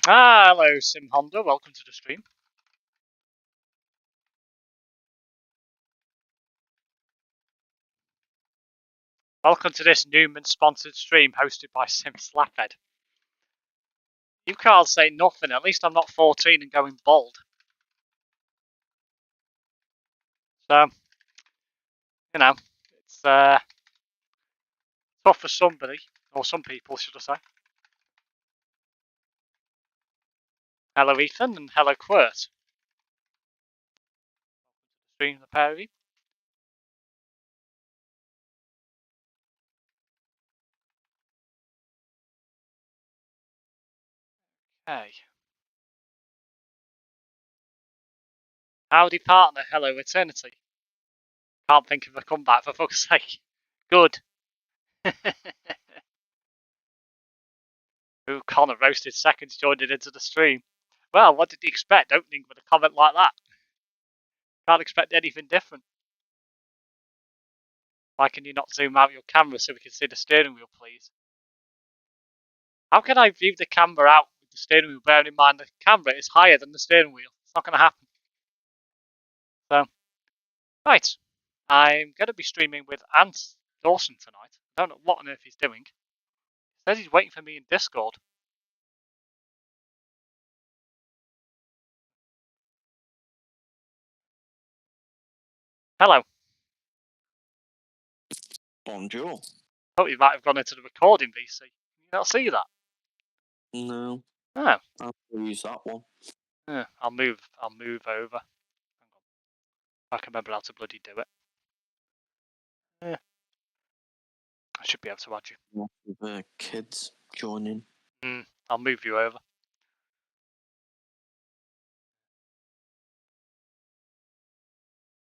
Hello, Sim Honda. Welcome to the stream. Welcome to this Newman-sponsored stream hosted by SimSteveYT. You can't say nothing. At least I'm not 14 and going bald. So, you know, it's tough for somebody, or some people, should I say. Hello, Ethan, and hello, Quirt. Stream the pair of you. Okay. Howdy, partner. Hello, Eternity. Can't think of a comeback, for fuck's sake. Good. Ooh, Connor roasted seconds joined it into the stream. Well, what did you expect opening with a comment like that? Can't expect anything different. Why can you not zoom out your camera so we can see the steering wheel, please? How can I view the camera out with the steering wheel, bearing in mind the camera is higher than the steering wheel? It's not going to happen. So, right. I'm going to be streaming with Ant Dawson tonight. I don't know what on earth he's doing. He says he's waiting for me in Discord. Hello. Bonjour. Thought you might have gone into the recording VC. Can you not see that? No. Oh. I'll use that one. Yeah, I'll move over. Hang on. I can remember how to bloody do it. Yeah. I should be able to add you. With kids joining. I'll move you over.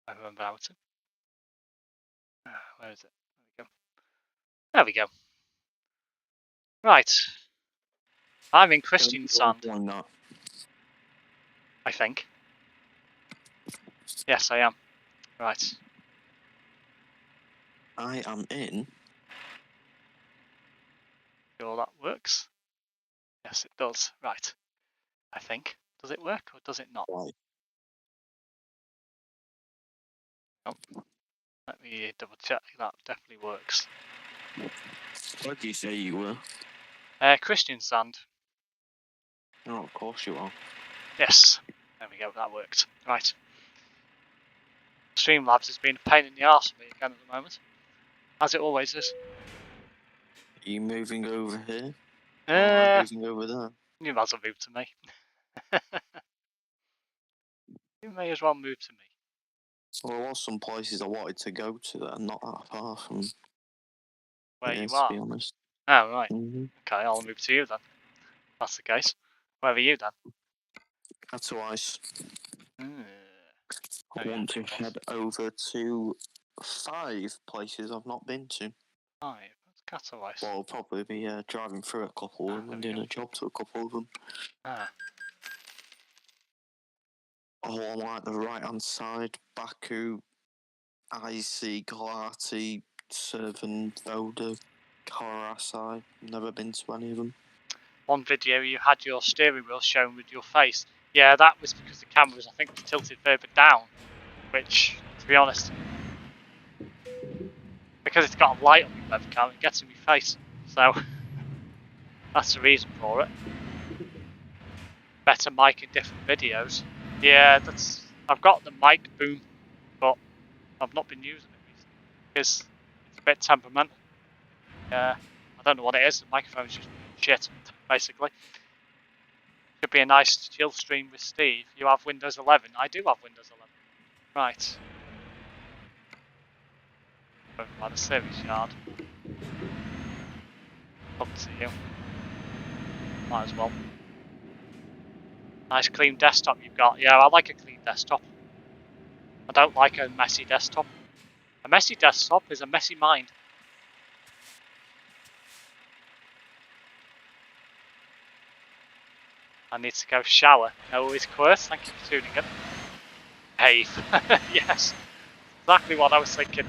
I remember how to. Where is it? There we go. There we go. Right. I'm in Kristiansand. Why not? I think. Yes, I am. Right. I am in. Sure that works. Yes, it does. Right. I think. Does it work or does it not? Right. Oh. Let me double check. That definitely works. Where did you say you were? Kristiansand. Oh, of course you are. Yes. There we go. That worked. Right. Streamlabs has been a pain in the arse for me again at the moment. As it always is. Are you moving over here? Or am I moving over there? You might as well move to me. You may as well move to me. Well, there was some places I wanted to go to that are not that far from Where here, you are? to be honest. Oh, right. Mm-hmm. Okay, I'll move to you then. That's the case. Where are you then? Otherwise, I yeah, want to head over to 5 places I've not been to. 5. That's Katowice. Well, I'll probably be driving through a couple of them and doing a job to a couple of them. All on like the right hand side, Baku, Icy, Galati, Servan, Voda, Karasai. Never been to any of them. One video you had your steering wheel shown with your face. Yeah, that was because the camera was, I think, tilted further down. Which, to be honest, because it's got a light on your webcam, it gets in your face. So, that's the reason for it. Better mic in different videos. Yeah, I've got the mic boom, but I've not been using it recently because it's a bit temperamental. I don't know what it is. The microphone's just shit, basically. Should be a nice chill stream with Steve. You have Windows 11. I do have Windows 11. Right. Over by the service yard. Up to you. Might as well. Nice clean desktop you've got. Yeah, I like a clean desktop. I don't like a messy desktop. A messy desktop is a messy mind. I need to go shower. No worries, Quirth. Thank you for tuning in. Behave. Yes. Exactly what I was thinking.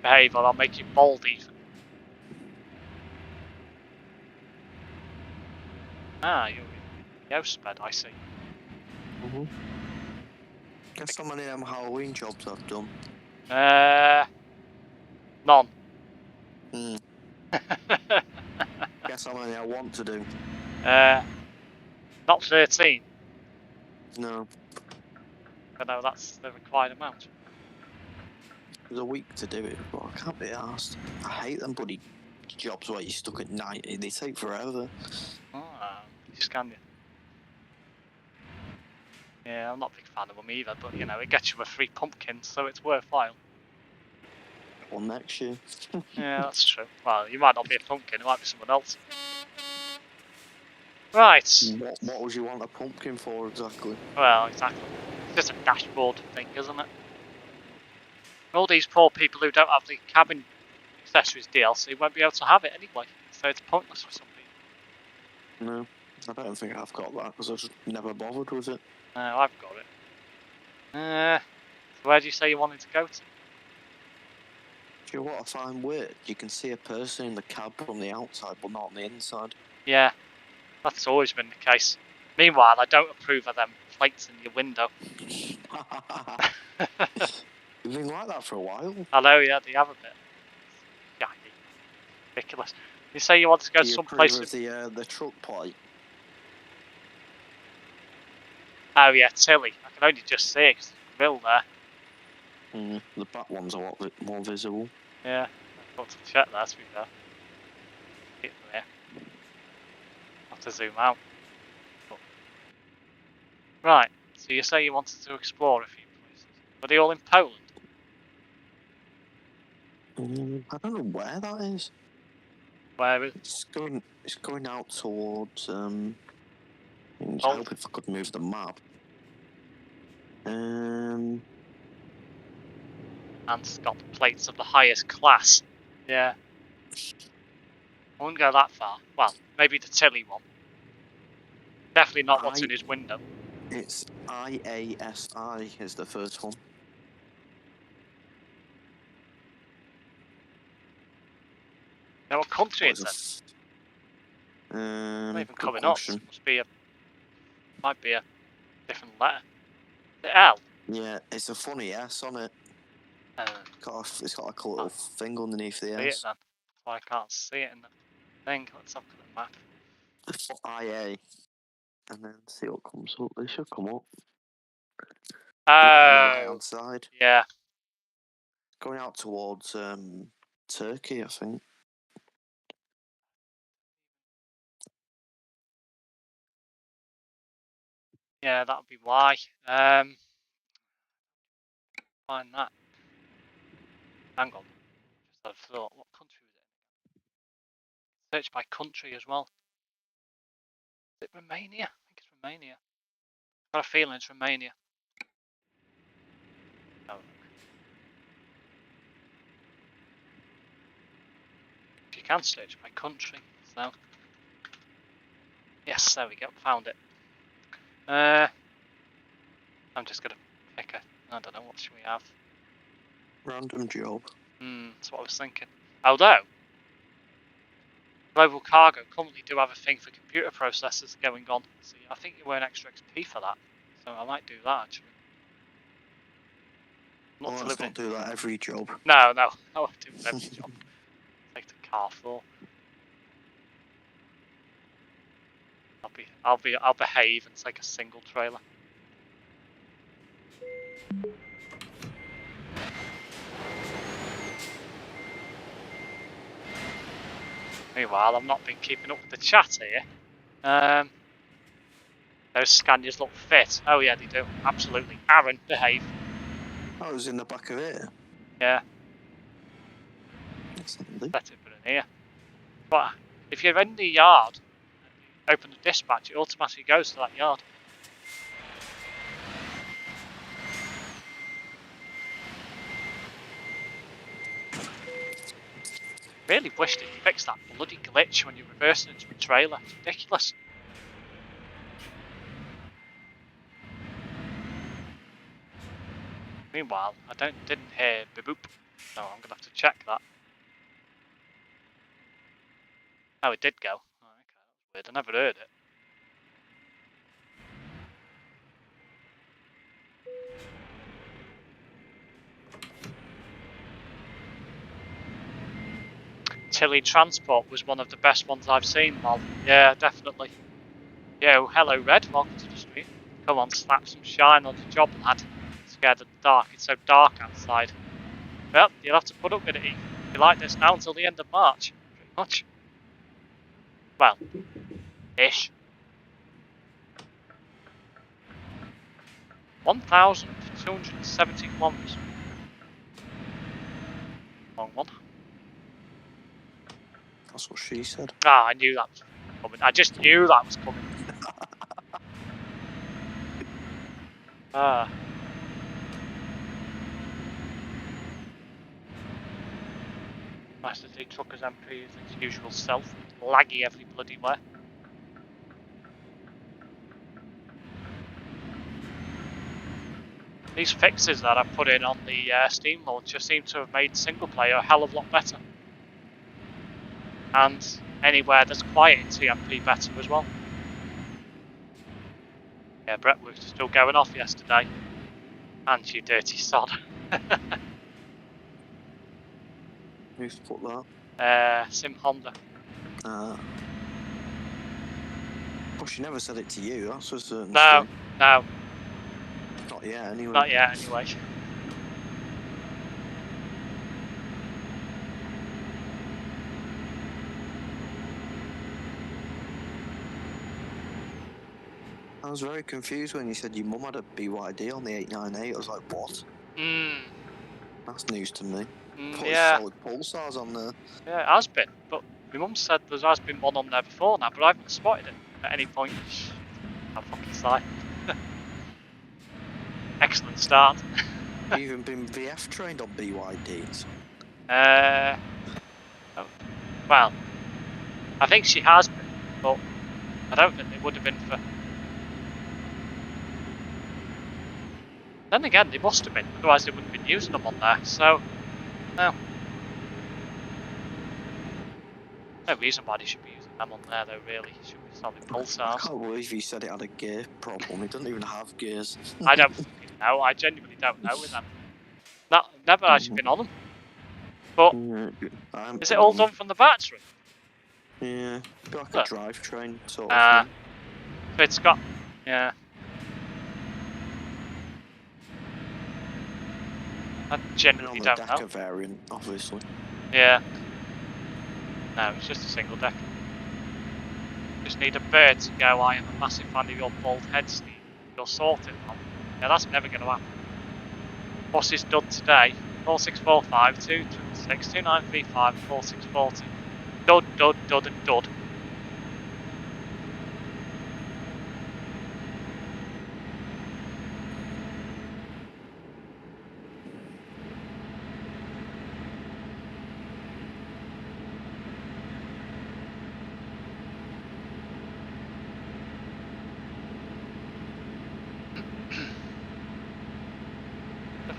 Behave or I'll make you bald even. Ah, you're in the house bed, I see. Guess how many of them Halloween jobs I've done? None. Guess how many I want to do? Not 13. No. I know that's the required amount. There's a week to do it, but I can't be arsed. I hate them bloody jobs where you're stuck at 90. They take forever. Ah, you scan you. Yeah, I'm not a big fan of them either, but you know, it gets you a free pumpkin, so it's worthwhile. Well, next year. Yeah, that's true. Well, you might not be a pumpkin, it might be someone else. Right. What would you want a pumpkin for exactly? Well, exactly. It's just a dashboard thing, isn't it? All these poor people who don't have the cabin accessories DLC won't be able to have it anyway, so it's pointless for some people. No, I don't think I've got that because I just never bothered with it. No, I've got it. So where do you say you wanted to go to? Do you know what I find weird? You can see a person in the cab from the outside, but not on the inside. Yeah, that's always been the case. Meanwhile, I don't approve of them plates in your window. You've been like that for a while. I know, yeah, they have a bit. Yeah, ridiculous. You say you want to go Do you someplace. approve of the truck plate? Oh yeah, Tilly. I can only just see it because there's a grill there. The back one's a lot more visible. Yeah, I've got to check that to be fair. Get there. I'll have to zoom out. But... Right, so you say you wanted to explore a few places. Were they all in Poland? I don't know where that is. Where is It's going out towards Poland? help if I could move the map. And it's got the plates of the highest class. Yeah. I wouldn't go that far. Well, maybe the Tilly one. Definitely not what's in his window. It's IASI is the first one. Now what country is it? Not even coming question. up. Might be a different letter. The L. Yeah, it's a funny S on it. It's got like a little thing underneath the S. See it then. Well, I can't see it in the thing. Let's have a look at the map. It's IA, and then see what comes up. They should come up. Oh, the right-hand side. Yeah. Going out towards Turkey, I think. Yeah, that would be why. Find that. Hang on. Just had a thought. What country was it? Search by country as well. Is it Romania? I think it's Romania. I've got a feeling it's Romania. Oh. You can search by country, so. Yes, there we go. Found it. I'm just gonna pick a. I don't know, what should we have? Random job. That's what I was thinking. Although, Global Cargo currently do have a thing for computer processors going on, so I think you earn extra XP for that. So I might do that actually. Let's not do that every job. No, I won't do every job. Take the car for. I'll behave and take a single trailer. Meanwhile, I've not been keeping up with the chat here. Those scanners look fit. Oh yeah, they do. Absolutely. Aaron, behave. Oh, it was in the back of it. Yeah. That's handy. Better put in here. But if you're in the yard and you open the dispatch, it automatically goes to that yard. Really wish they'd fix that bloody glitch when you're reversing into a trailer. It's ridiculous. Meanwhile, I didn't hear beep boop, so I'm gonna have to check that. Oh, it did go. Oh, okay, that's weird. I never heard it. Tilly Transport was one of the best ones I've seen, lol. Yeah, definitely. Yo, hello Red, welcome to the stream. Come on, slap some shine on your job, lad. Scared of the dark, it's so dark outside. Well, you'll have to put up with it if you like this now until the end of March, pretty much. Well, ish. 1,270 kilometers. Long one. That's what she said. Ah, I knew that was coming. I just knew that was coming. Ah. Nice to see TruckersMP as its usual self. Laggy every bloody where. These fixes that I've put in on the Steam launcher seem to have made single player a hell of a lot better. And anywhere that's quiet in TMP better as well. Yeah, Brett was still going off yesterday. And you dirty sod. Who's put that? Sim Honda. Well, she never said it to you, that's for certain. No, no. Not yet, anyway. Not yet, anyway. I was very confused when you said your mum had a BYD on the 898. I was like, what? That's news to me. Yeah. Solid pulsars on there. Yeah, it has been. But my mum said there has been one on there before now, but I haven't spotted it at any point. I'm fucking sigh. Excellent start. Have you even been VF trained on BYDs? Well, I think she has been, but I don't think it would have been for... Then again, they must have been, otherwise they wouldn't have been using them on there, so... No. No reason why they should be using them on there though, really. It should be solid pulsars. I can't believe you said it had a gear problem. It doesn't even have gears. I don't fucking know, I genuinely don't know with them. No, never actually been on them. But, is it all done from the battery? Yeah, like a drivetrain sort of thing. So it's got, yeah. I genuinely don't know. On the Decker variant, obviously. Yeah. No, it's just a single deck. Just need a bird to go, I am a massive fan of your bald head, Steve. You're sorted, man. Yeah, that's never going to happen. What's is done today? 4645 226 2935 4640. Dud, dud, dud, and dud.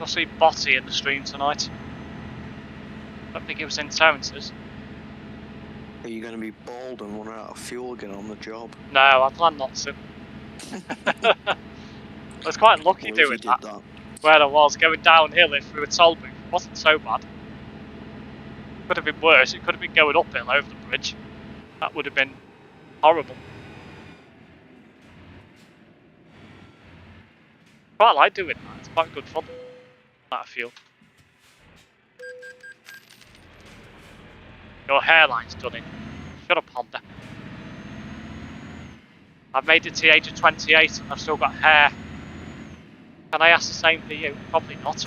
I'll see Botty in the stream tonight. Don't think he was in Terrence's. Are you going to be bald and run out of fuel again on the job? No, I plan not to. I was quite lucky doing that. Where I was going downhill if we were told it wasn't so bad. Could have been worse, it could have been going uphill over the bridge. That would have been horrible. Quite like doing that, it's quite good fun. Out of fuel. Your hairline's done in. Shut up, Honda. I've made it to the age of 28 and I've still got hair. Can I ask the same for you? Probably not.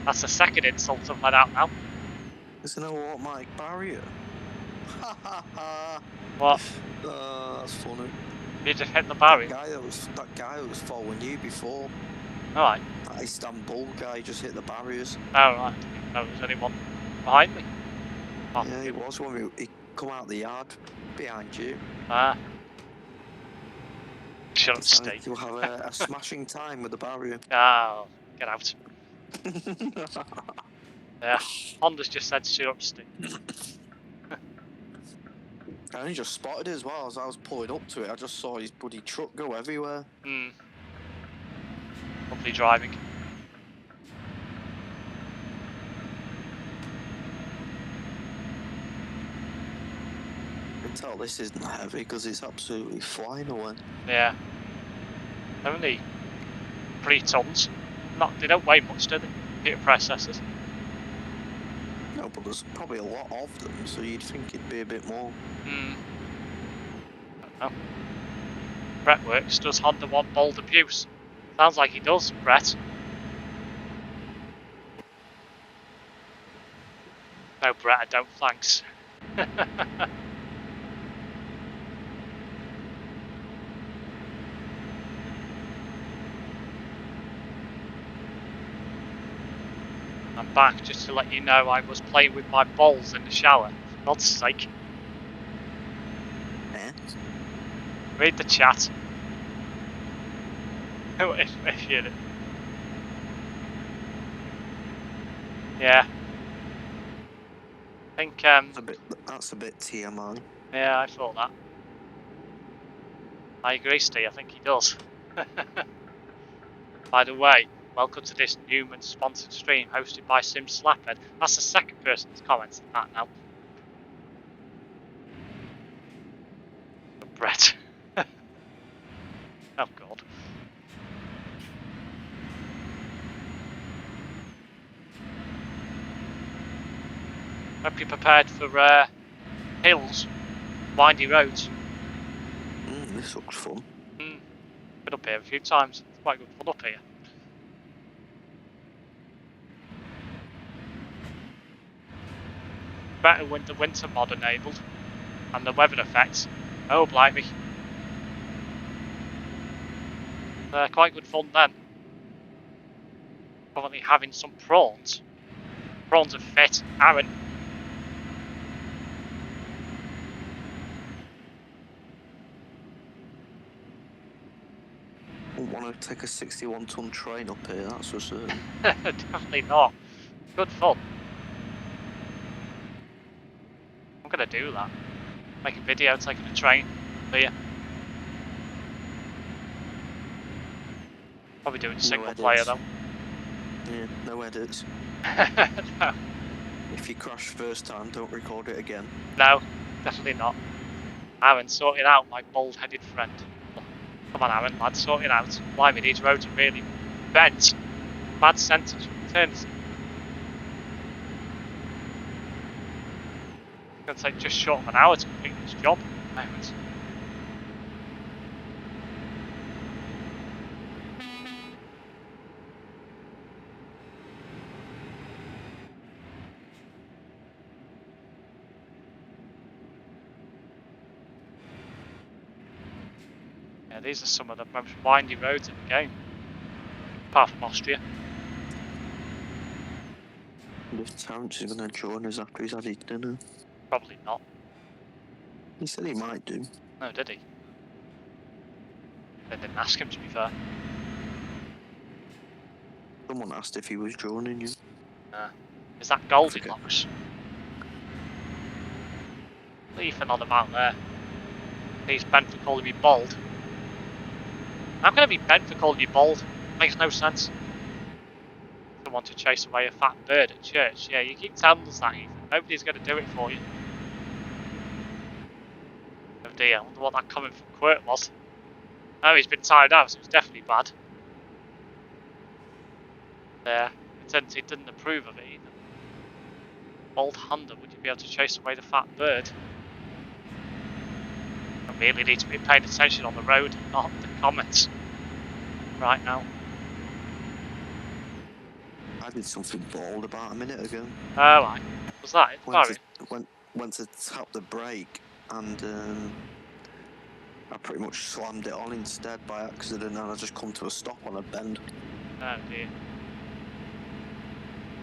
That's the second insult I've let out now. Isn't it an automatic barrier? What? That's funny. You just hit the barrier? That guy that was following you before. Alright. That Istanbul guy just hit the barriers. Oh right, I didn't even know there was anyone behind me. Oh. Yeah, he was when he come out the yard behind you. Ah. Shut up, Steve. You'll have a smashing time with the barrier. Oh, get out. Yeah, Honda's just said shut up, Steve. I only just spotted it as well as I was pulling up to it. I just saw his bloody truck go everywhere. Lovely driving. tell this isn't heavy because it's absolutely flying away. Yeah. Only 3 tons. They don't weigh much, do they? Computer processors. No, but there's probably a lot of them, so you'd think it'd be a bit more. I don't know. Brett works. Does Honda want bold abuse? Sounds like he does, Brett. No, Brett, I don't, thanks. I'm back just to let you know I was playing with my balls in the shower. For God's sake. Eh? Read the chat. if you... Yeah. I think, That's a bit TMI. yeah, I thought that. I agree, Steve, I think he does. By the way, welcome to this Newman sponsored stream hosted by SimSteveYT. That's the second person that's commented that now. Brett. Oh God. Hope you're prepared for hills, windy roads. This looks fun. Been up here a few times. It's quite good fun up here. Better with the winter mod enabled and the weather effects. Oh blimey. Quite good fun then. Probably having some prawns. Prawns are fit. Aaron. Wouldn't want to take a 61-ton train up here, that's for certain. Definitely not. Good fun. I'm gonna do that. Make a video taking a train here. Probably doing single player though. Yeah, no edits. No. If you crash first time, don't record it again. No, definitely not. Aaron, sorting out my bald-headed friend. Come on, Aaron, lad, sort it out. Blimey, these roads are really bent. Bad centres. Turns. It's going to take just short of an hour to complete this job. Moment. Yeah, these are some of the most windy roads in the game. Apart from Austria. If Terence is going to join us after he's had his dinner. Probably not. He said he might do. No, did he? I didn't ask him, to be fair. Someone asked if he was joining you. Is that Goldilocks? Leafing on about there. He's bent for calling me bald. I'm going to be bent for calling you bald. Makes no sense. I want to chase away a fat bird at church. Yeah, you keep telling us that, Ethan. Nobody's going to do it for you. Oh dear, I wonder what that comment from Quirt was. Oh, he's been tired out, so it's definitely bad. There. Pretends he didn't approve of it either. Bald Honda, would you be able to chase away the fat bird? I really need to be paying attention on the road, not the comments. Right now. I did something bold about a minute ago. Oh, right. Was that it? Went to tap the brake and I pretty much slammed it on instead by accident and I just come to a stop on a bend. Oh dear.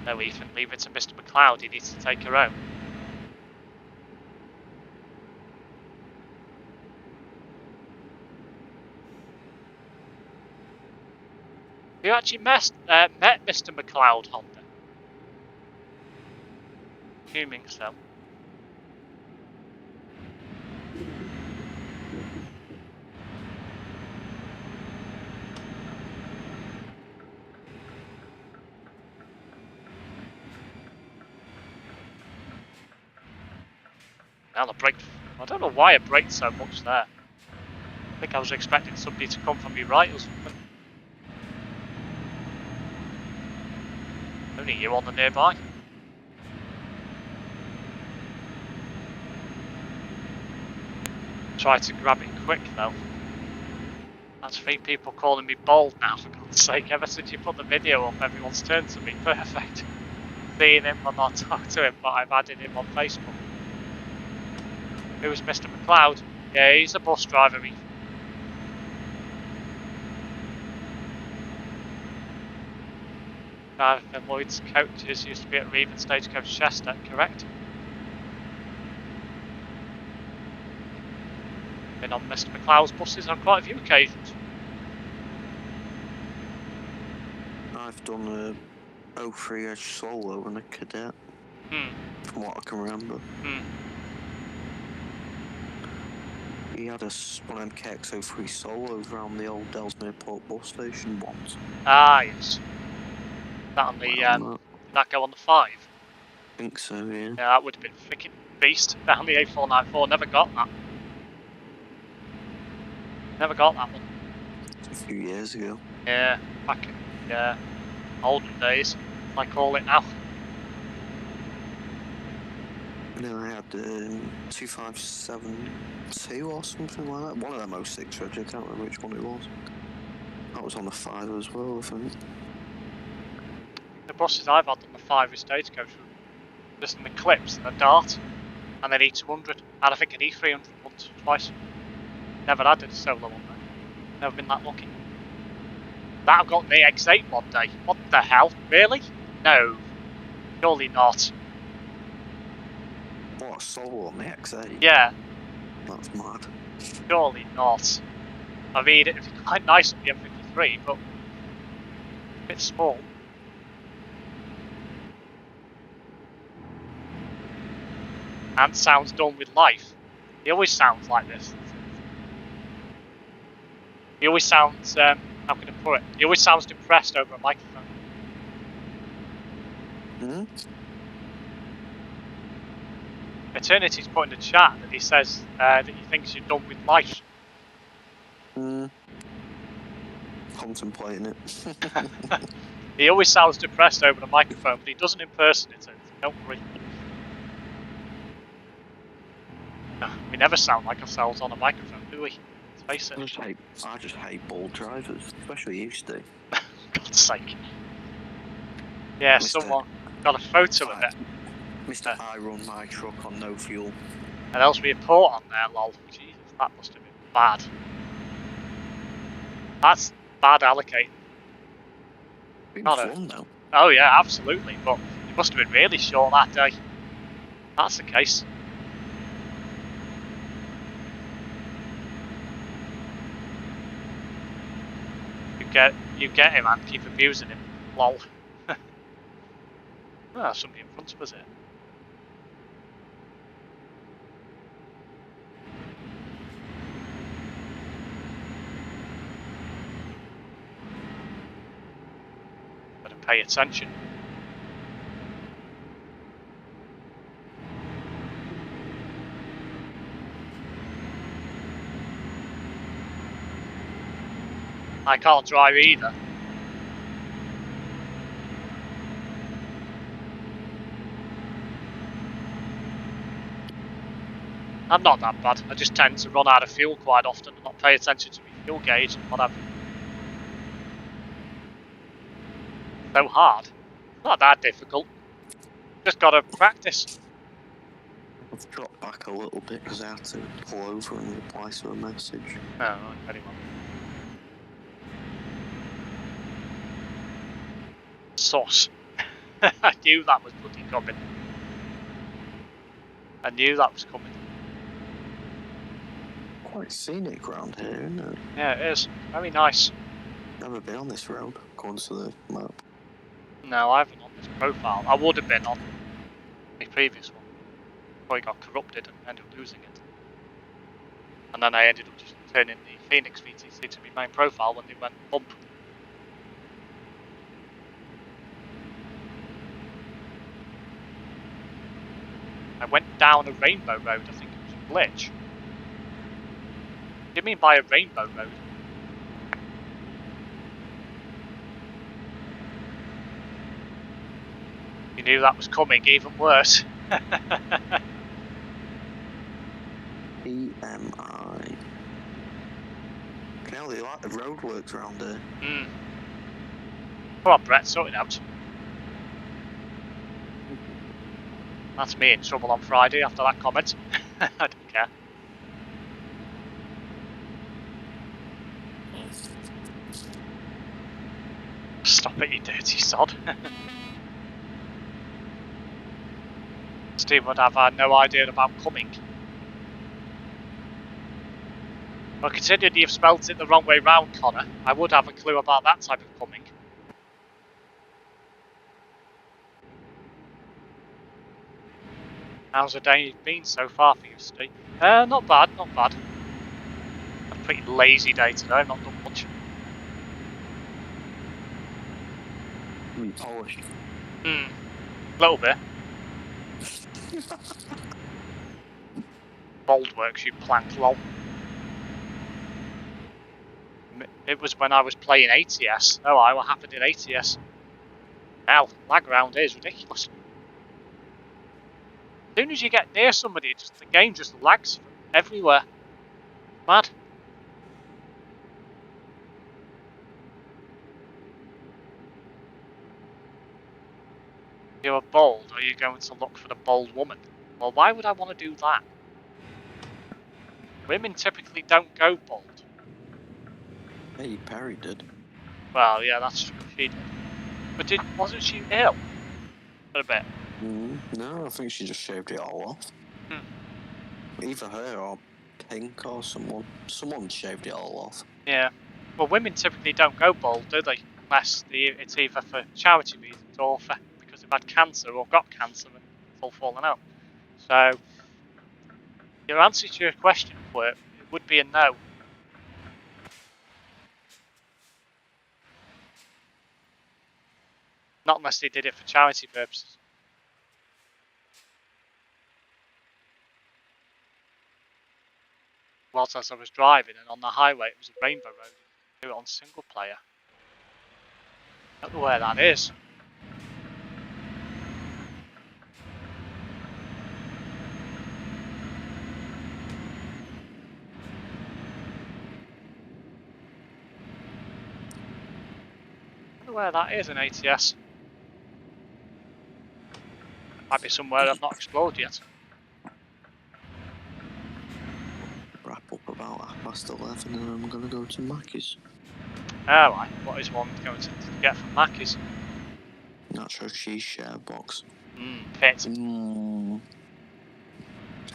No, Ethan, leave it to Mr. McLeod, he needs to take her home. You actually met Mr. McLeod, Honda? Assuming so. Now the brake I don't know why I braked so much there. I think I was expecting somebody to come from me right or something. Only you on the nearby. Try to grab it quick though. That's 3 people calling me bald now, for God's sake. Ever since you put the video up, everyone's turned to me. Perfect. Seeing him but not talk to him, but I've added him on Facebook. Who's Mr. McLeod? Yeah, he's a bus driver. Driver for Lloyd's coaches used to be at Reeve Stagecoach Chester, correct? Been on Mr. McLeod's buses on quite a few occasions. I've done a 03 Edge solo and a cadet, from what I can remember. He had one of them KX03 solos around the old Delsmere Port bus station once. Ah, yes. That on the, did that go on the 5? I think so, yeah. Yeah, that would have been freaking beast down the A494. Never got that. Never got that one. A few years ago. Yeah, back in the olden days, I call it now. And then I had 2572 or something like that. One of them 06 Reg, I can't remember which one it was. That was on the 5 as well, I think. The buses I've had on the 5 with Stagecoach were just an Eclipse and a Dart, and an E200, and I think an E300 once or twice. Never had a solo one though. Never been that lucky. That I've got the X8 one day. What the hell? Really? No. Surely not. What, a solo on the X8? Yeah. That's mad. Surely not. I mean, it'd be quite nice on the M53, but a bit small. And sounds done with life. He always sounds like this. He always sounds, how can I put it? He always sounds depressed over a microphone. Eternity's put in the chat that he says that he thinks you're done with life. Contemplating it. He always sounds depressed over the microphone, but he doesn't impersonate it. Don't worry. We never sound like ourselves on a microphone, do we? Let's face it. I just hate bald drivers, especially you, Steve. God's sake. Yeah, someone got a photo of it. Mr. I run my truck on no fuel. And else we port on there, lol. Jesus, that must have been bad. That's bad allocating. Fun though. Oh yeah, absolutely, but it must have been really short that day. That's the case. You get him and keep abusing him. Lol. Ah, somebody in front of us here. Better pay attention. I can't drive either. I'm not that bad. I just tend to run out of fuel quite often and not pay attention to my fuel gauge and what have you. So hard. Not that difficult. Just gotta practice. I've dropped back a little bit because I had to pull over and reply to a message. Oh, right, very well. Sauce. I knew that was bloody coming. I knew that was coming. Quite scenic round here, isn't it? Yeah, it is. Very nice. Never been on this road, according to the map. No, I haven't on this profile. I would have been on the previous one. Before I got corrupted and ended up losing it. And then I ended up just turning the Phoenix VTC to my main profile when they went bump. I went down a rainbow road, I think it was glitch? What do you mean by a rainbow road? You knew that was coming, even worse. EMI. Hell, they like the roadworks around here. Come on, Brett, sort it out. That's me in trouble on Friday after that comment. I don't care. Stop it, you dirty sod. Steve would have no idea about coming. Well, considering you've spelt it the wrong way round, Connor, I would have a clue about that type of coming. How's the day been so far for you, Steve? Not bad, not bad. A pretty lazy day today, not done much. Polished. A little bit. Bold works, you plank, lol. It was when I was playing ATS. Oh, what happened in ATS? Hell, lag around here is ridiculous. As soon as you get near somebody, the game just lags everywhere. Mad. You're bold, are you going to look for the bold woman? Well, why would I want to do that? Women typically don't go bold. Hey, Perry did. Well, yeah, that's true, she did. But wasn't she ill? For a bit. No, I think she just shaved it all off. Either her or Pink or someone. Someone shaved it all off. Yeah. Well, women typically don't go bald, do they? Unless it's either for charity reasons or because they've had cancer or got cancer and it's all fallen out. So, your answer to your question, it would be a no. Not unless they did it for charity purposes. Whilst as I was driving and on the highway it was a rainbow road, do it on single player. I don't know where that is. I don't know where that is in ATS. Might be somewhere I've not explored yet. Wrap up about 11:30 and I'm gonna go to Mackey's. Alright, what is one going to get from Mackey's? Nacho cheese share box. Fit.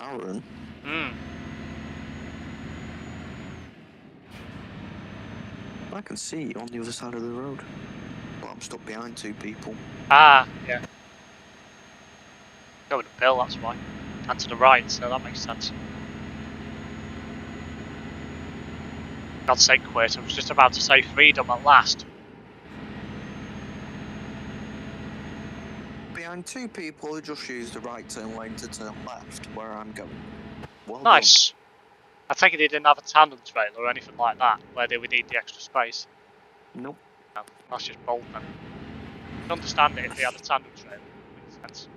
Aaron? I can see you on the other side of the road. But I'm stuck behind two people. Ah, yeah. Going uphill, that's why. And to the right, so that makes sense. God's sake, quit. I was just about to say freedom at last. Behind two people who just used the right turn lane to turn left where I'm going. Well nice. Done. I take it they didn't have a tandem trailer or anything like that, where they would need the extra space. Nope. No, that's just bold then. I can understand it if they had a tandem trailer. It makes sense.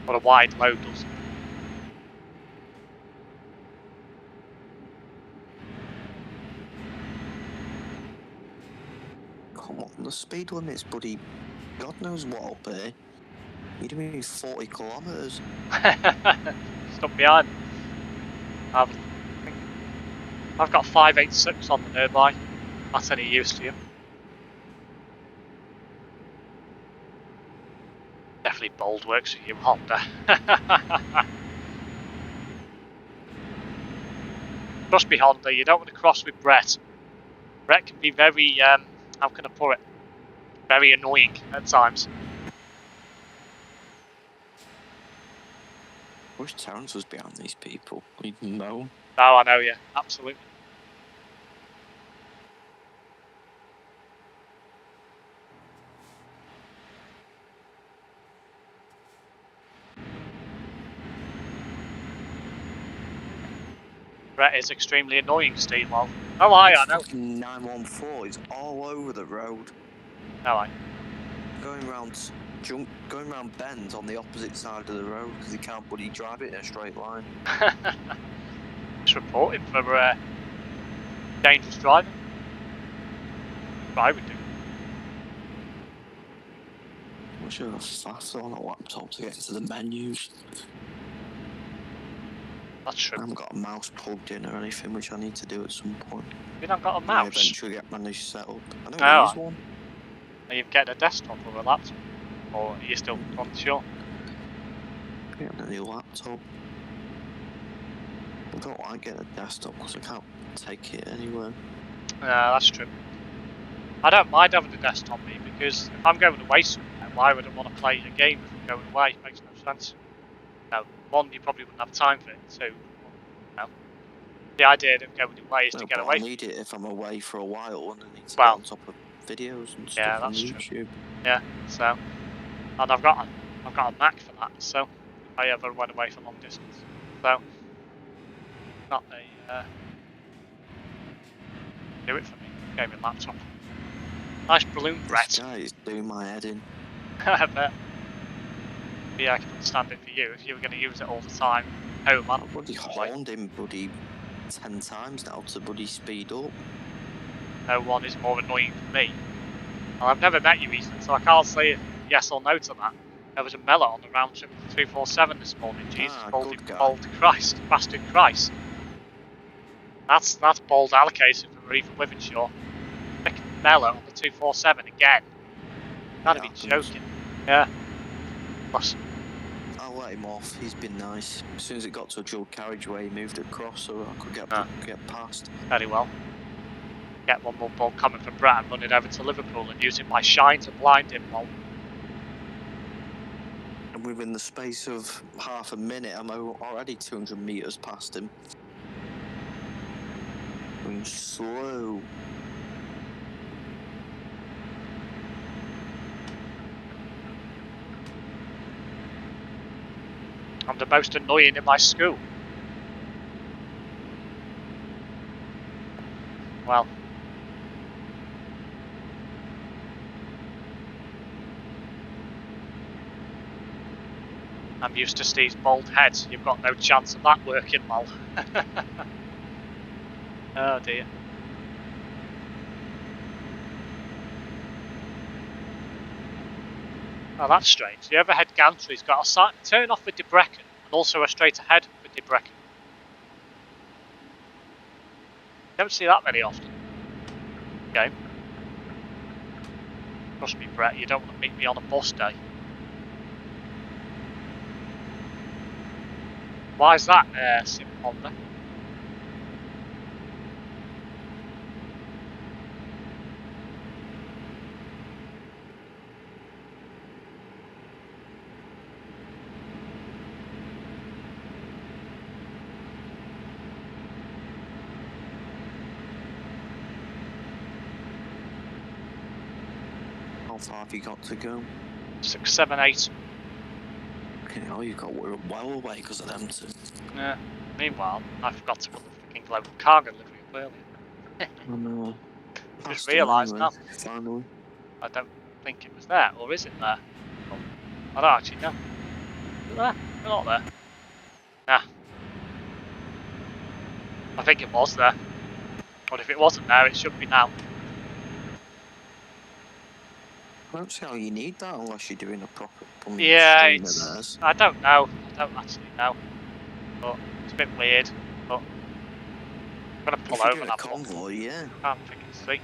What a wide load does. Come on, the speed limit's buddy. God knows what up here. You're doing 40 kilometres. Stop behind. I've got 586 on the nearby. That's any use to you. Definitely bold works for you, Honda. Trust me, Honda, you don't want to cross with Brett. Brett can be very, how can I put it? Very annoying at times. I wish Terrence was behind these people. We'd know. Oh, I know, yeah, absolutely. Brett is extremely annoying, Steve. Well, oh, I know. Fucking 914 is all over the road. Oh, I. Going round bends on the opposite side of the road because he can't bloody drive it in a straight line. Just report him for dangerous driving. I would do. I should have faster on a laptop to get to the menus. That's true. I haven't got a mouse plugged in or anything, which I need to do at some point. You don't got a I mouse? eventually get my new setup. I don't Oh, use one. Are you getting a desktop or a laptop? Or are you still unsure? Getting a new laptop. I don't like getting a desktop because I can't take it anywhere. Yeah, that's true. I don't mind having a desktop, me, because if I'm going away somewhere, why would I want to play a game if I'm going away? It makes no sense. No, one, you probably wouldn't have time for it. Two, no. The idea of going away is to get away. I need it if I'm away for a while and I need to Well, get on top of videos and yeah, stuff on that's YouTube. true. Yeah, so, and I've got a Mac for that. So, if I ever went away for long distance, so not a do it for me. Gaming laptop. Nice balloon, Brett. This guy is doing my head in. I bet. Yeah, I can understand it for you if you were going to use it all the time. Oh man. I've bloody horned him bloody 10 times now to bloody speed up. No one is more annoying than me. Well, I've never met you, Ethan, so I can't say yes or no to that. There was a Mellor on the round trip 247 this morning. Jesus, bold Christ, bastard Christ. That's bold allocation for Reeve and Wivenshaw. Frickin' Mellor on the 247 again. Gotta be joking. Yeah. Plus. I'll let him off, he's been nice. As soon as it got to a dual carriageway, he moved across so I could get past. Very well. Get one more ball coming from Brett and running over to Liverpool and using my shine to blind him. Well, and within the space of half a minute, I'm already 200 metres past him. Going slow. I'm the most annoying in my school. Well. I'm used to Steve's bald head, so you've got no chance of that working well. Oh dear. Oh, that's strange. The overhead gantry's got a turn off with Debrecen and also a straight ahead with Debrecen. Don't see that very often. Okay. Trust me, Brett, you don't want to meet me on a bus day. Why is that, Sim Honda? How far have you got to go? 6, 7, 8. Okay, oh, you got well away because of them two. Yeah. Meanwhile, I forgot to put the freaking global cargo livery up earlier. I know. Just realised now. Finally. I don't think it was there, or is it there? Oh, I don't actually know. Is it there? It's not there. Nah. I think it was there. But if it wasn't there, it should be now. I don't see how you need that unless you're doing a proper stream Yeah, of theirs. I don't know. I don't actually know. But it's a bit weird. But I'm going to pull over that convoy, yeah. Can't freaking see.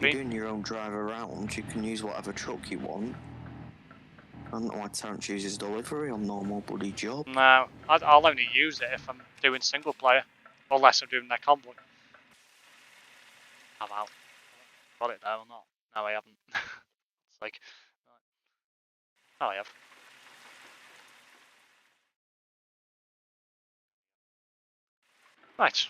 You're doing your own drive around, you can use whatever truck you want. I don't know why Terrence uses delivery on normal bloody job. No, I'll only use it if I'm doing single player. Unless I'm doing their convoy. I'm out. Got it there or not? No, I haven't. It's like... Oh, I have. Right.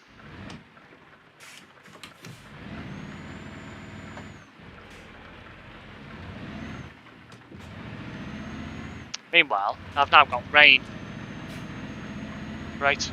Meanwhile, I've now got rain. Right.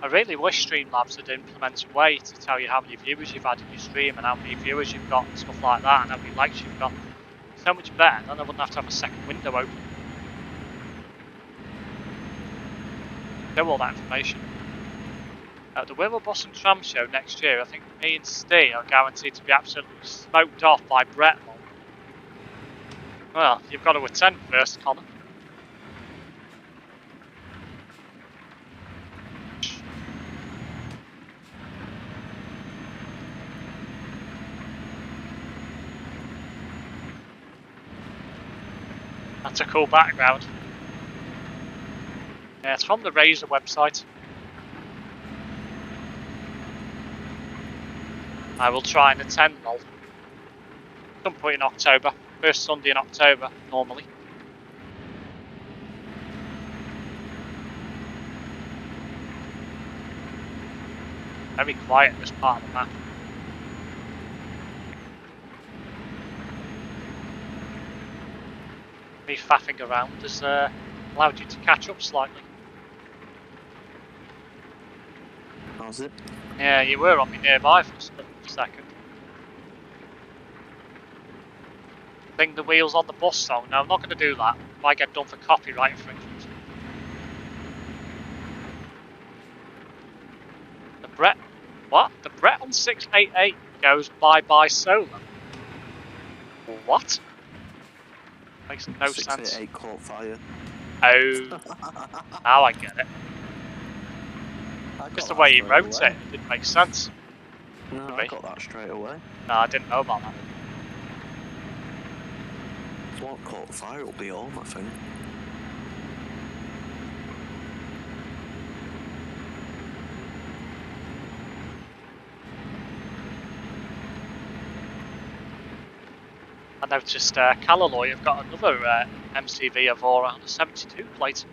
I really wish Streamlabs had implemented a way to tell you how many viewers you've had in your stream and how many viewers you've got and stuff like that, and how many likes you've got. So much better, then I wouldn't have to have a second window open. Know all that information. At the Wirral Bus and Tram show next year, I think me and Steve are guaranteed to be absolutely smoked off by Brett. Well, you've got to attend first, Connor. That's a cool background. Yeah, it's from the Razor website. I will try and attend lol. Some point in October. First Sunday in October, normally. Very quiet in this part of the map. Me faffing around has allowed you to catch up slightly. How's it? Yeah, you were on me nearby for a second. Bring the wheels on the bus song. No, I'm not going to do that. Might get done for copyright infringement. The Brett... What? The Brett on 688 goes bye-bye solo. What? Makes no sense. 688 caught fire. Oh. Now I get it. Just the way he wrote it didn't make sense. No, I got that straight away. No, I didn't know about that. What caught fire will be on, I think. I noticed Calaloy have got another MCV Evora on a 72 plate.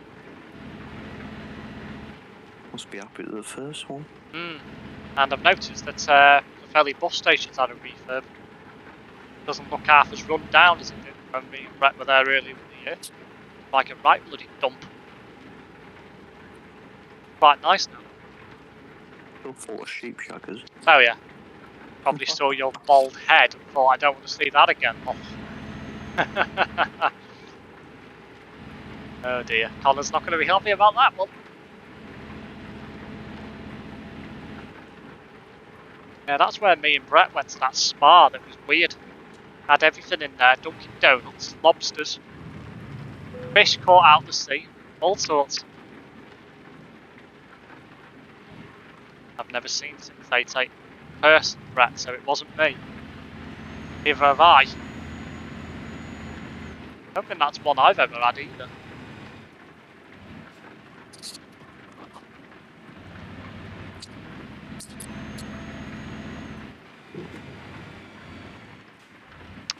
Must be happy with the first one. And I've noticed that the Felly bus station's had a refurb. Doesn't look half as run down as it did when me and Brett were there earlier in the year. Like a right bloody dump. Quite nice now. Still full of sheep shaggers. Oh yeah. Probably saw your bald head and thought, I don't want to see that again. Oh, oh dear. Connor's not going to be happy about that one. Yeah, that's where me and Brett went to that spa that was weird. Had everything in there, Dunkin' Donuts, lobsters, fish caught out the sea, all sorts. I've never seen SimSteveYT in person, Brett, so it wasn't me. Neither have I. Don't think that's one I've ever had either.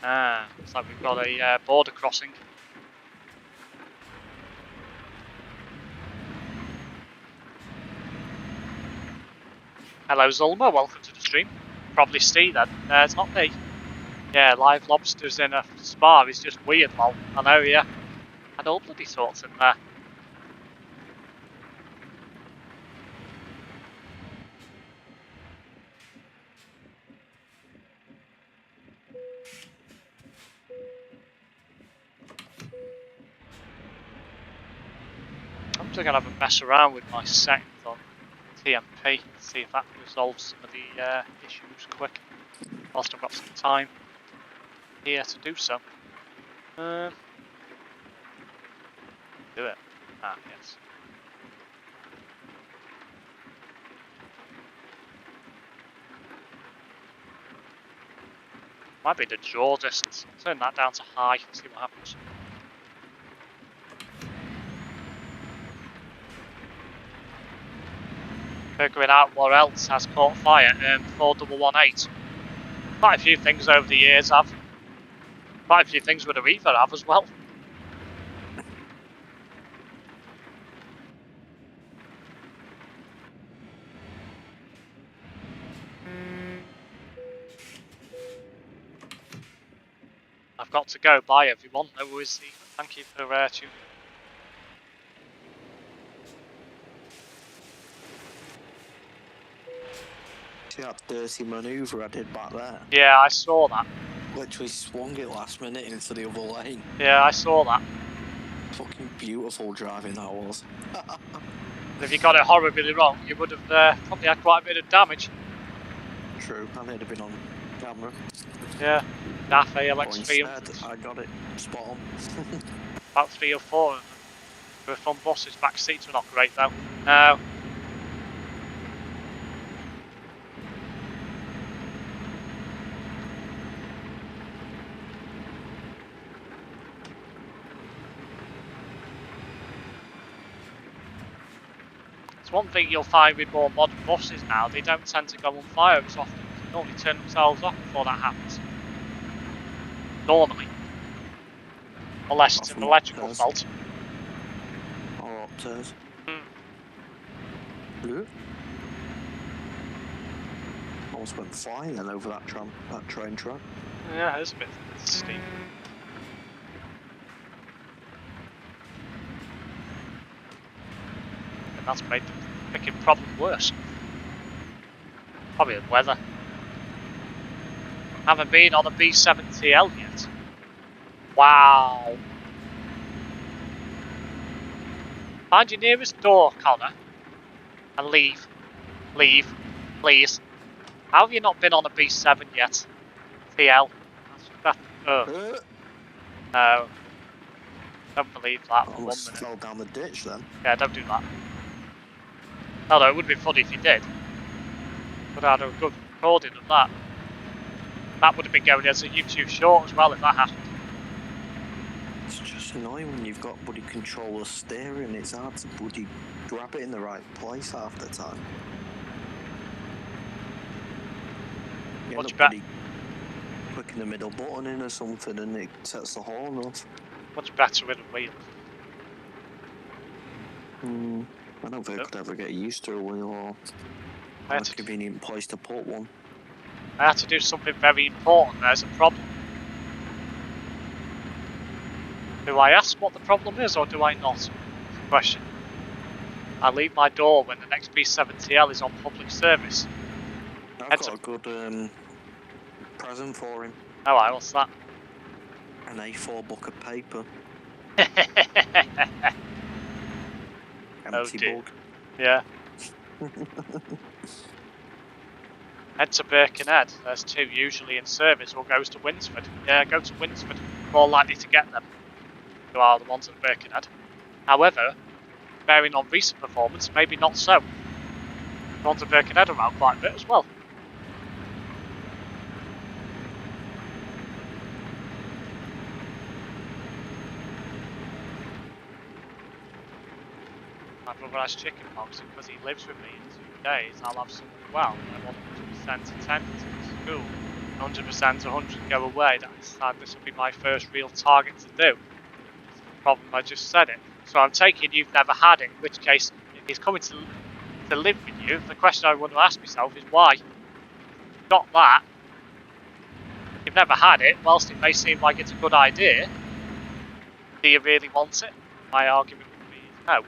Ah, looks like we've got a border crossing. Hello Zulma, welcome to the stream. Probably Steve then. It's not me. Yeah, live lobsters in a spa is just weird, lol. I know, yeah. And all bloody sorts in there. I'm just going to have a mess around with my settings on TMP, see if that resolves some of the issues quick, whilst I've got some time here to do so. Do it. Ah, yes. Might be the draw distance. Turn that down to high, see what happens. Figuring out what else has caught fire. 4118. Quite a few things over the years have. Quite a few things with a Reaver have as well. I've got to go. Bye everyone. No worries. Thank you for tuning in. See that dirty manoeuvre I did back there? Yeah, I saw that. Literally swung it last minute into the other lane. Yeah, I saw that. Fucking beautiful driving that was. And if you got it horribly wrong, you would have probably had quite a bit of damage. True, and it'd have been on camera. Yeah, DAF But ALX instead, 300. I got it spot on. About 3 or 4 of them. They were fun buses. Back seats were not great though. No. It's one thing you'll find with more modern buses now, they don't tend to go on fire as often. They normally turn themselves off before that happens. Normally. Unless it's an electrical fault. Or opters. Hmm. Almost went flying then over that train track. Yeah, it's a bit steep. And that's made the freaking problem worse. Probably the weather. Haven't been on a B7TL yet. Wow. Find your nearest door, Connor, and leave. Leave, please. How have you not been on a B7 yet? TL. No. Don't believe that for 1 Almost minute. fell down the ditch then. Yeah, don't do that. Although it would be funny if you did. Would have had a good recording of that. That would have been going as a YouTube short as well if that happened. It's just annoying when you've got bloody controller steering. It's hard to bloody grab it in the right place half the time. You Much end up better. bloody clicking the middle button in or something and it sets the horn off. Much better with a wheel. I don't think I could ever get used to a wheel or a convenient place to put one. I had to do something very important. There's a problem. Do I ask what the problem is or do I not? Question. I leave my door when the next B7TL is on public service. I've got a good present for him. Alright, what's that? An A4 book of paper. Empty dear. book. Yeah. Head to Birkenhead. There's 2 usually in service or goes to Winsford. Yeah, go to Winsford. More likely to get them. Who are the ones at Birkenhead. However, bearing on recent performance, maybe not so. The ones at Birkenhead are out quite a bit as well. My brother has chicken pox, and because he lives with me in 2 days, I'll have some as well. I want 100% attendance at school. 100% to 100 go away. I decided this will be my first real target to do. It's the problem, I just said it. So I'm taking you've never had it, in which case, if he's coming to live with you, the question I want to ask myself is why? Not that. You've never had it, whilst it may seem like it's a good idea, do you really want it? My argument would be no.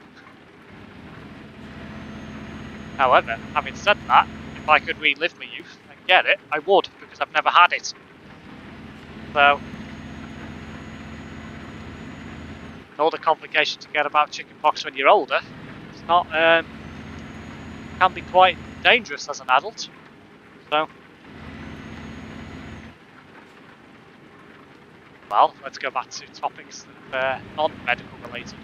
However, having said that, if I could relive my youth and get it, I would, because I've never had it. So, all the complications you get about chickenpox when you're older, it's not, can be quite dangerous as an adult. So, well, let's go back to topics that are non-medical related.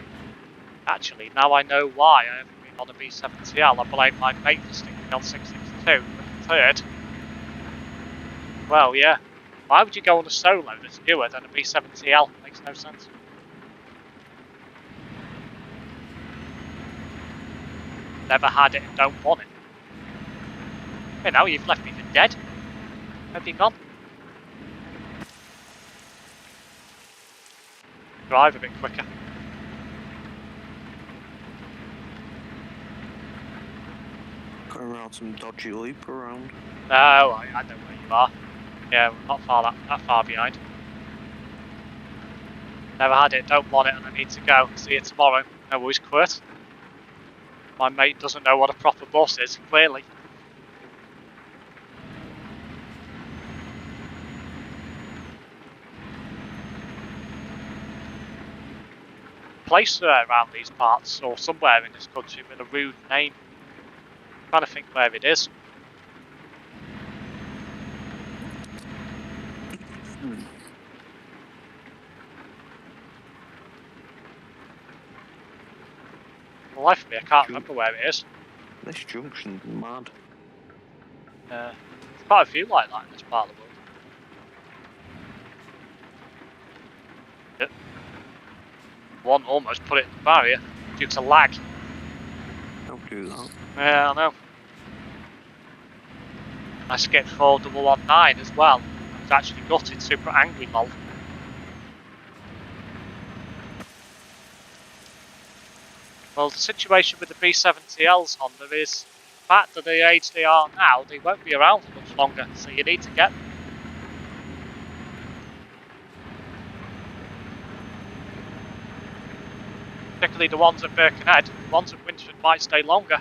Actually, now I know why I haven't been on a B7TL. I blame my mate for sticking me on 662. But third, well, yeah. Why would you go on a solo that's newer than a B7TL? Makes no sense. Never had it and don't want it. You know, you've left me for dead. Have you gone? Drive a bit quicker. Going around some dodgy loop around. No, I know where you are. Yeah, we're not that far behind. Never had it, don't want it, and I need to go. See you tomorrow. No worries, quit. My mate doesn't know what a proper bus is, clearly. place around these parts, or somewhere in this country with a rude name. I'm trying to think where it is. For the life of me, I can't remember where it is. This junction's mad. There's quite a few like that in this part of the world. Yep. One almost put it in the barrier due to lag. Don't do that. Yeah, I know. I skipped 4119 as well. I was actually gutted, super angry, lol. Well, the situation with the B70Ls, Honda, is the fact that the age they are now, they won't be around for much longer, so you need to get them. Particularly the ones at Birkenhead. The ones at Winsford might stay longer.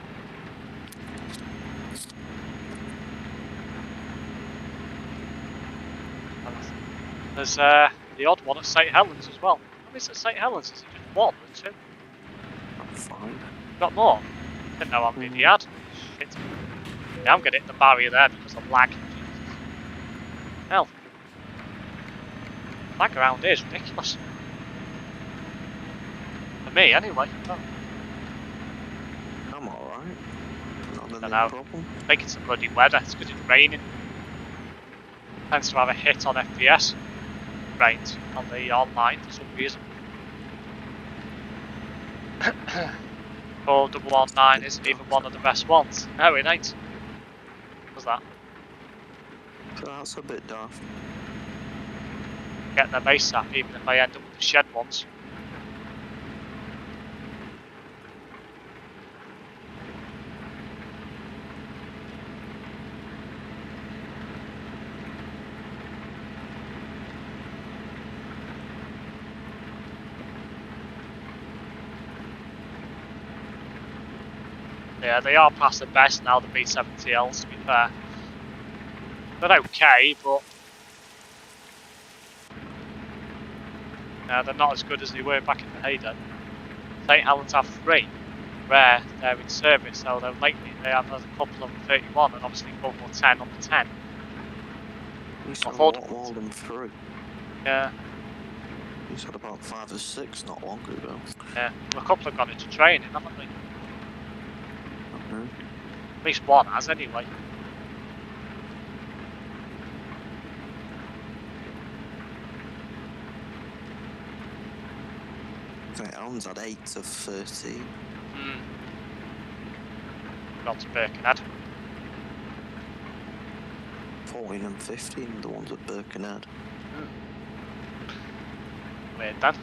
There's the odd one at St Helens as well. How many is at St Helens? Is it just one or two? I'm fine. Got more? Didn't know how many he had. Shit. Yeah, I'm going to hit the barrier there because of lag. Hell. Lag around here is ridiculous. For me, anyway. Oh. I'm alright. Not I a know. problem. Making some bloody weather. It's because it's raining. Tends to have a hit on FPS. Rains on the online for some reason. 4119 isn't even one of the best ones. No, it ain't. What's that? That's a bit daft. Getting the base up, even if I end up with the shed ones. Yeah, they are past the best now, the B70Ls, to be fair. They're okay, but they're not as good as they were back in the heyday. St Helens have 3, where they're in service, so lately they have a couple of 31, and obviously one more 10 on the 10. You said a Affordable. lot more than 3. Yeah. You said about 5 or 6 not long ago. Yeah, well, a couple have gone into training, haven't they? Okay. At least one has, anyway. St Helens had 8 of 13. Gone to Birkenhead. 14 and 15, the ones at Birkenhead. Weird then.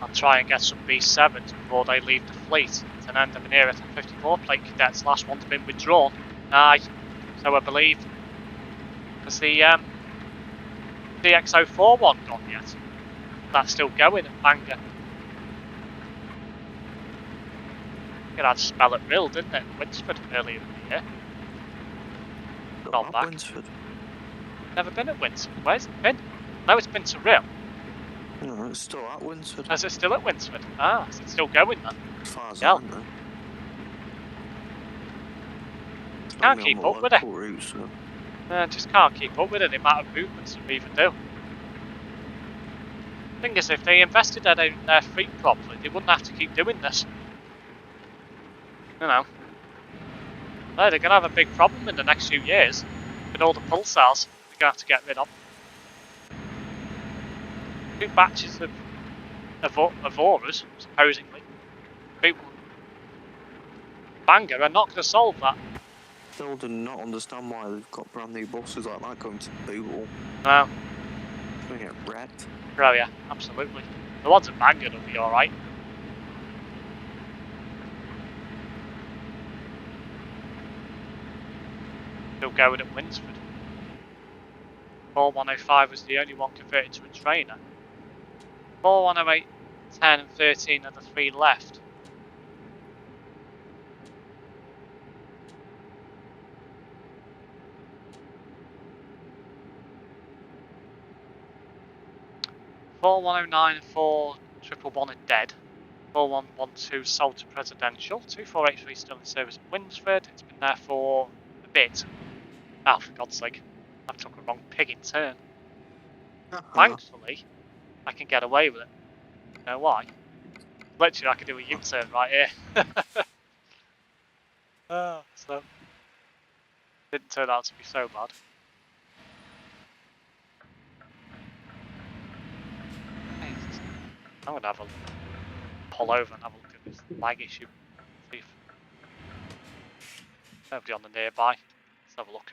I'll try and get some B7s before they leave the fleet. It's an end of an era to 54 plate cadets. Last one's been withdrawn. Aye, so I believe. Has the DX04 one gone yet? That's still going at Bangor. It had spell at Mill, didn't it? Winsford earlier in the year. Gone back. Winsford. Never been at Winsford. Where's it been? No, it's been to Rill. No, it's still at Winsford. Is it still at Winsford? Ah, is it still going then? As far as Yeah. I know. Can't keep up with it. Route, so. Just can't keep up with it, the amount of movements we even do. Thing is, if they invested in their fleet properly, they wouldn't have to keep doing this. You know. No, they're going to have a big problem in the next few years with all the pulsars they're going to have to get rid of. 2 batches of auras, supposedly. People Bangor are not going to solve that. Still do not understand why they've got brand new buses like that going to Bootle. No. It's going to get wrecked. Oh yeah, absolutely. The ones at Bangor will be alright. Still going at Winsford. 4105 was the only one converted to a trainer. 4108, 10 and 13 are the 3 left. 4109 and 4111 are dead. 4112 sold to Presidential. 2483 still in service at Winsford. It's been there for a bit. Oh, for God's sake. I took a wrong pig in turn. Thankfully, I can get away with it. You know why? Literally, I can do a U-turn right here. So, didn't turn out to be so bad. I'm going to have a pull over and have a look at this lag issue. See if nobody on the nearby. Let's have a look.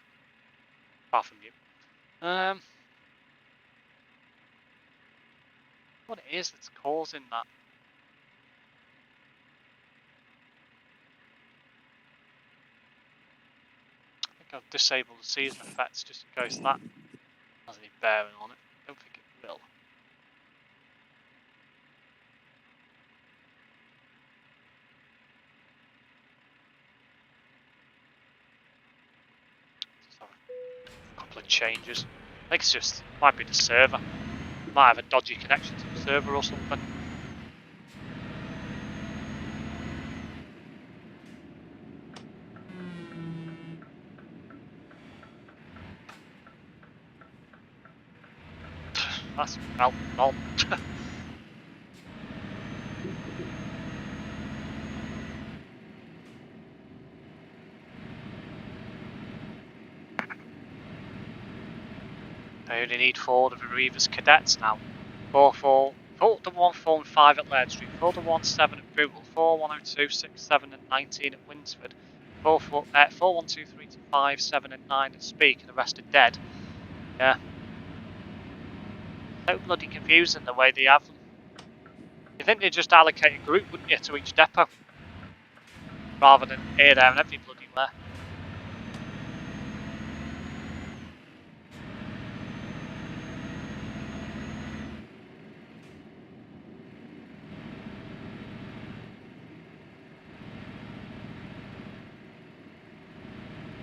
Apart from you. What it is that's causing that? I think I've disabled the season effects just in case that has any bearing on it. I don't think it will. Just have a couple of changes. I think it's just, might be the server. Might have a dodgy connection to the server or something. That's well on. They only need 4 of the Reavers cadets now. 4 1 4 and 5 at Laird Street, 4 1 7 at Bootle, 4 102 6 7 and 19 at Winsford, 4 1 2 3 to 5 7 and 9 at Speak, and the rest are dead. Yeah. So bloody confusing the way they have them. You think they'd just allocate a group, wouldn't you, to each depot? Rather than here, there and every bloody where.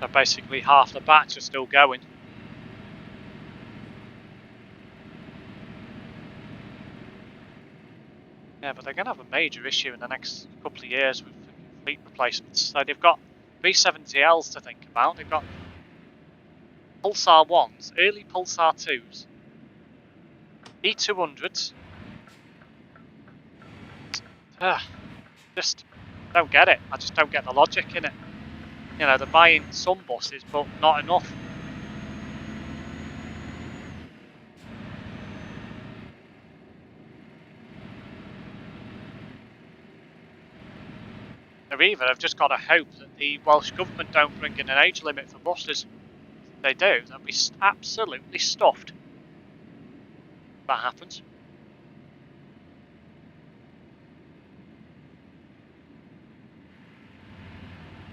So basically half the batch are still going. Yeah, but they're going to have a major issue in the next couple of years with fleet replacements. So they've got B70Ls to think about. They've got Pulsar 1s, early Pulsar 2s, E200s. Just don't get it. I just don't get the logic in it. You know, they're buying some buses, but not enough. They're either have just got to hope that the Welsh Government don't bring in an age limit for buses. If they do, they'll be absolutely stuffed. If that happens.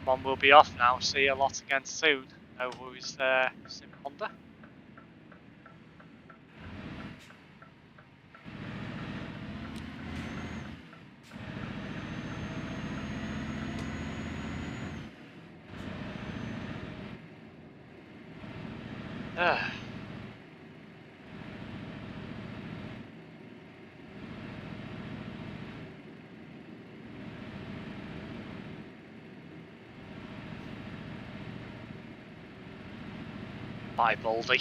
One will be off now. See you lot again soon. No worries there, Sim Honda. Bye, Baldy.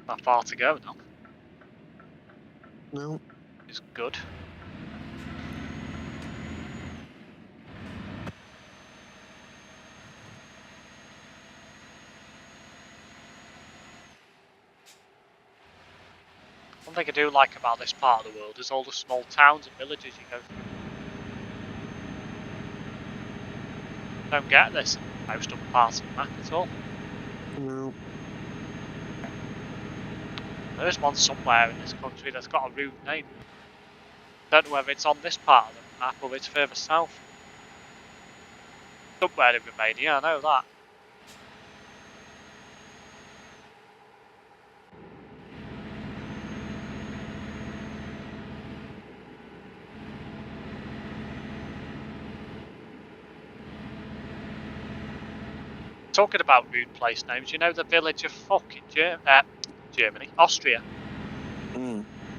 Not far to go now. No. It's good. One thing I do like about this part of the world is all the small towns and villages you go through. Don't get this in most other parts of the map at all. No. There is one somewhere in this country that's got a rude name. Don't know whether it's on this part of the map or it's further south. Somewhere in Romania, I know that. Talking about rude place names, you know the village of fucking Germany, Austria.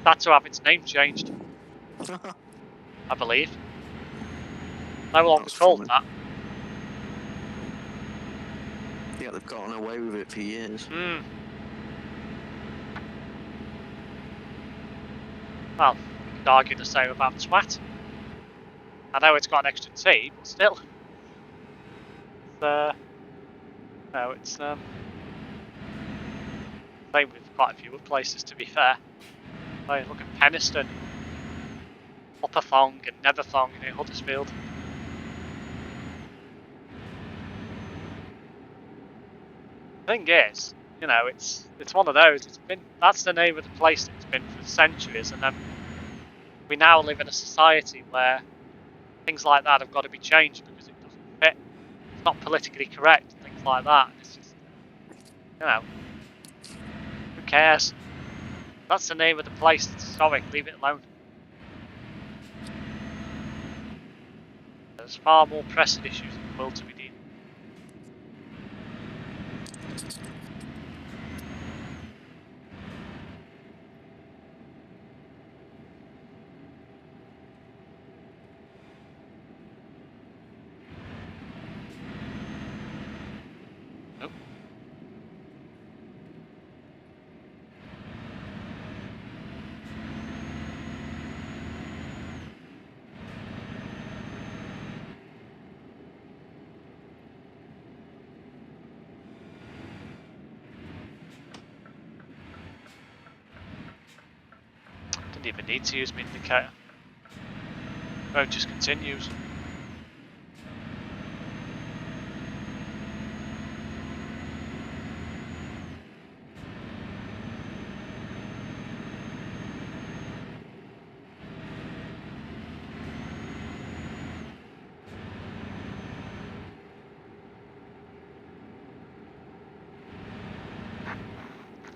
That's to have its name changed, I believe. No longer called that. Yeah, they've gotten away with it for years. Well, you could argue the same about twat. I know it's got an extra T, but still. It's same with quite a few other places, to be fair. Like, look at Penistone, Upperthong and Netherthong in Huddersfield. The thing is, you know, it's one of those. That's the name of the place it's been for centuries, and then we now live in a society where things like that have got to be changed because it doesn't fit. It's not politically correct, things like that. And it's just, you know, who cares? That's the name of the place. Sorry, leave it alone. There's far more pressing issues in the world to be dealing with. Nope. Didn't even need to use my indicator. Road just continues.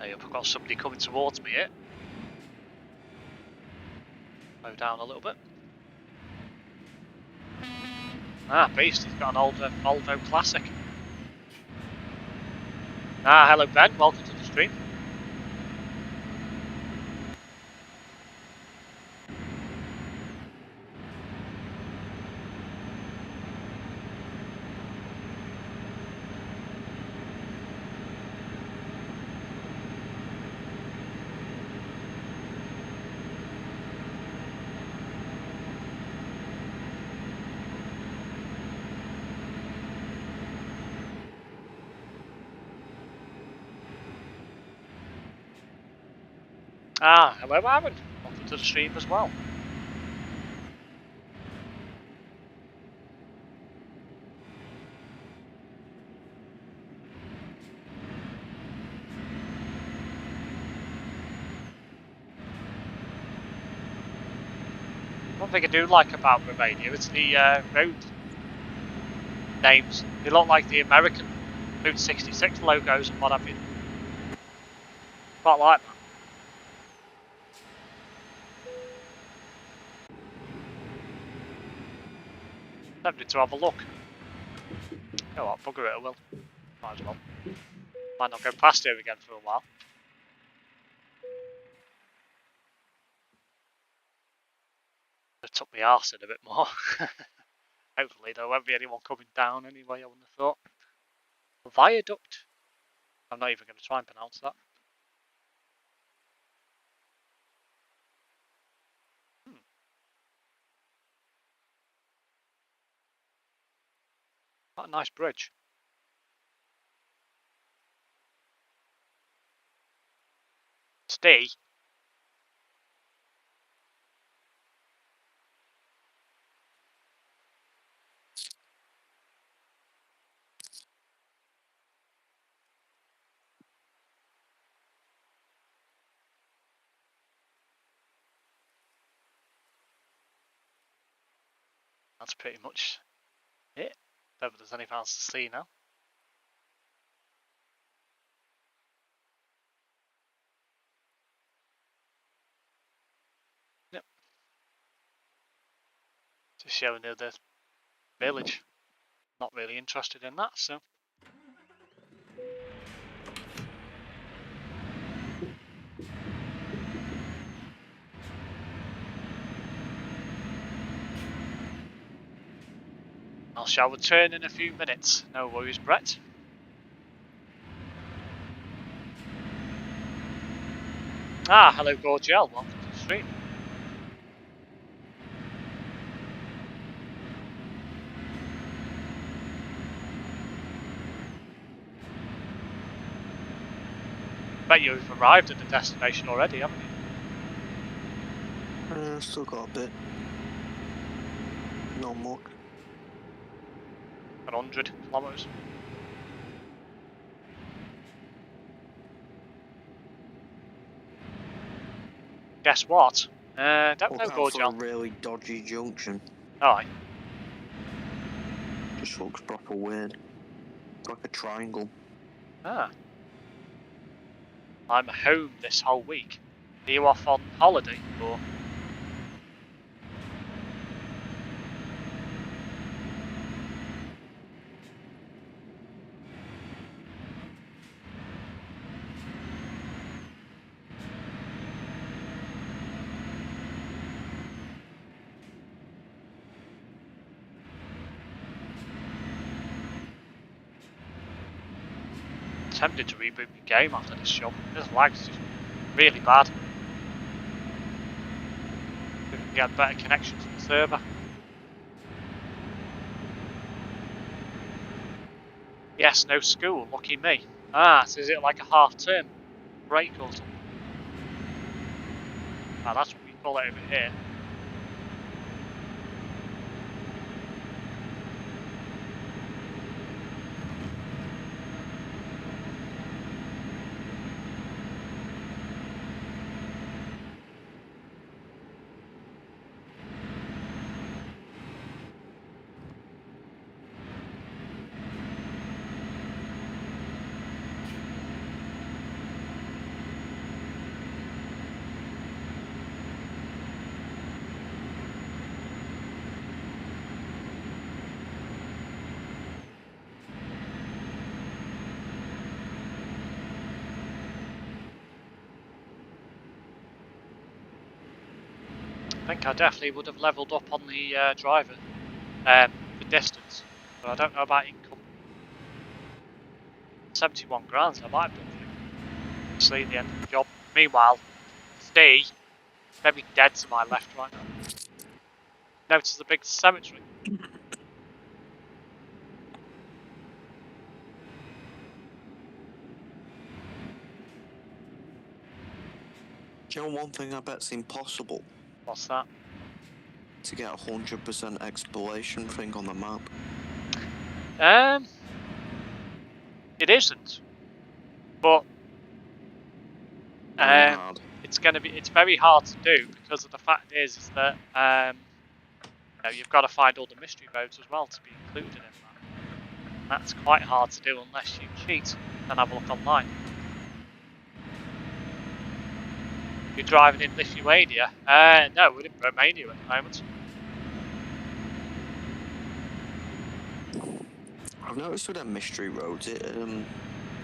Hey, I've got somebody coming towards me here. Slow down a little bit. Ah, Beast, he's got an old Volvo Classic. Ah, hello Ben, welcome to the stream. Ah, hello Aaron, welcome to the stream as well. One thing I do like about Romania is the road names. They look like the American Route 66 logos and what have you. Quite like that. Tempted to have a look. Oh what, bugger it, I will. Might as well. Might not go past here again for a while. It took me arse in a bit more. Hopefully there won't be anyone coming down anyway, I wouldn't have thought. Viaduct? I'm not even going to try and pronounce that. What a nice bridge. Steve? That's pretty much it. Don't think there's anything else to see now. Yep. Just showing you the village. Not really interested in that, so. I shall return in a few minutes. No worries, Brett. Ah, hello Gorgel, welcome to the stream. Bet you've arrived at the destination already, haven't you? Still got a bit. Not much. 100 kilometres. Guess what? Don't know, Look out for a Gorgel. really dodgy junction. Aye. Just looks proper weird. It's like a triangle. Ah. I'm home this whole week. Are you off on holiday or? Tempted to reboot the game after this job. This lag's just really bad. We can get better connection to the server. Yes, no school, lucky me. Ah, so is it like a half-term break or something? Ah, that's what we call it over here. I think I definitely would have levelled up on the driver for distance, but I don't know about income. 71 grand, I might have done for see at the end of the job. Meanwhile, Steve, maybe dead to my left right now. Notice the big cemetery. Do you know one thing I bet's impossible? What's that? To get 100% exploration thing on the map. It isn't, but it's very hard to do because of the fact is that you know, you've got to find all the mystery roads as well to be included in that. That's quite hard to do unless you cheat and have a look online. You're driving in Lithuania? No, we're in Romania at the moment. I've noticed with them mystery roads, it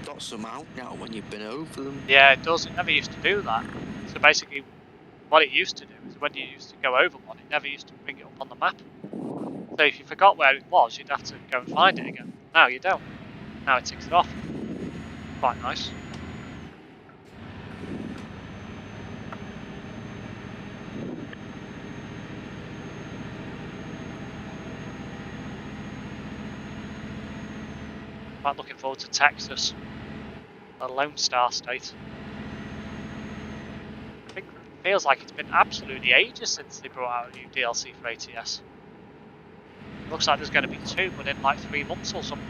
dots them out now when you've been over them. Yeah, it does. It never used to do that. So basically, what it used to do is when you used to go over one, it never used to bring it up on the map. So if you forgot where it was, you'd have to go and find it again. Now you don't. Now it ticks it off. Quite nice. Quite looking forward to Texas, a Lone Star State. I think it feels like it's been absolutely ages since they brought out a new DLC for ATS. Looks like there's going to be 2 within like 3 months or something.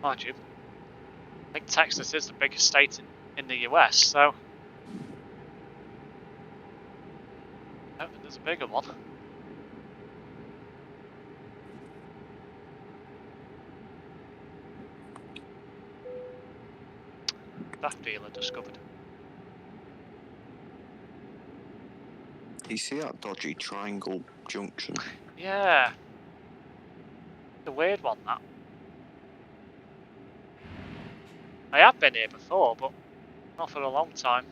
Mind you, I think Texas is the biggest state in the US, so Oh, there's a bigger one. Staff dealer discovered. You see that dodgy triangle junction? Yeah. It's a weird one, that. I have been here before, but not for a long time.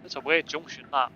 It's a weird junction, that.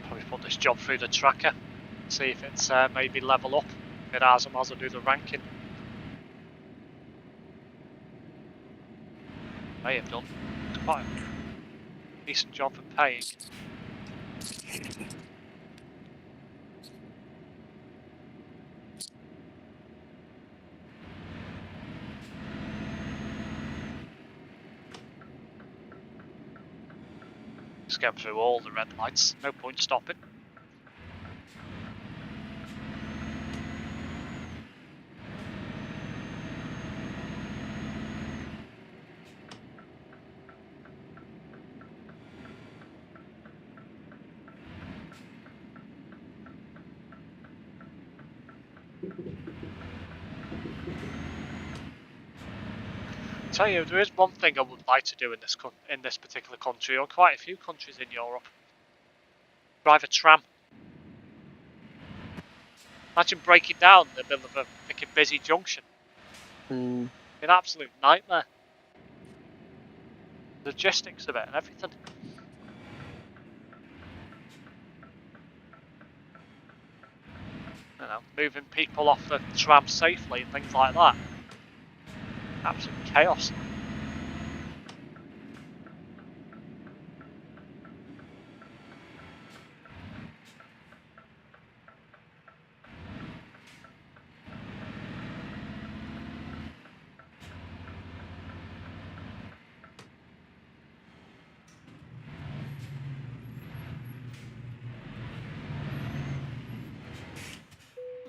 Probably put this job through the tracker. See if it's maybe level up. If it has, I might as well do the ranking. May have done. It's quite a decent job for paying. Just going through all the red lights. No point stopping. Tell you, there is one thing I would like to do in this particular country, or quite a few countries in Europe. Drive a tram. Imagine breaking down in the middle of a freaking busy junction. Hmm. An absolute nightmare. The logistics of it and everything. You know, moving people off the tram safely and things like that. Absolute chaos.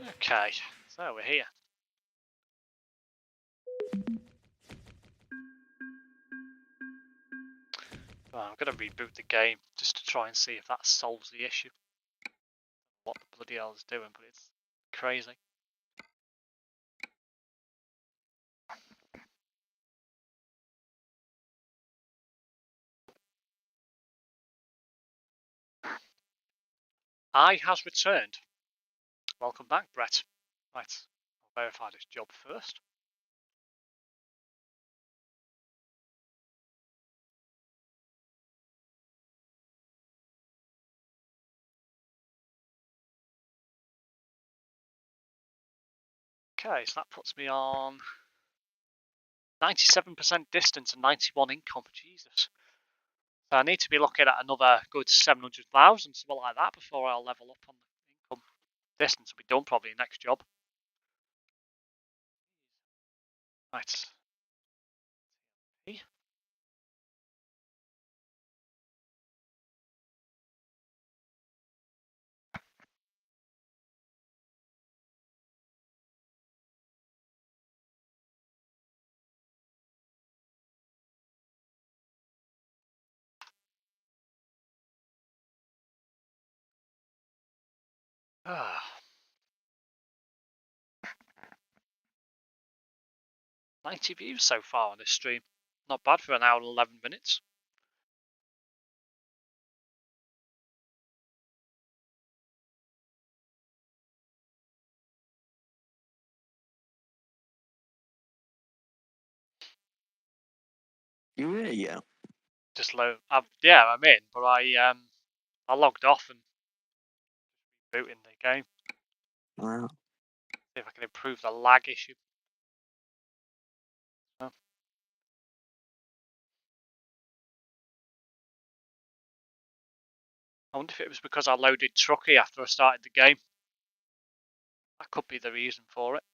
Okay, so we're here. Well, I'm going to reboot the game just to try and see if that solves the issue. What the bloody hell is doing, but it's crazy. I has returned. Welcome back, Brett. Right, I'll verify this job first. Okay, so that puts me on 97% distance and 91 income. Jesus. So I need to be looking at another good 700,000, something like that, before I'll level up on the income. Distance will be done probably next job. Right. Ah. 90 views so far on this stream. Not bad for an hour and 11 minutes. You here yet? Just low. Yeah, I'm in, but I logged off and rebooting the game. Wow. See if I can improve the lag issue. I wonder if it was because I loaded Truckee after I started the game. That could be the reason for it.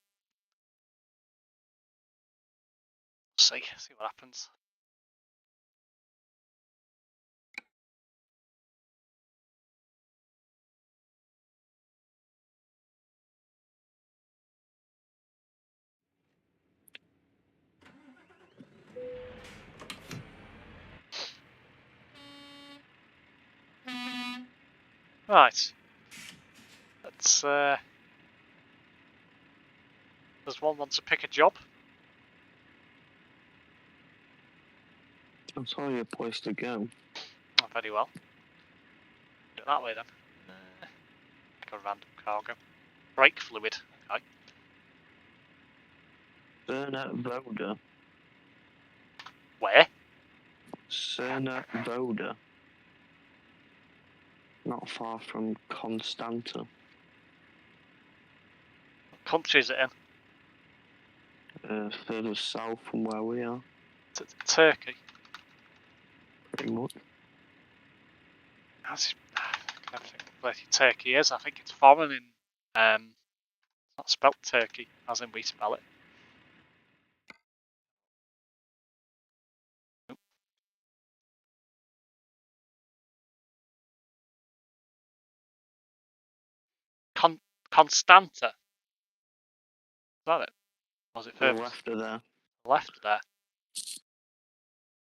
See what happens. Right. Let's does one want to pick a job? I'll tell you a place to go. Oh, very well. Do it that way then. Like a random cargo. Brake fluid. Okay. Voda. Where? Voda. Not far from Constanta. What country is it in? Further south from where we are. Turkey. Pretty much. That's everything where Turkey is. I think it's foreign in it's not spelt Turkey as in we spell it. Constanta. Is that it? Or was it further? Left of there. Left there.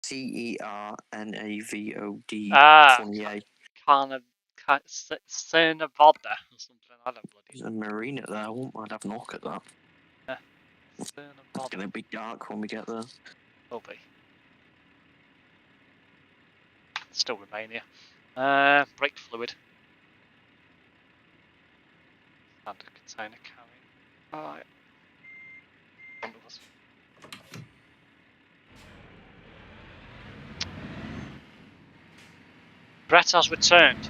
CERNAVOD. Ah, 28. Cernavoda or something. I don't bloody. There's a marina there. I wouldn't mind having a look at that. Yeah. It's Cernavoda. gonna be dark when we get there. Will be. Still Romania. Brake fluid. Standard container carrying. Alright. Front of us. Brett has returned.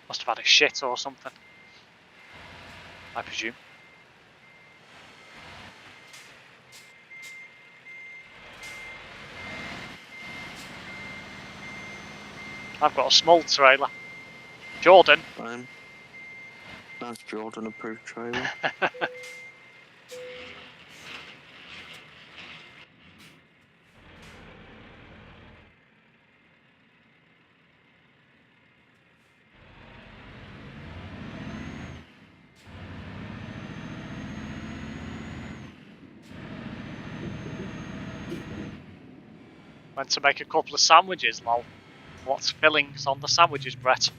Must have had a shit or something. I presume. I've got a small trailer. Jordan. Nice Jordan approved trailer. Went to make a couple of sandwiches, lol. What's fillings on the sandwiches, Brett?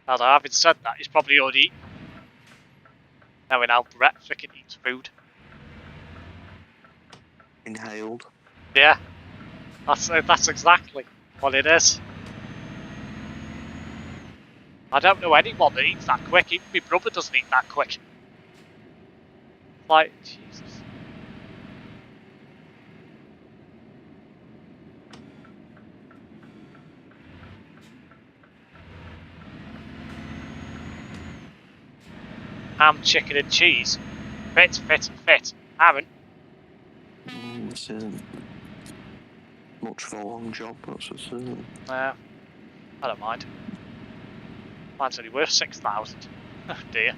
Although, having said that, he's probably already eaten. Knowing how Brett frickin' eats food. Inhaled. Yeah. That's exactly what it is. I don't know anyone that eats that quick. Even my brother doesn't eat that quick. Like, Jesus. Ham, chicken and cheese. Fit. Aaron. It's much for a long job, that's for certain. I don't mind. Mine's only worth 6,000. Oh dear.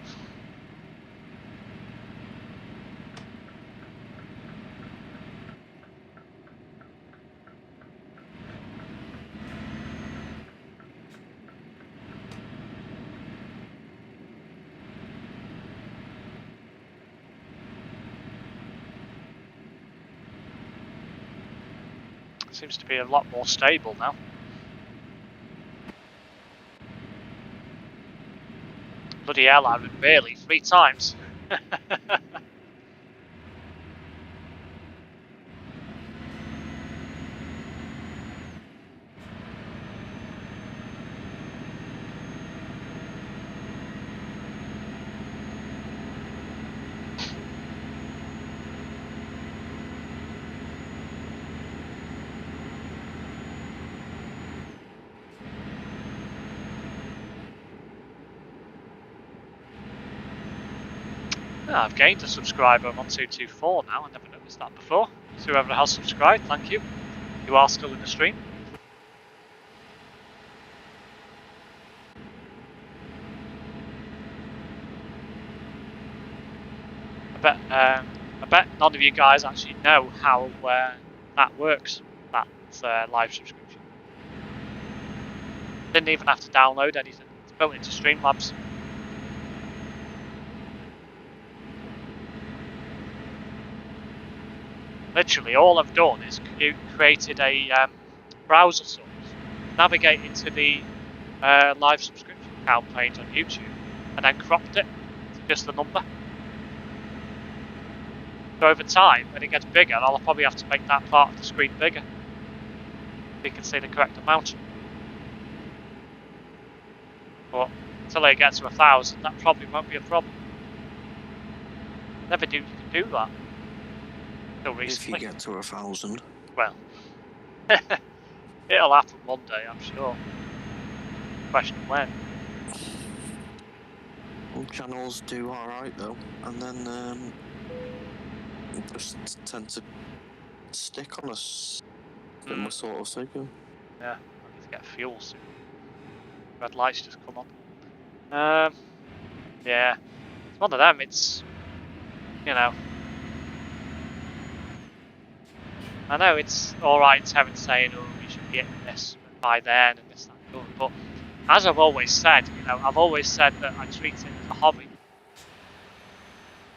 Seems to be a lot more stable now. Bloody hell, Aaron, really? 3 times? I've gained a subscriber. I'm on 224 now. I never noticed that before. So whoever has subscribed, thank you. You are still in the stream. I bet none of you guys actually know how that works. That live subscription. Didn't even have to download anything. It's built into Streamlabs. Literally, all I've done is created a browser source, navigate into the live subscription account page on YouTube, and then cropped it to just the number. So over time, when it gets bigger, I'll probably have to make that part of the screen bigger, so you can see the correct amount. But until it gets to 1,000, that probably won't be a problem. Never do do that. Until recently. If you get to 1,000. Well, it'll happen one day, I'm sure. Question when. All channels do alright though, and then just tend to stick on a similar sort of figure. Yeah, I need to get fuel soon. Red lights just come on. Yeah, it's one of them. It's, you know, I know it's alright Terran saying, oh, we should be hitting this by then and this, that, and the other, but as I've always said, you know, I've always said that I treat it as a hobby.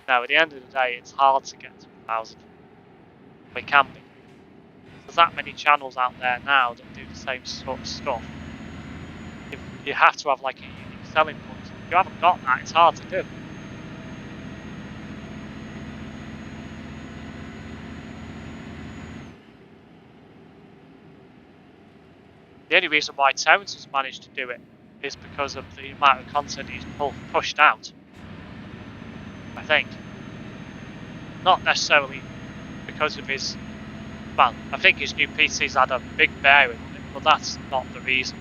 Now, at the end of the day, it's hard to get to 1,000. It can be. There's that many channels out there now that do the same sort of stuff. You have to have like a unique selling point. If you haven't got that, it's hard to do. The only reason why Terrence has managed to do it is because of the amount of content he's pushed out. I think. Not necessarily because of his... Well, I think his new PC's had a big bearing on it, but that's not the reason,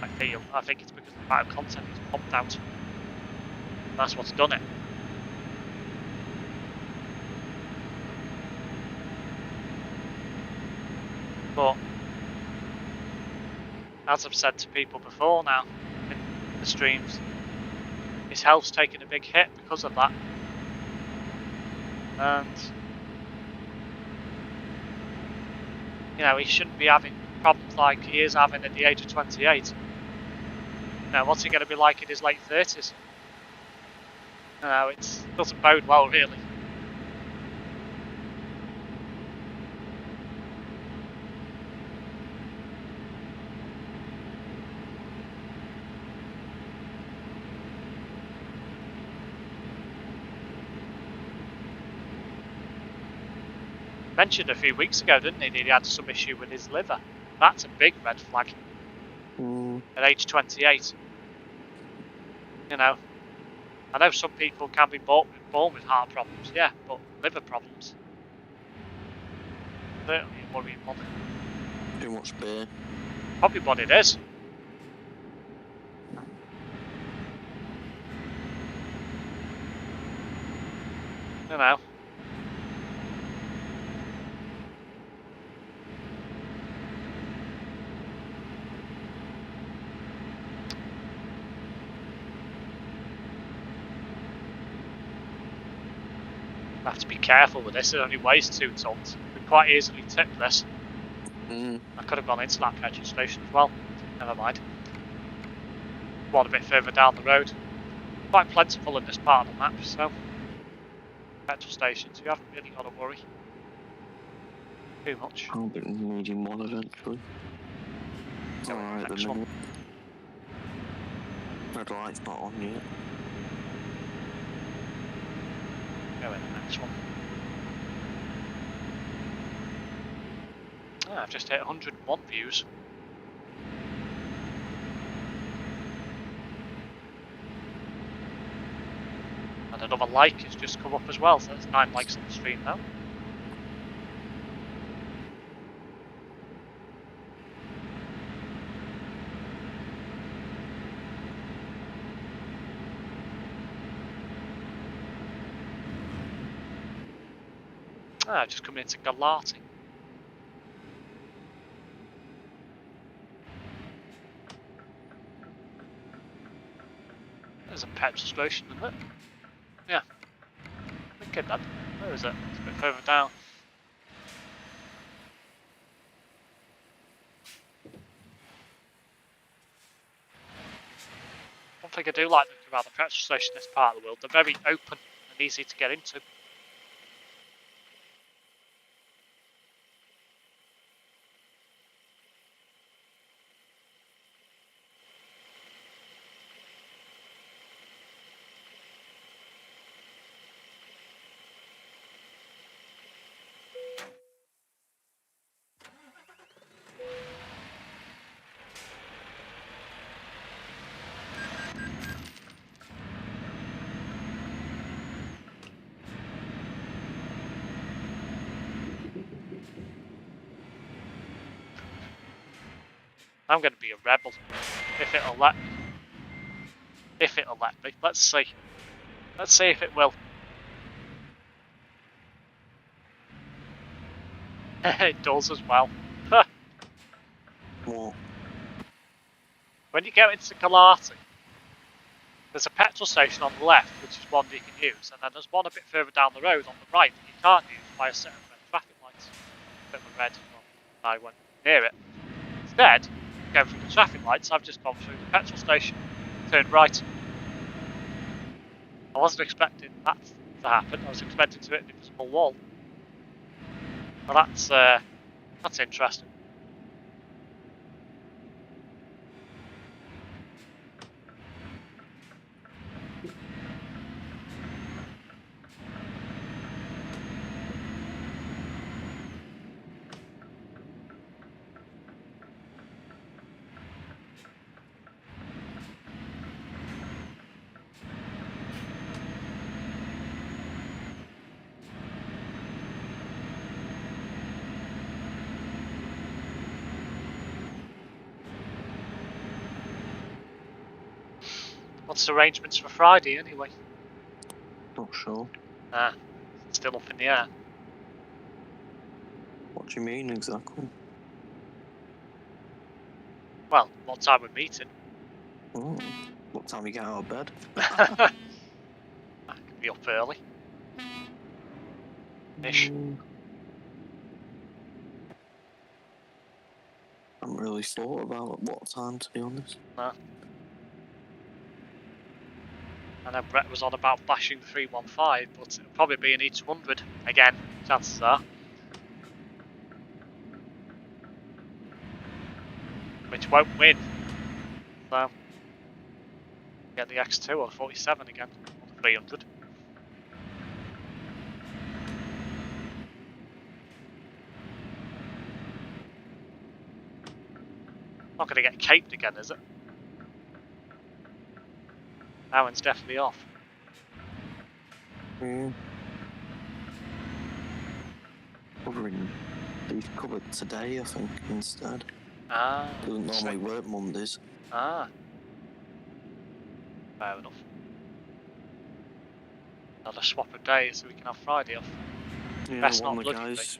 I feel. I think it's because of the amount of content he's pumped out. That's what's done it. But as I've said to people before now in the streams, his health's taken a big hit because of that. And you know, he shouldn't be having problems like he is having at the age of 28. Now, what's he going to be like in his late 30s? No, it doesn't bode well, really. Mentioned a few weeks ago, didn't he, that he had some issue with his liver. That's a big red flag. At age 28. You know, I know some people can be born with heart problems, yeah, but liver problems, certainly a worrying one. Too much beer. Probably what it is. You know. I have to be careful with this, it only weighs 2 tons. Could quite easily tip this. I could have gone into that petrol station as well. Never mind. One a bit further down the road. Quite plentiful in this part of the map, so petrol stations, you haven't really got to worry too much. I'll be needing one eventually. Alright, the minute. Red light's not on yet. Go in the next one. I've just hit 101 views. And another like has just come up as well, so there's 9 likes on the stream now. Ah, just coming into Galati. There's a petrol station, isn't it? Yeah. I think that. Where is it? It's a bit further down. One thing I do like about the petrol station in this part of the world, they're very open and easy to get into. I'm going to be a rebel, if it'll let me. If it'll let me. Let's see. Let's see if it will. It does as well. What? When you go into Galati, there's a petrol station on the left, which is one that you can use, and then there's one a bit further down the road on the right that you can't use by a set of red traffic lights. A bit of a red one. I went near it. Instead, going through the traffic lights, I've just gone through the petrol station, turned right. I wasn't expecting that to happen. I was expecting to hit an invisible wall. Well, that's interesting. What's the arrangements for Friday, anyway? Not sure. Ah, still up in the air. What do you mean exactly? Well, what time we're meeting? Oh, what time you get out of bed? I could be up early. Ish. I haven't really thought about what time, to be honest. No. I know Brett was on about bashing the 315, but it'll probably be an E200 again, chances are. Which won't win. So, get the X2 or 47 again, on the 300. Not going to get caped again, is it? That one's definitely off. He's covered today, I think, instead. Ah. Doesn't normally work Mondays. Ah. Fair enough. Another swap of days so we can have Friday off. Yeah, Best one not of the bloody guys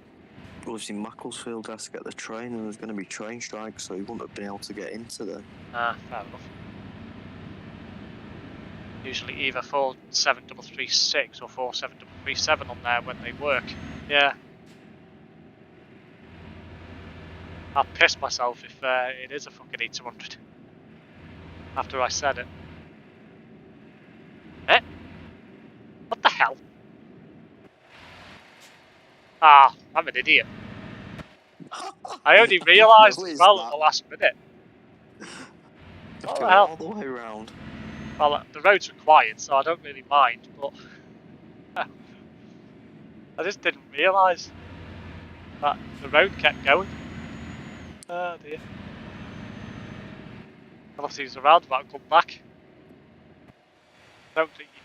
lives in Macclesfield, has to get the train, and there's going to be train strikes, so he wouldn't have been able to get into there. Ah, fair enough. Usually either 47336 or 47337 on there when they work. Yeah. I'll piss myself if it is a fucking E200. After I said it. Eh? What the hell? Ah, I'm an idiot. I only realised as well at the last minute. What the hell? All the way around. Well, the roads were quiet, so I don't really mind, but I just didn't realise that the road kept going. Oh dear. I'll have to use the roundabout and come back. Don't think you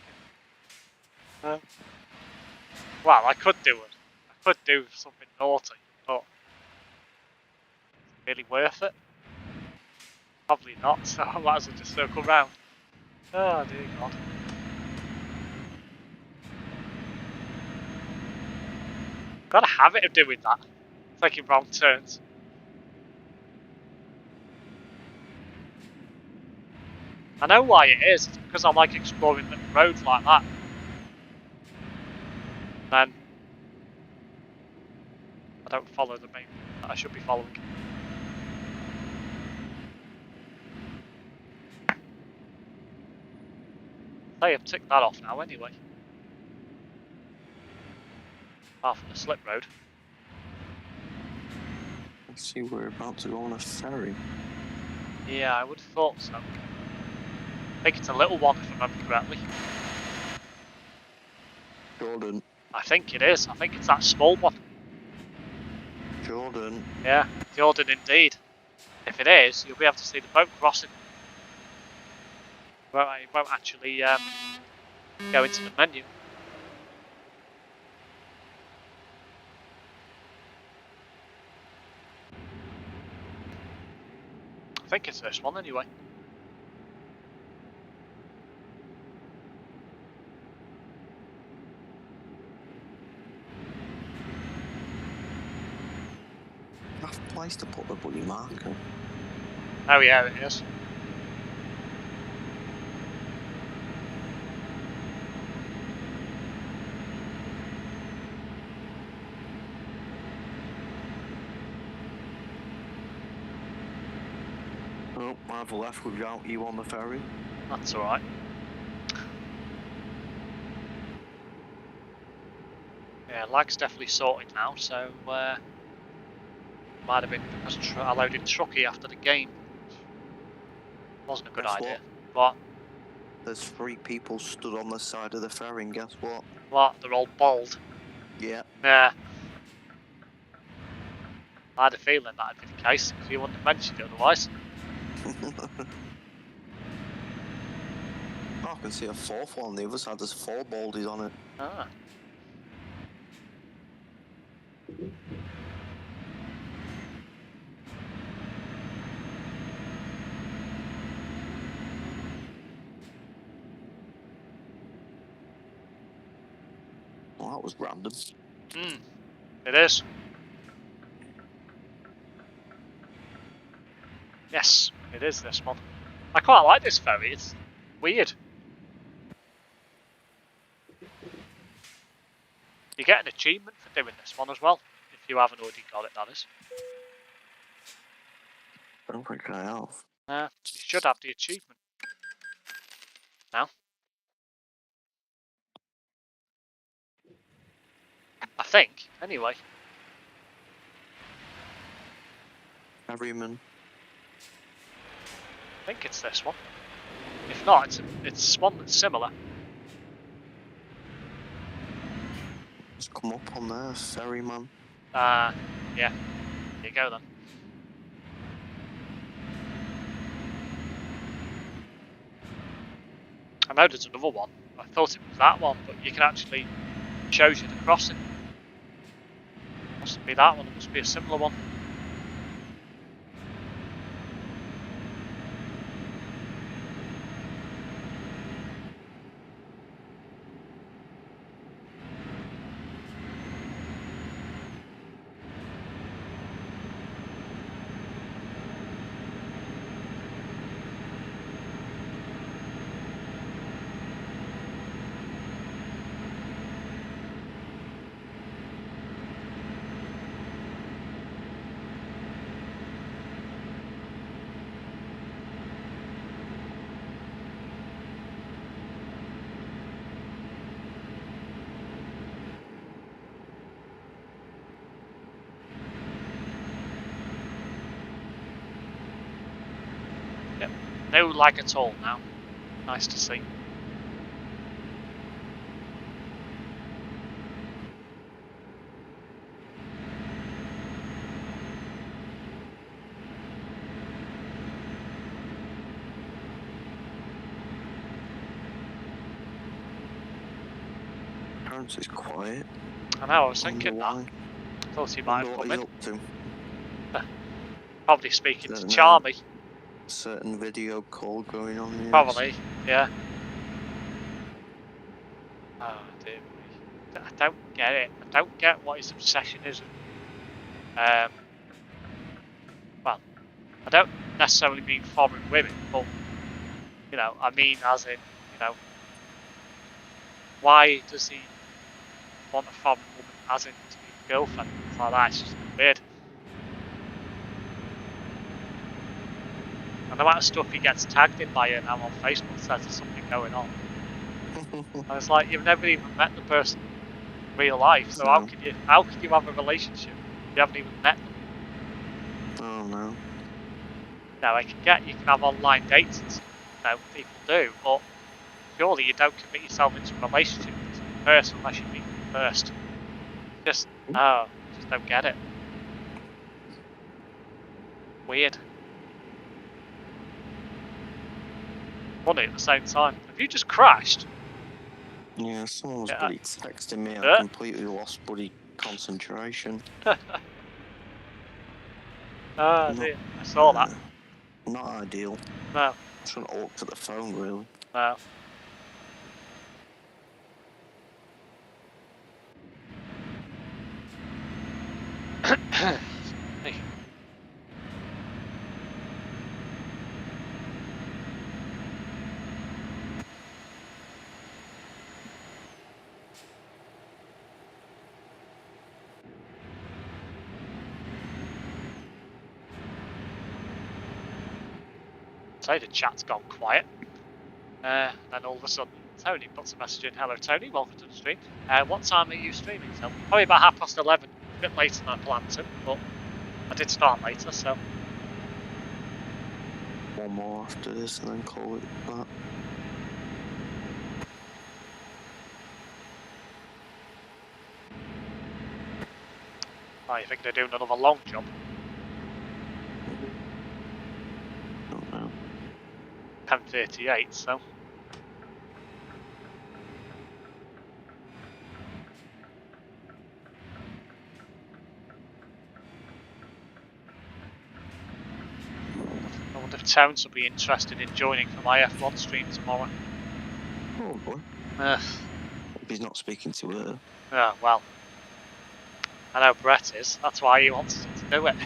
can. Well, I could do it. I could do something naughty, but really worth it? Probably not, so I might as well just circle round. Oh dear God. got a habit of doing that. Taking wrong turns. I know why it is. It's because I like exploring little roads like that. Then I don't follow the main route that I should be following. They have ticked that off now anyway. Apart from the slip road. I see we're about to go on a ferry. Yeah, I would have thought so. I think it's a little one if I remember correctly. Jordan. I think it is. I think it's that small one. Jordan. Yeah, Jordan indeed. If it is, you'll be able to see the boat crossing. Well, it won't actually go into the menu. I think it's this one anyway. Tough place to put the bloody marker. Oh yeah, it is. Oh, I've left without you on the ferry. That's alright. Yeah, lag's definitely sorted now, so might have been because I loaded Truckee after the game. Wasn't a good Guess idea. What? There's 3 people stood on the side of the ferry, and guess what? What? They're all bald. Yeah. Yeah. I had a feeling that'd be the case, because you wouldn't have mentioned it otherwise. Oh, I can see a 4th one on the other side. There's 4 baldies on it. Ah. Well, that was random. It is. Yes, it is this one. I quite like this ferry, it's weird. You get an achievement for doing this one as well, if you haven't already got it, that is. I don't think I have. You should have the achievement. Now. I think, anyway. Ferryman. I think it's this one. If not, it's one that's similar. Just come up on there, ferryman. Yeah. Here you go then. I know there's another one. I thought it was that one, but you can actually shows you the crossing. Must be that one. It must be a similar one. Yep. No lag at all now. Nice to see. Parents is quiet. I know, I was thinking that. Thought he might have come in. Up to. Probably speaking to Charmy. Certain video call going on here. Probably, yeah. Oh dear me. I don't get it. I don't get what his obsession is. Well, I don't necessarily mean foreign women, but you know, I mean as in, you know, why does he want a foreign woman as in to be a girlfriend? It's like that. It's just weird. And the amount of stuff he gets tagged in by her now on Facebook says there's something going on. And it's like you've never even met the person in real life, so how can you have a relationship if you haven't even met them? Oh no. Now I can get you can have online dates and stuff, you know, people do, but surely you don't commit yourself into a relationship with this person unless you meet them first. Just just don't get it. Weird. Funny at the same time. Have you just crashed? Yeah, someone was bloody texting me. I completely lost bloody concentration. Dear. I saw that. Not ideal. No. I shouldn't have looked at the phone, really. No. Hey. So the chat's gone quiet. Then all of a sudden, Tony puts a message in. Hello, Tony. Welcome to the stream. What time are you streaming? So probably about 11:30. A bit later than I planned to, but I did start later, so. One more after this and then call it that. Oh, you think they're doing another long job? Don't know. 10:38, so. I wonder if Terence will be interested in joining for my F1 stream tomorrow. Oh boy. If he's not speaking to her. Oh, well. I know Brett is. That's why he wants to do it.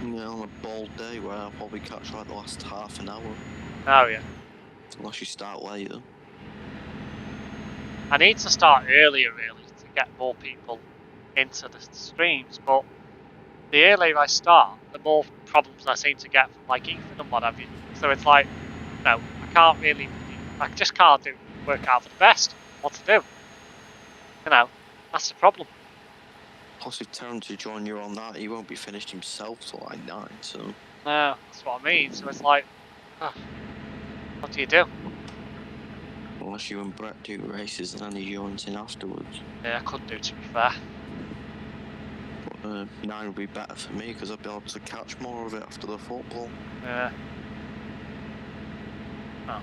Yeah, on a bald day where I'll probably catch like the last half an hour. Oh, yeah. Unless you start later. I need to start earlier, really, to get more people into the streams, but the earlier I start, the more problems I seem to get from like Ethan and what have you. So it's like, no, I can't really, I just can't work out for the best what to do. You know, that's the problem. Plus, if Terence to join you on that, he won't be finished himself till like 9, so. No, that's what I mean. So it's like, what do you do? Unless you and Brett do races and then he joins in afterwards. Yeah, I could do, to be fair. But 9 would be better for me because I'd be able to catch more of it after the football. Yeah. Oh.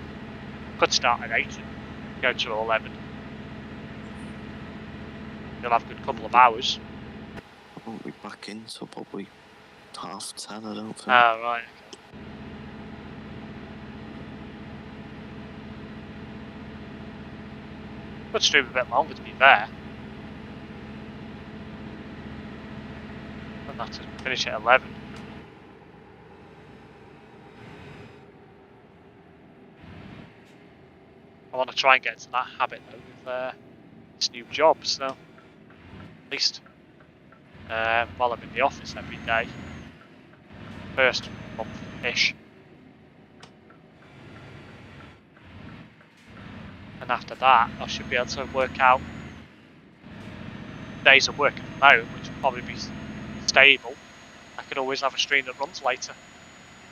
Could start at 8 and go to 11. You'll have a good couple of hours. I won't be back in till probably 10:30, I don't think. Oh, right, okay. Could stream a bit longer, to be fair. But not to finish at 11. I want to try and get into that habit, though, with this new job, so at least while I'm in the office every day, first month-ish, and after that I should be able to work out days of working from home, which will probably be stable. I could always have a stream that runs later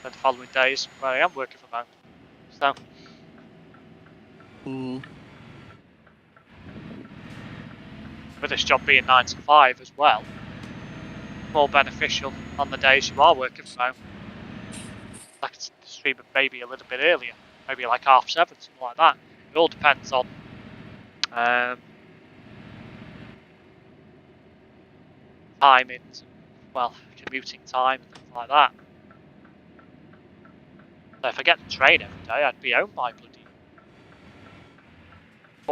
than the following days where I am working from home. So, with this job being 9 to 5 as well, more beneficial on the days you are working from home. I could stream maybe a little bit earlier, maybe like 7:30, something like that. It all depends on timings, well, commuting time and things like that. So if I get the train every day, I'd be home by bloody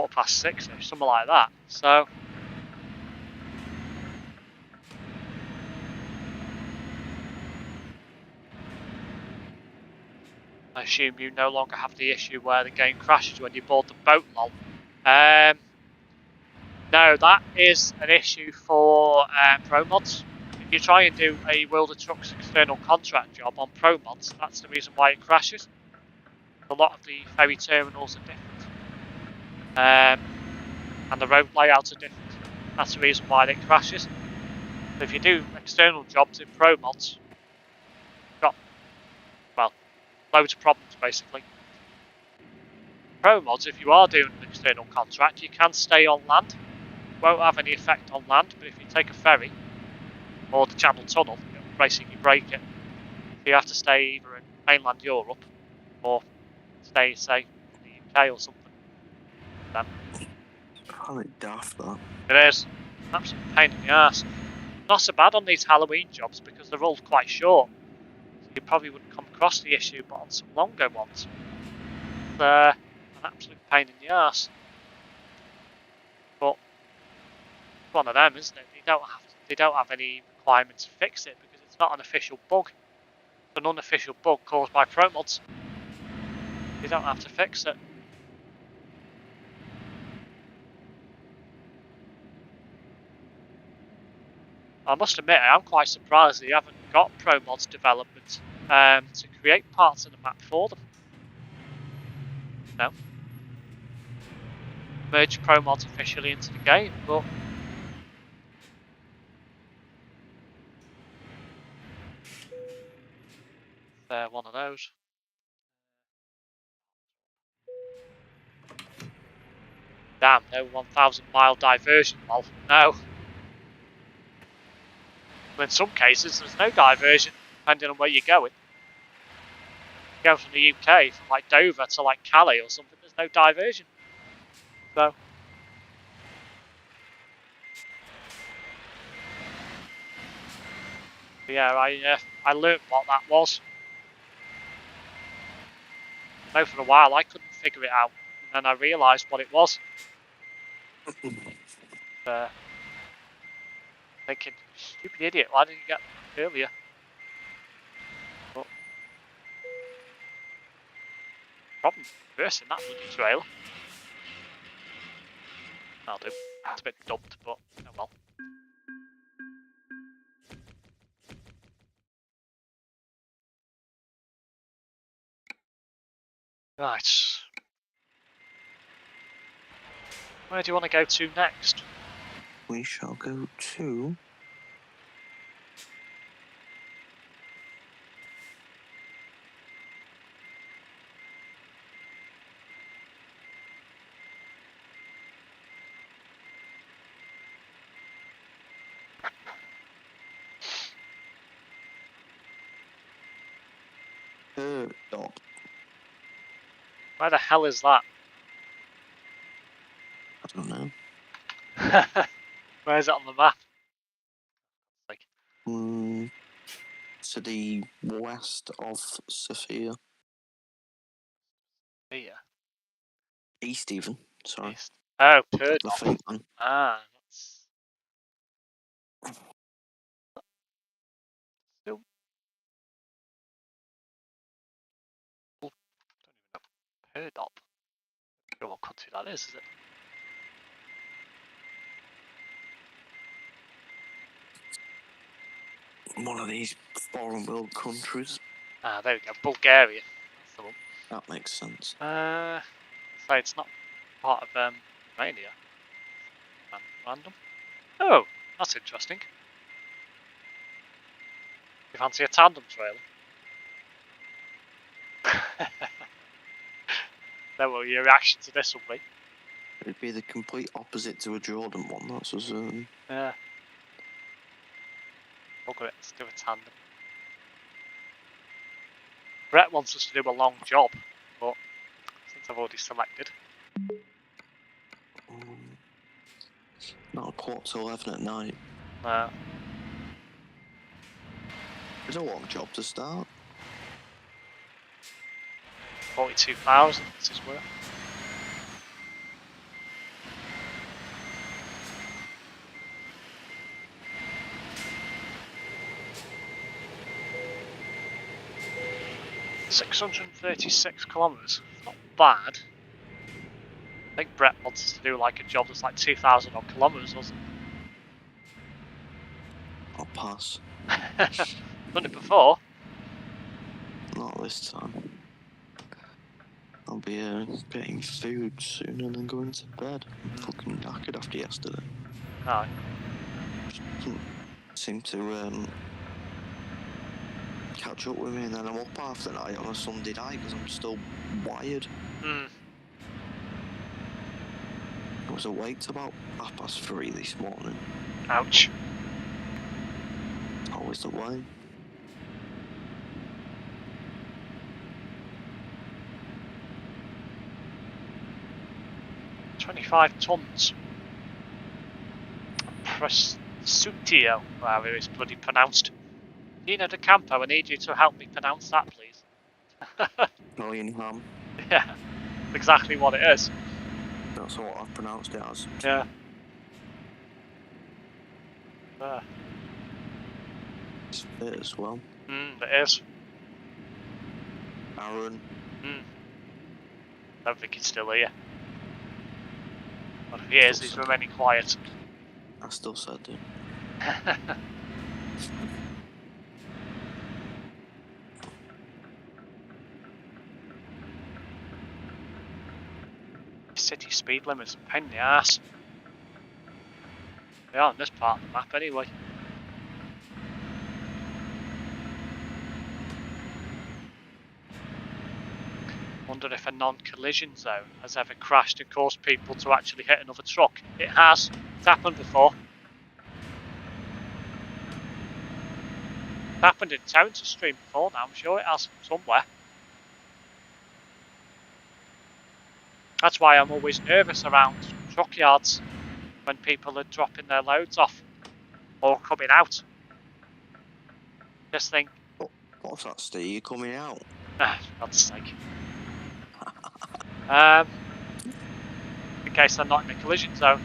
6:15, something like that. So I assume you no longer have the issue where the game crashes when you board the boat, lol. No, that is an issue for Pro Mods. If you try and do a World of Trucks external contract job on Pro Mods, that's the reason why it crashes. A lot of the ferry terminals are different, and the road layouts are different. That's the reason why it crashes. So if you do external jobs in Pro Mods, you've got, well, loads of problems basically. Pro Mods, if you are doing an external contract, you can stay on land. It won't have any effect on land, but if you take a ferry or the Channel Tunnel, it'll basically break it. So you have to stay either in mainland Europe or stay, say, in the UK or something. Then Probably daft that. it is an absolute pain in the arse. Not so bad on these Halloween jobs because they're all quite short. So you probably wouldn't come across the issue, but on some longer ones, they're an absolute pain in the arse. But it's one of them, isn't it? They don't have any requirement to fix it because it's not an official bug. It's an unofficial bug caused by Pro Mods. They don't have to fix it. I must admit, I am quite surprised they haven't got Pro Mods development to create parts of the map for them. No. Merge Pro Mods officially into the game, but they're one of those. Damn, no 1,000-mile diversion, lol. No. Well, in some cases, there's no diversion, depending on where you're going. You go from the UK, from like Dover to like Calais or something, there's no diversion. So, yeah, I learnt what that was. I know for a while I couldn't figure it out, and then I realised what it was. Thinking, stupid idiot, why didn't you get that earlier? But, problem reversing that bloody trailer. I'll do. It's a bit dumped, but oh well. Right. Where do you want to go to next? We shall go to... Dot. Where the hell is that? I don't know. Where is it on the map? Like, To the west of Sophia. here. East even, sorry. East. Oh, The Purdop. faint one. Ah, that's still. Don't even know. Purdop. I don't know what country that is it? One of these foreign world countries. Ah, there we go. Bulgaria. That's the one. That makes sense. So it's not part of Romania. Random. Oh, that's interesting. You fancy a tandem trailer? Then what your reaction to this will be? It'd be the complete opposite to a Jordan one, that's for certain. Yeah. Look at it, let's do a tandem. Brett wants us to do a long job, but since I've already selected. Not 11:15 at night. No. It's a long job to start. 42,000 this is worth. 636 kilometres. Not bad. I think Brett wants us to do like a job that's like 2,000 odd kilometres, wasn't I'll pass. it? Done it before. Not this time. I'll be getting food soon and then going to bed. I'm fucking knackered after yesterday. Aye. Seem to catch up with me, and then I'm up half the night on a Sunday night because I'm still wired. I was awake till about 3:30 this morning. Ouch. Always the way. $25 tons. Prosciutto, however it's bloody pronounced. Nina de Campo, I need you to help me pronounce that, please. Million ham. Yeah, exactly what it is. That's what I've pronounced it as. Yeah. It's fit as well. It is. Aaron. Don't think he's still here. But if he is, he's remaining quiet. I still said it. City speed limits, pain in the ass. They are on this part of the map anyway. Wonder if a non-collision zone has ever crashed and caused people to actually hit another truck. It has. It's happened before. It's happened in Torrance Stream before now, I'm sure it has somewhere. That's why I'm always nervous around truck yards when people are dropping their loads off or coming out. Just think, What's that, Steve? You coming out? for God's sake. In case they're not in a collision zone.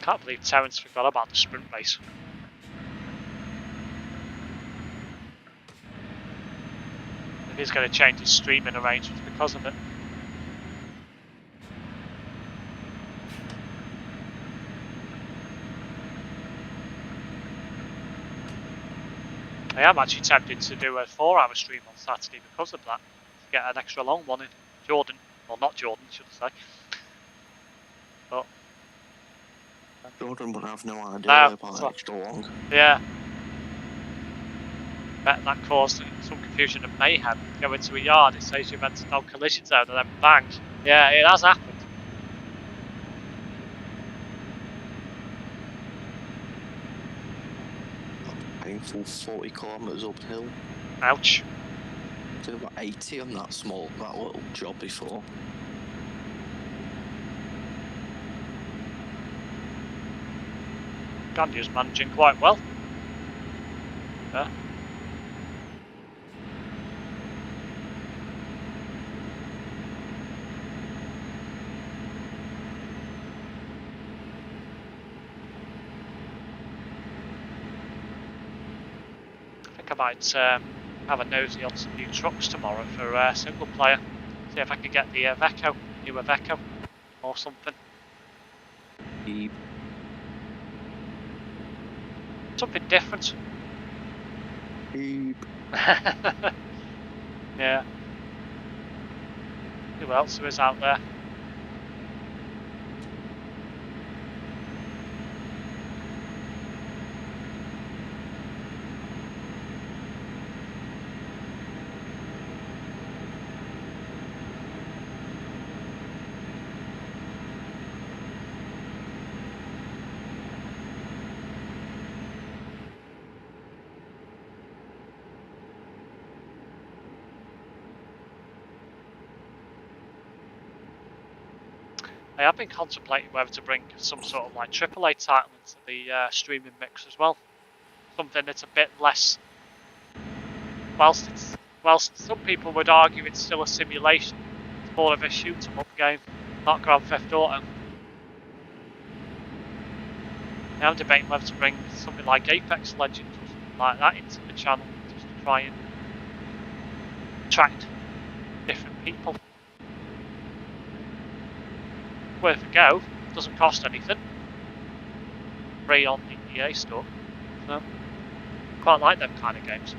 Can't believe Terrence forgot about the sprint race. If he's going to change his streaming arrangements because of it. I am actually tempted to do a 4-hour stream on Saturday because of that. To get an extra long one in Jordan. Well, not Jordan, should I say. But Jordan would have no idea no, about extra long. Yeah. Bet that caused some confusion and mayhem. Go into a yard, it says you've entered no collision zone, and then bang. Yeah, it has happened. Painful 40 kilometres uphill. Ouch. I did about 80 on that little job before. Gandhi's managing quite well. Yeah. I think I might have a nosy on some new trucks tomorrow for single player. See if I can get the Iveco, new Iveco, or something. Beep. Something different. Beep. Yeah. Who else is out there? I have been contemplating whether to bring some sort of like AAA title into the streaming mix as well. Something that's a bit less. Whilst some people would argue it's still a simulation, it's more of a shoot 'em up game, not Grand Theft Auto. Now I'm debating whether to bring something like Apex Legends or something like that into the channel, just to try and attract different people. Worth a go, doesn't cost anything. Free on the EA store. So, quite like them kind of games.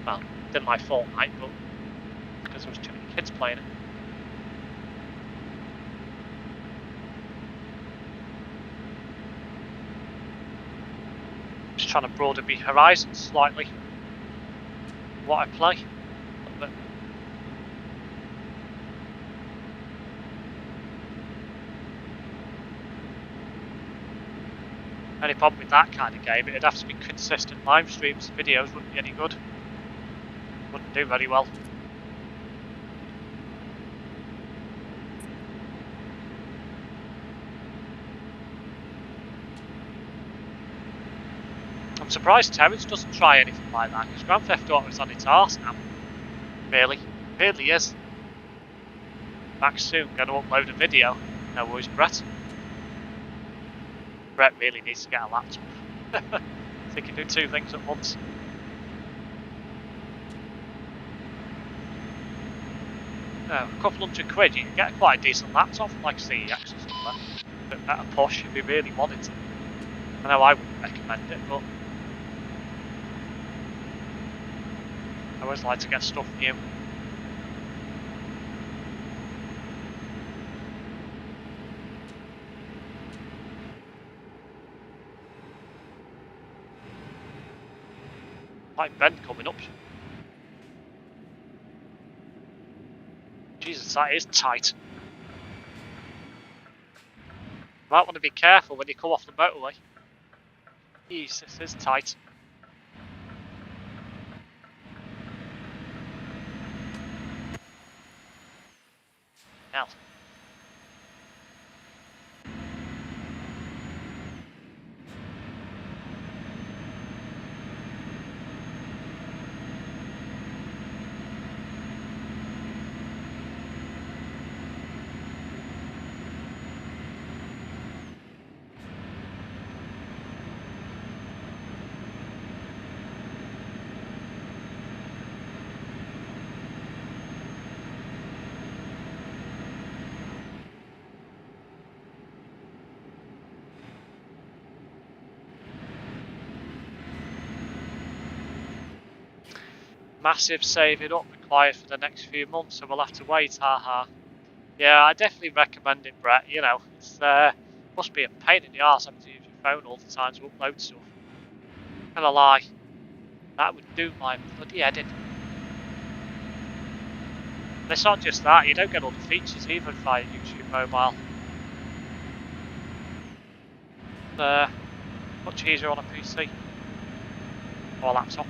Well, didn't like Fortnite, but because there was too many kids playing it. Just trying to broaden my horizons slightly. What I play. But only problem with that kind of game, it'd have to be consistent live streams. Videos wouldn't be any good. Wouldn't do very well. I'm surprised Terrence doesn't try anything like that, because Grand Theft Auto is on its arse now. Really is. Max soon going to upload a video. No worries, Brett. Brett really needs to get a laptop. So he can do two things at once. A couple £100, you can get quite a decent laptop from like CEX or something. But better push if you really wanted to. I know I wouldn't recommend it, but I always like to get stuff new. Like Ben coming up. Jesus, that is tight. You might want to be careful when you come off the motorway. Jeez, this is tight. Hell. Massive saving up required for the next few months, so we'll have to wait, haha. Yeah, I definitely recommend it, Brett. You know, it's must be a pain in the arse having to use your phone all the time to upload stuff. Not gonna lie, that would do my bloody head in. And it's not just that, you don't get all the features either via YouTube mobile. Much easier on a PC or a laptop.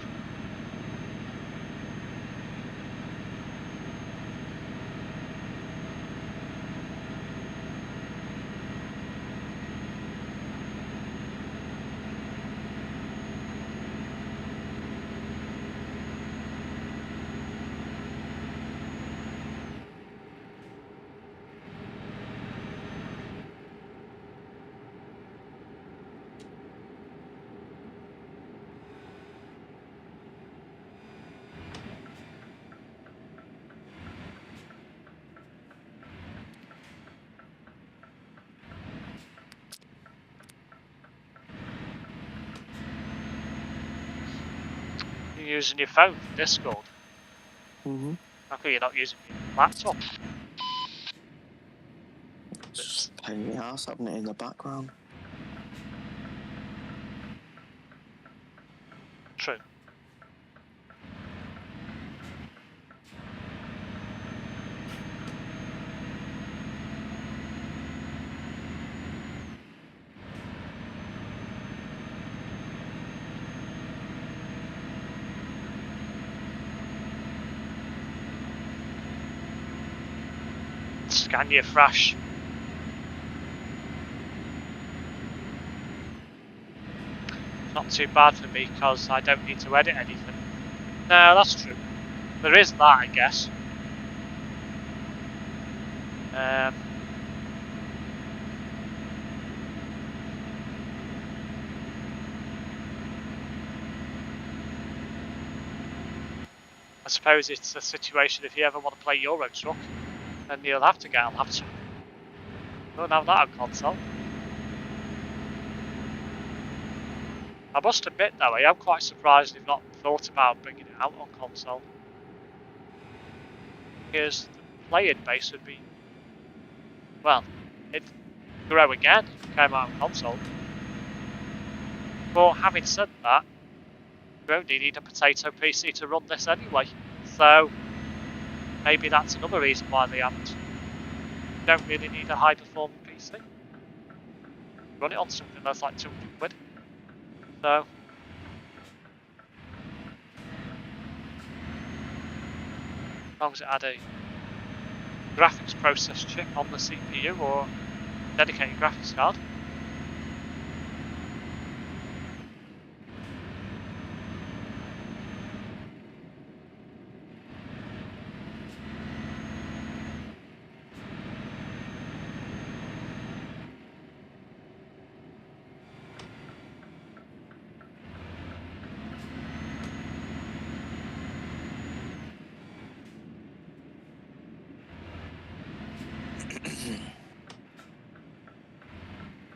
You're using your phone for Discord. How come you're not using your laptop? It's just a pain in the ass having it in the background. True. Scan your flash. Not too bad for me because I don't need to edit anything. No, that's true. There is that, I guess. I suppose it's a situation if you ever want to play Euro Truck, then you'll have to get a laptop. Don't have that on console. I must admit though, I am quite surprised they've not thought about bringing it out on console. Because the playing base would be, well, it'd grow again if it came out on console. But having said that, you only need a potato PC to run this anyway. So maybe that's another reason why they haven't. You don't really need a high performing PC. Run it on something that's like 200 quid. So as long as it had a graphics process chip on the CPU or dedicated graphics card.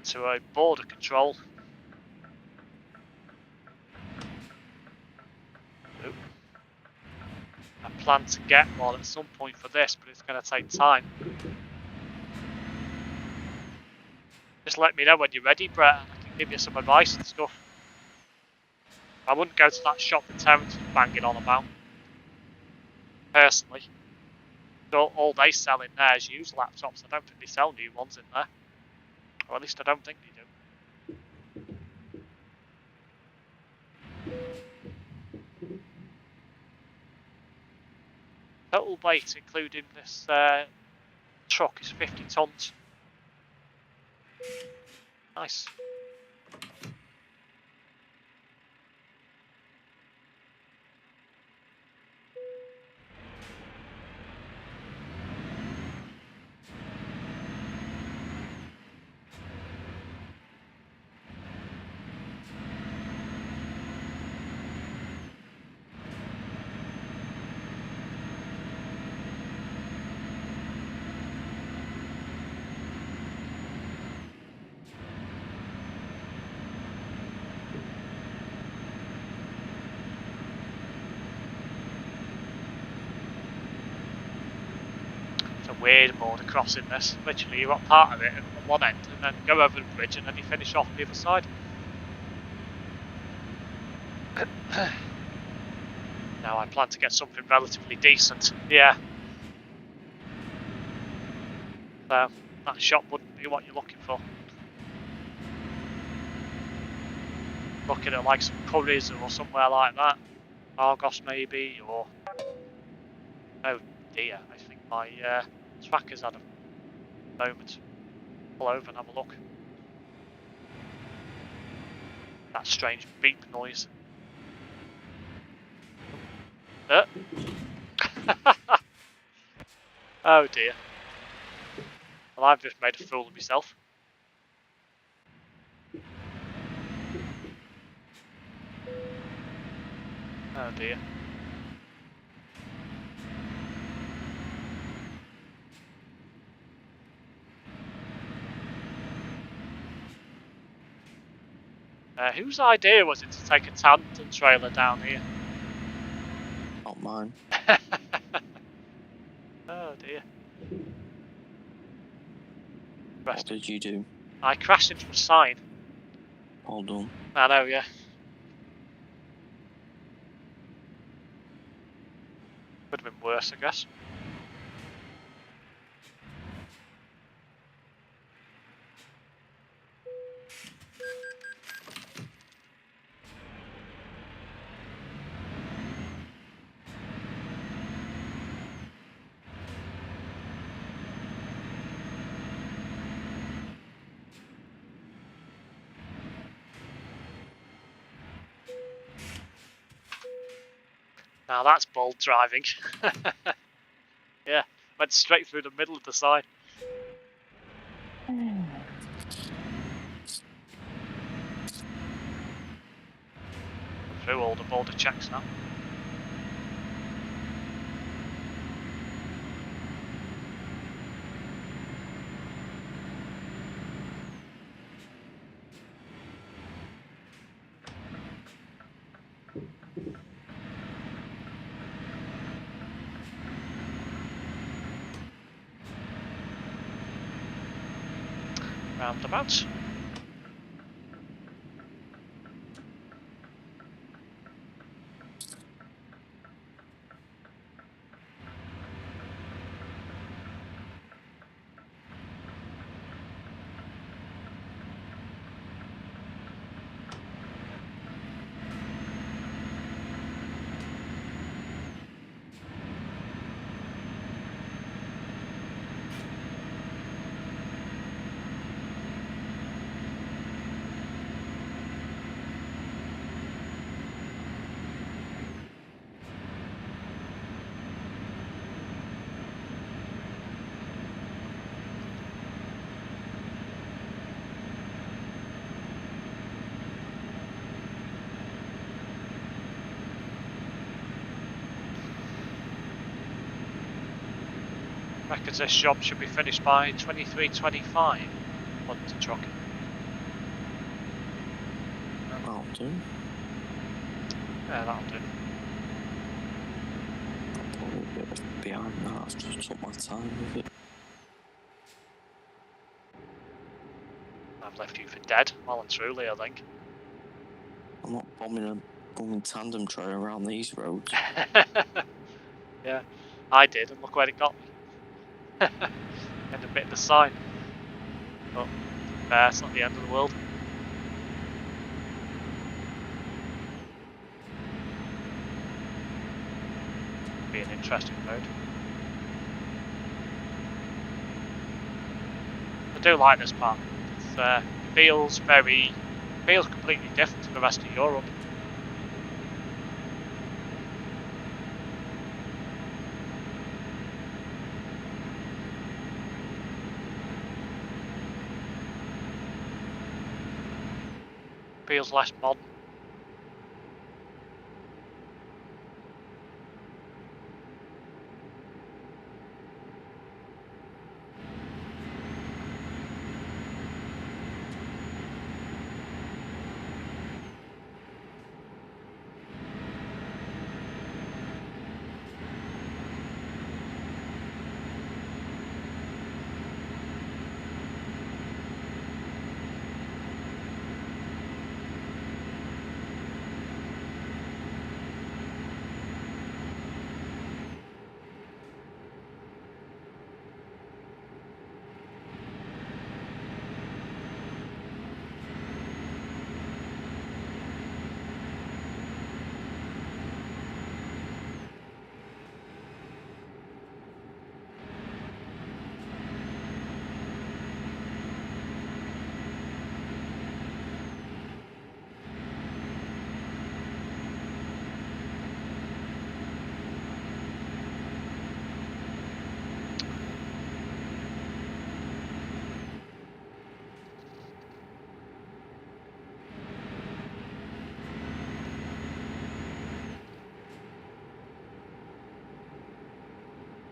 To a border control. Oop. I plan to get one at some point for this, but it's going to take time. Just let me know when you're ready, Brett, and I can give you some advice and stuff. I wouldn't go to that shop that Terence was banging on about, personally. All they sell in there is used laptops. I don't think they sell new ones in there. Or at least I don't think they do. Total weight, including this truck, is 50 tons. Nice. Weird border crossing this. Literally, you've got part of it at one end and then go over the bridge and then you finish off the other side. Now I plan to get something relatively decent. Yeah. So that shop wouldn't be what you're looking for. Looking at like some Currys or somewhere like that. Argos maybe, or... Oh dear, I think my tracker's had a moment. Pull over and have a look. That strange beep noise. Oh dear. Well, I've just made a fool of myself. Oh dear. Whose idea was it to take a tandem trailer down here? Not mine. Oh dear. What did you do? I crashed into a sign. Hold on. I know, yeah. Could have been worse, I guess. Now that's bold driving. Yeah, went straight through the middle of the side. Through all the border checks now. Roundabout. Reckons this job should be finished by 23:25 on the truck. That'll do. Yeah, that'll do. I'm probably a bit behind that. I've just took my time with it. I've left you for dead well and truly, I think. I'm not bombing a tandem tray around these roads. Yeah, I did, and look where it got me. And a bit of the side. But it's not the end of the world. Be an interesting road. I do like this part. It feels completely different to the rest of Europe. Feels less modern.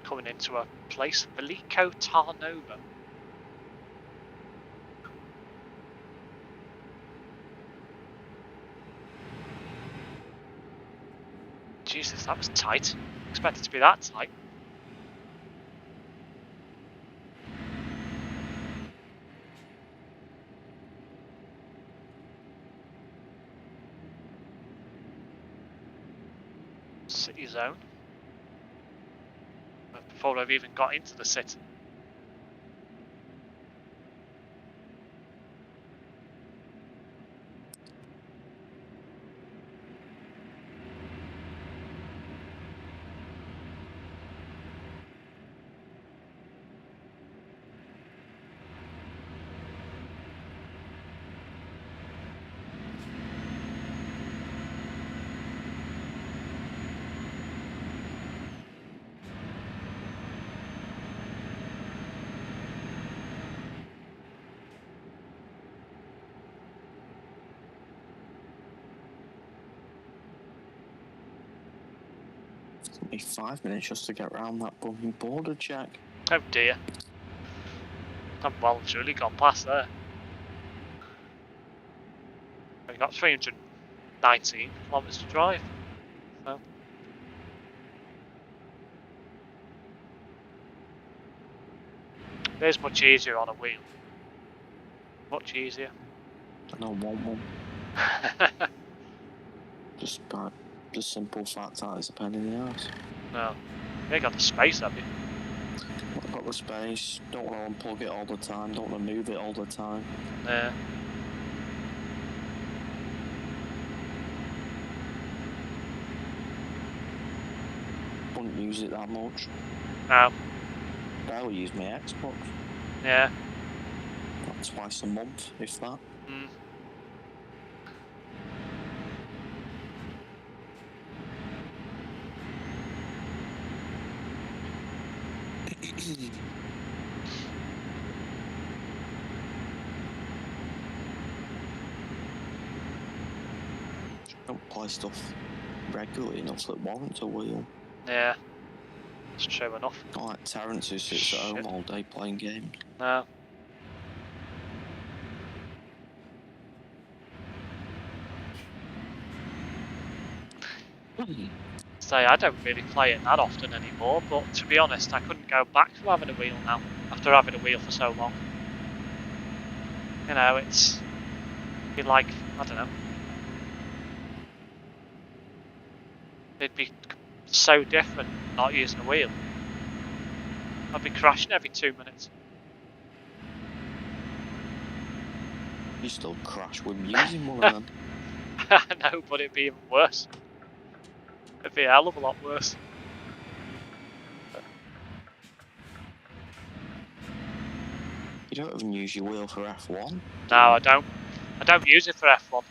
Coming into a place, Veliko Tarnova. Jesus, that was tight. Expected to be that tight. City zone. Before I've even got into the city. It took me 5 minutes just to get around that bumpy border check. Oh dear. I've well and truly gone past there. We've got 319 kilometres to drive. So. It is much easier on a wheel. Much easier. I don't want one. Just by the simple fact that it's a pain in the ass. No. You ain't got the space, have you? I've got the space, don't want to unplug it all the time, don't want to move it all the time. Yeah. Wouldn't use it that much. No. Barely use my Xbox. Yeah. Like twice a month, if that. Mm. Don't play stuff regularly enough that warrants a wheel. Yeah. It's true enough. Not like Terrence who sits at home all day playing games. No. Say, I don't really play it that often anymore, but to be honest, I couldn't go back to having a wheel now, after having a wheel for so long. You know, it's be like, I don't know. It'd be so different not using a wheel. I'd be crashing every 2 minutes. You still crash when using one of them. I know, but it'd be even worse. It'd be a hell of a lot worse. You don't even use your wheel for F1? No, I don't. I don't use it for F1.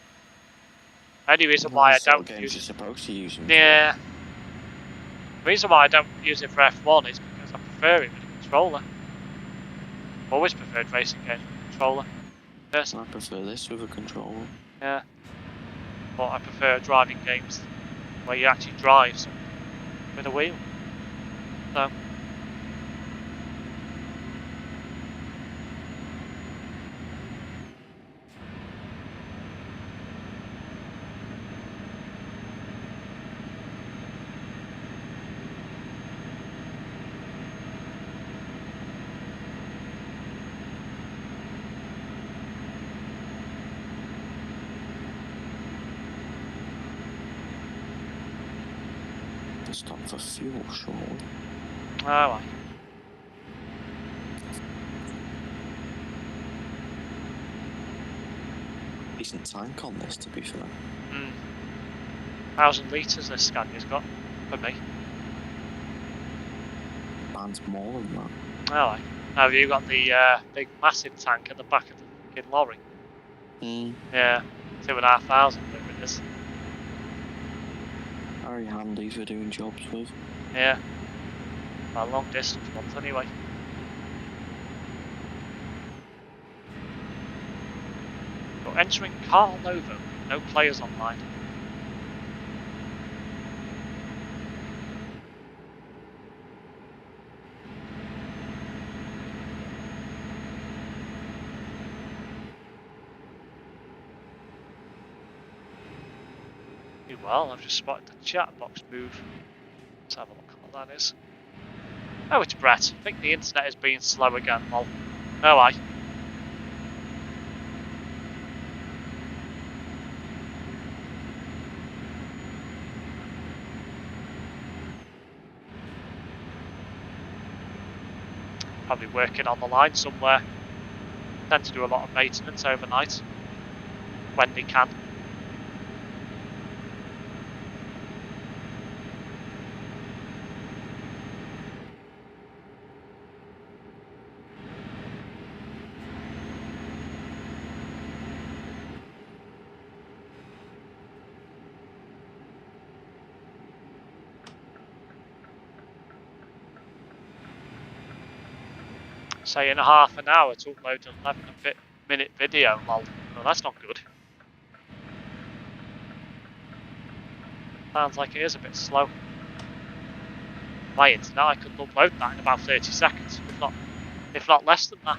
Only reason why I don't use you're supposed to use them. Yeah. The reason why I don't use it for F1 is because I prefer it with a controller. I've always preferred racing games with a controller. Personally. I prefer this with a controller. Yeah. But I prefer driving games where you actually drive something with a wheel. So. Stop for fuel, surely. Alright. Decent tank on this, to be fair. 1,000 litres this Scania's got, for me. Mine's more than that. Alright. Have you got the big massive tank at the back of the fucking lorry? Yeah. 2,500 whatever it is. Very handy for doing jobs with. Yeah. Well, long distance ones anyway. But entering Carl Novo, no players online. Well, I've just spotted the chat box move. Let's have a look at what that is. Oh, it's Brett. I think the internet is being slow again, lol. Oh, aye. Probably working on the line somewhere. Tend to do a lot of maintenance overnight. When they can. Say in a half an hour to upload an 11-minute video, lol. Well, that's not good. Sounds like it is a bit slow. my internet, I could upload that in about 30 seconds, if not less than that.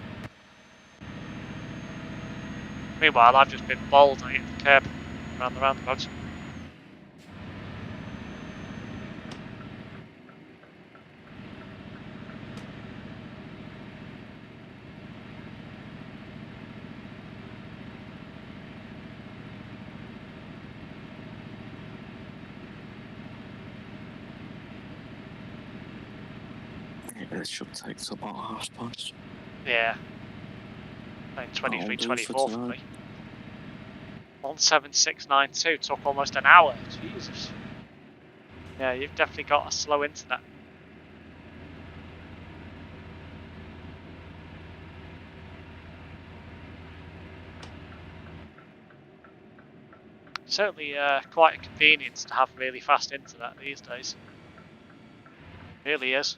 Meanwhile, I've just been bald. I hit the curb around the roundabout. Yeah, it should take us about past. Yeah. 23:24 for me. 17692 took almost an hour. Jesus. Yeah, you've definitely got a slow internet. Certainly quite a convenience to have really fast internet these days. It really is.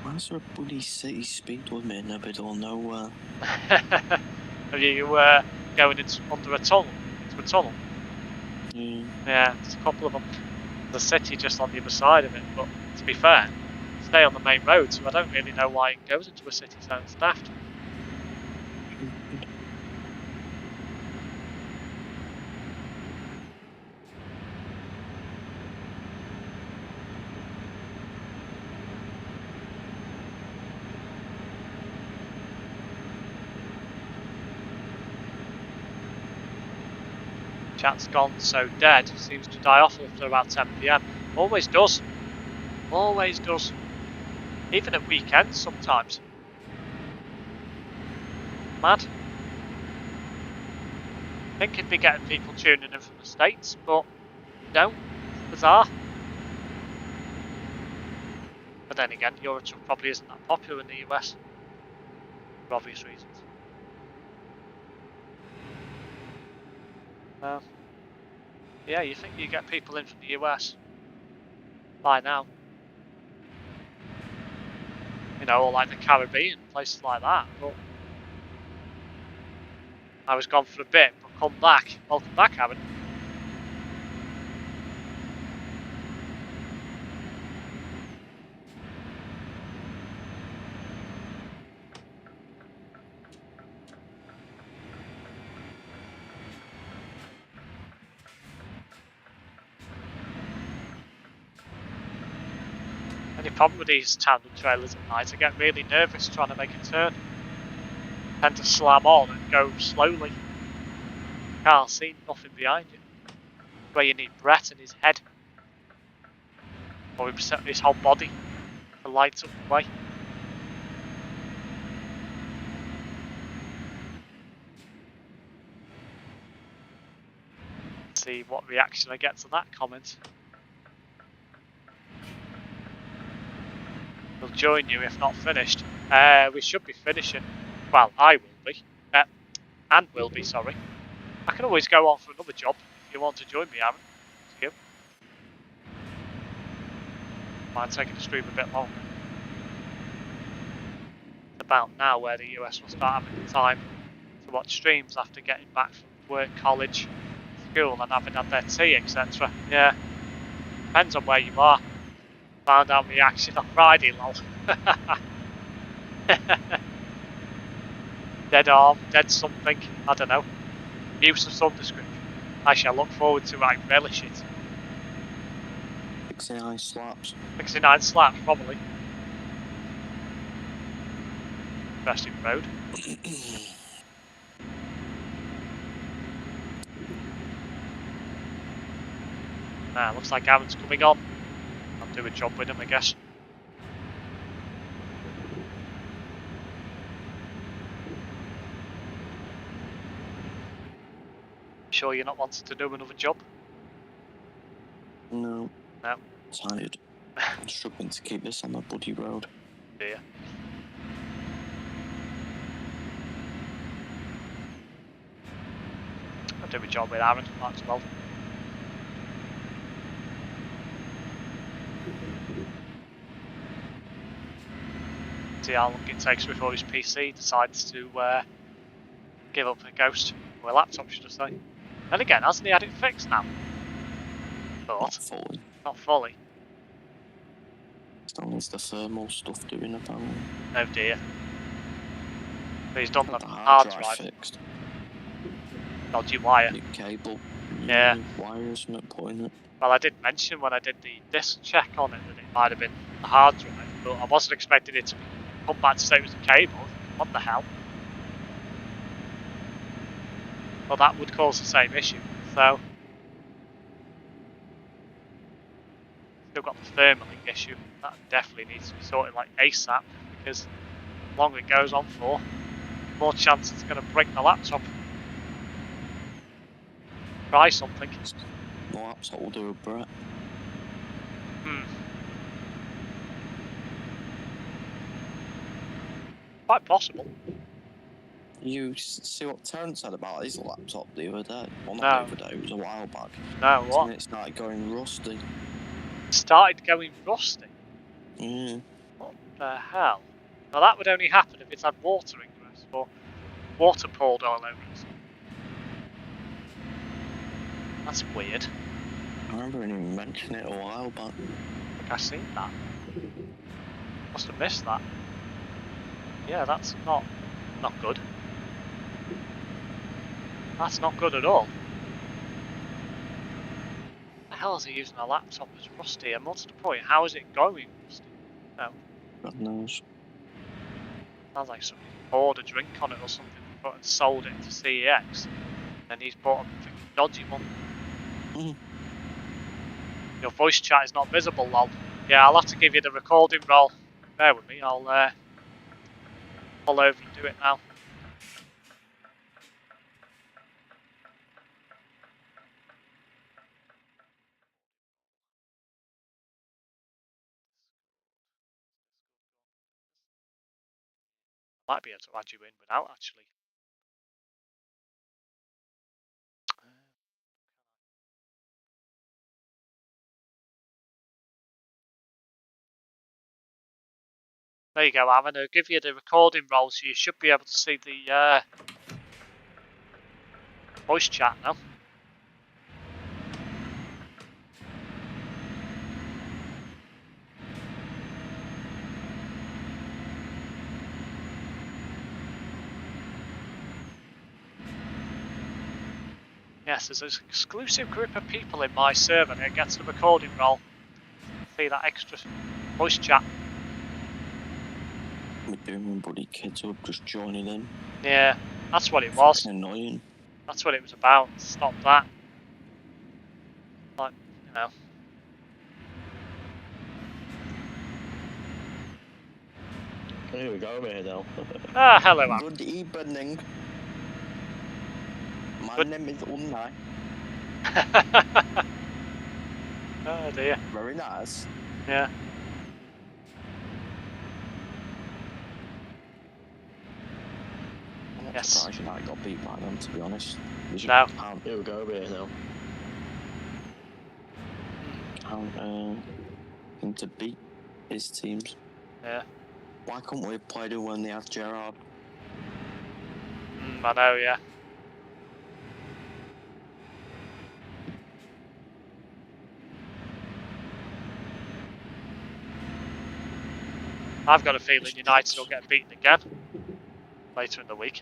Why's there a bloody city speed limit in the middle of nowhere? Are you going under a tunnel? To a tunnel? Yeah. Yeah, there's a couple of them. There's a city just on the other side of it, but to be fair, stay on the main road, so I don't really know why it goes into a city zone. It's daft. Chat's gone so dead, seems to die off after about 10 PM. Always does. Always does. Even at weekends sometimes. Mad. I think it'd be getting people tuning in from the States, but no. Bizarre. But then again, Eurotruck probably isn't that popular in the US. For obvious reasons. Yeah, you think you get people in from the US by now. You know, or like the Caribbean, places like that. But I was gone for a bit, but come back. Welcome back, Aaron. Any problem with these tandem trailers at night? I get really nervous trying to make a turn. Tend to slam on and go slowly. Can't see nothing behind you. Where you need Brett and his head. Or his whole body to light up the way. Let's see what reaction I get to that comment. We'll join you if not finished. We should be finishing. Well, I will be. And will be, sorry. I can always go on for another job if you want to join me, Aaron. Thank you. Might take the stream a bit longer. It's about now where the US will start having the time to watch streams after getting back from work, college, school, and having had their tea, etc. Yeah. Depends on where you are. Found out reaction on Friday, lol. Dead arm, dead something, I don't know. Use of some description. I shall look forward to it, I relish it. 69 slaps. 69 slaps, probably. Interesting road. Looks like Aaron's coming on. I'll do a job with him, I guess. Sure you're not wanting to do another job? No. No. Tired. I'm struggling to keep this on the bloody road. Yeah. I'll do a job with Aaron, might as well. See how long it takes before his PC decides to give up the ghost. Or a laptop, should I say. And again, hasn't he had it fixed now? Not But, fully. not fully. Still needs the thermal stuff doing apparently. Oh dear. But he's done the The hard drive. fixed. Dodgy wire. New cable. Yeah. New wires not putting it. Well, I did mention when I did the disk check on it that it might have been the hard drive, but I wasn't expecting it to come back to say it was the cable. What the hell? Well, that would cause the same issue. So, still got the thermaling issue. That definitely needs to be sorted like ASAP, because the longer it goes on for, the more chance it's going to break the laptop. Try something. The laptop will do a Brett. Quite possible. You see what Terence said about his laptop the other day? Well, not No. the other day, it was a while back. No, what? And it started going rusty. Started going rusty? Mm. What the hell? Well, that would only happen if it's had water ingress or water poured all over it. That's weird. I remember him mentioning it a while back. I think I've seen that. Must have missed that. Yeah, that's not good. That's not good at all. What the hell is he using a laptop as rusty? And what's the point? How is it going rusty? No. God knows. Sounds like somebody poured a drink on it or something and sold it to CEX. And he's bought a freaking dodgy one. Mm. Your voice chat is not visible, lol. Yeah, I'll have to give you the recording roll. Bear with me, I'll pull over and do it now. I might be able to add you in without actually. There you go, I'm going to give you the recording roll so you should be able to see the voice chat now. Yes, there's an exclusive group of people in my server that gets the recording roll. See that extra voice chat. We're doing buddy kids up just joining in. Yeah, that's what it was. Fucking annoying. That's what it was about. Stop that. Like, you know. Here we go, mate, now. Ah, hello, Aaron. Good evening. My Good. name is Unai. Oh dear. Very nice. Yeah. I'm not Yes. surprised United got beat by them, to be honest. No. Here we go, mate, now. Can't him to beat his teams. Yeah. Why couldn't we have played him when they had Gerrard? I know, yeah. I've got a feeling United will get beaten again later in the week.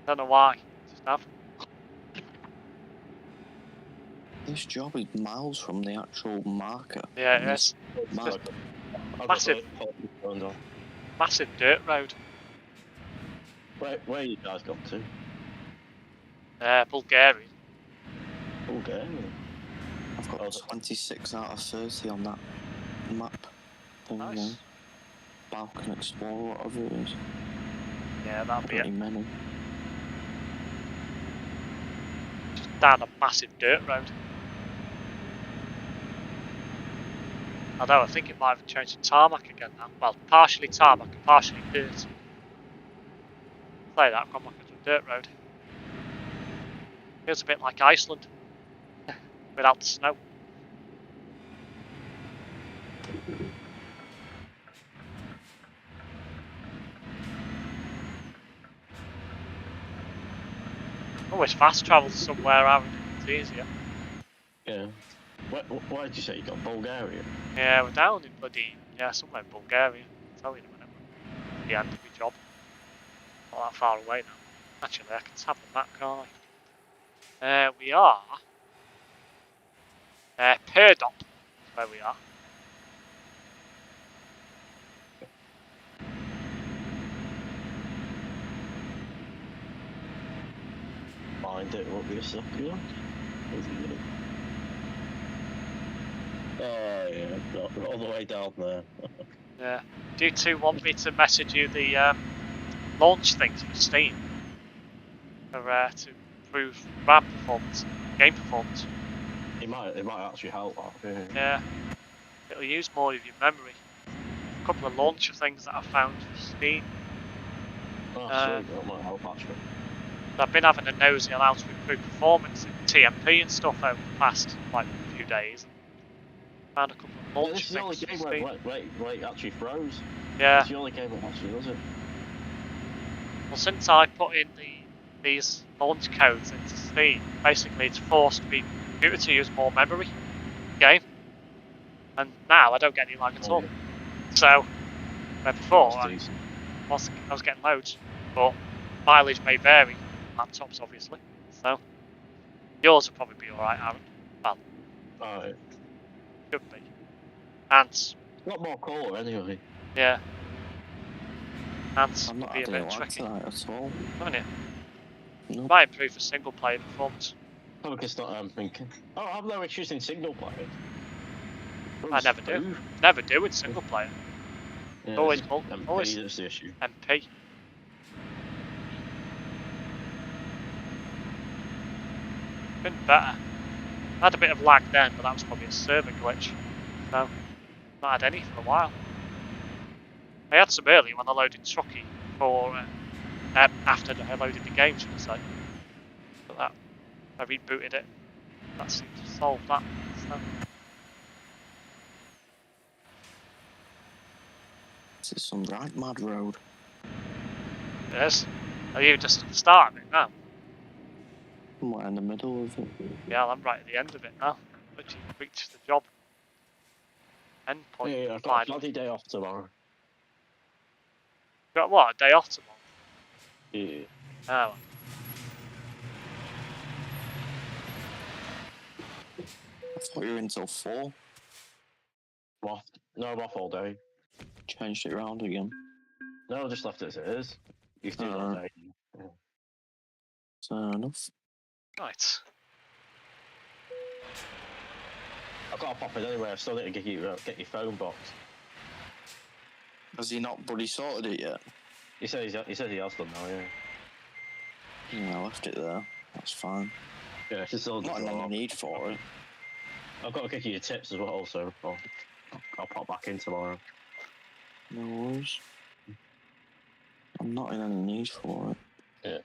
Don't know why. Just have. This job is miles from the actual marker. Yeah, it is. Massive. Massive. Massive dirt road. Where you guys got to? Bulgaria. Okay. I've got 26 out of 30 on that map. Nice. Balkan Explorer, whatever it is. Yeah, that'll be it. Pretty many. Just down a massive dirt road. Although I think it might have changed to tarmac again now. Well, partially tarmac and partially dirt. Say that, I've gone back into a dirt road. Feels a bit like Iceland. Without the snow. Always fast travel somewhere, Aaron. It's easier. Yeah. Why did you say you got Bulgaria? Yeah, we're down in bloody somewhere in Bulgaria. I'll tell you in a minute. The end of my job. Not that far away now. Actually, I can tap the map, can't I? We are Perdop, where we are. Find it, won't be a second. Oh yeah, all the way down there. Yeah. Do you two want me to message you the launch things for Steam? For, to improve RAM performance, game performance? It might actually help that. Yeah. It'll use more of your memory. A couple of launcher things that I found for Steam. Oh, sweet, that might help actually. I've been having a nosy on how to improve performance in TMP and stuff over the past few days. Found a couple of launcher This is the only things game for where Steam. it actually froze. Yeah. It's the only game that actually does it. Well, since I put in these launch codes into Steam, basically it's forced the computer to use more memory in the game. And now I don't get any lag at all. So, where before I was getting loads, but mileage may vary on laptops obviously. So, yours will probably be alright, Aaron. Well, Alright. should be. And, Got more colour anyway. yeah. And I'm not be a having bit a lag tricky, tonight at all. haven't you? Nope. Might improve for single player performance. Oh, it's not thinking. Oh, I've no issues in single player. I never do. Never do in single player. Yeah, Always MP, always that's the issue. MP. Been better. I had a bit of lag then, but that was probably a server glitch. No, not had any for a while. I had some earlier when I loaded Trucky for after I loaded the game, should I say? But that I rebooted it. That seemed to solve that. So. This is some right mad road. Yes. Are you just at the start of it now? I'm right in the middle of it. Yeah, I'm right at the end of it now. Literally reached the job. End point. Yeah, I've got a bloody day off tomorrow. Got what? A day off tomorrow? Yeah. Oh. I thought you were until 4. I'm off. No, I'm off all day. Changed it around again. No, I just left it as it is. You can do it all day. Yeah. Fair enough. Right. I've got to pop in anyway. I still need to get your phone box. Has he not bloody sorted it yet? He said he has done now. Yeah. Yeah, I left it there. That's fine. Yeah, it's still Not any need for it. I've got to give you your tips as well, so I'll pop back in tomorrow. No worries. I'm not in any need for it. Yeah.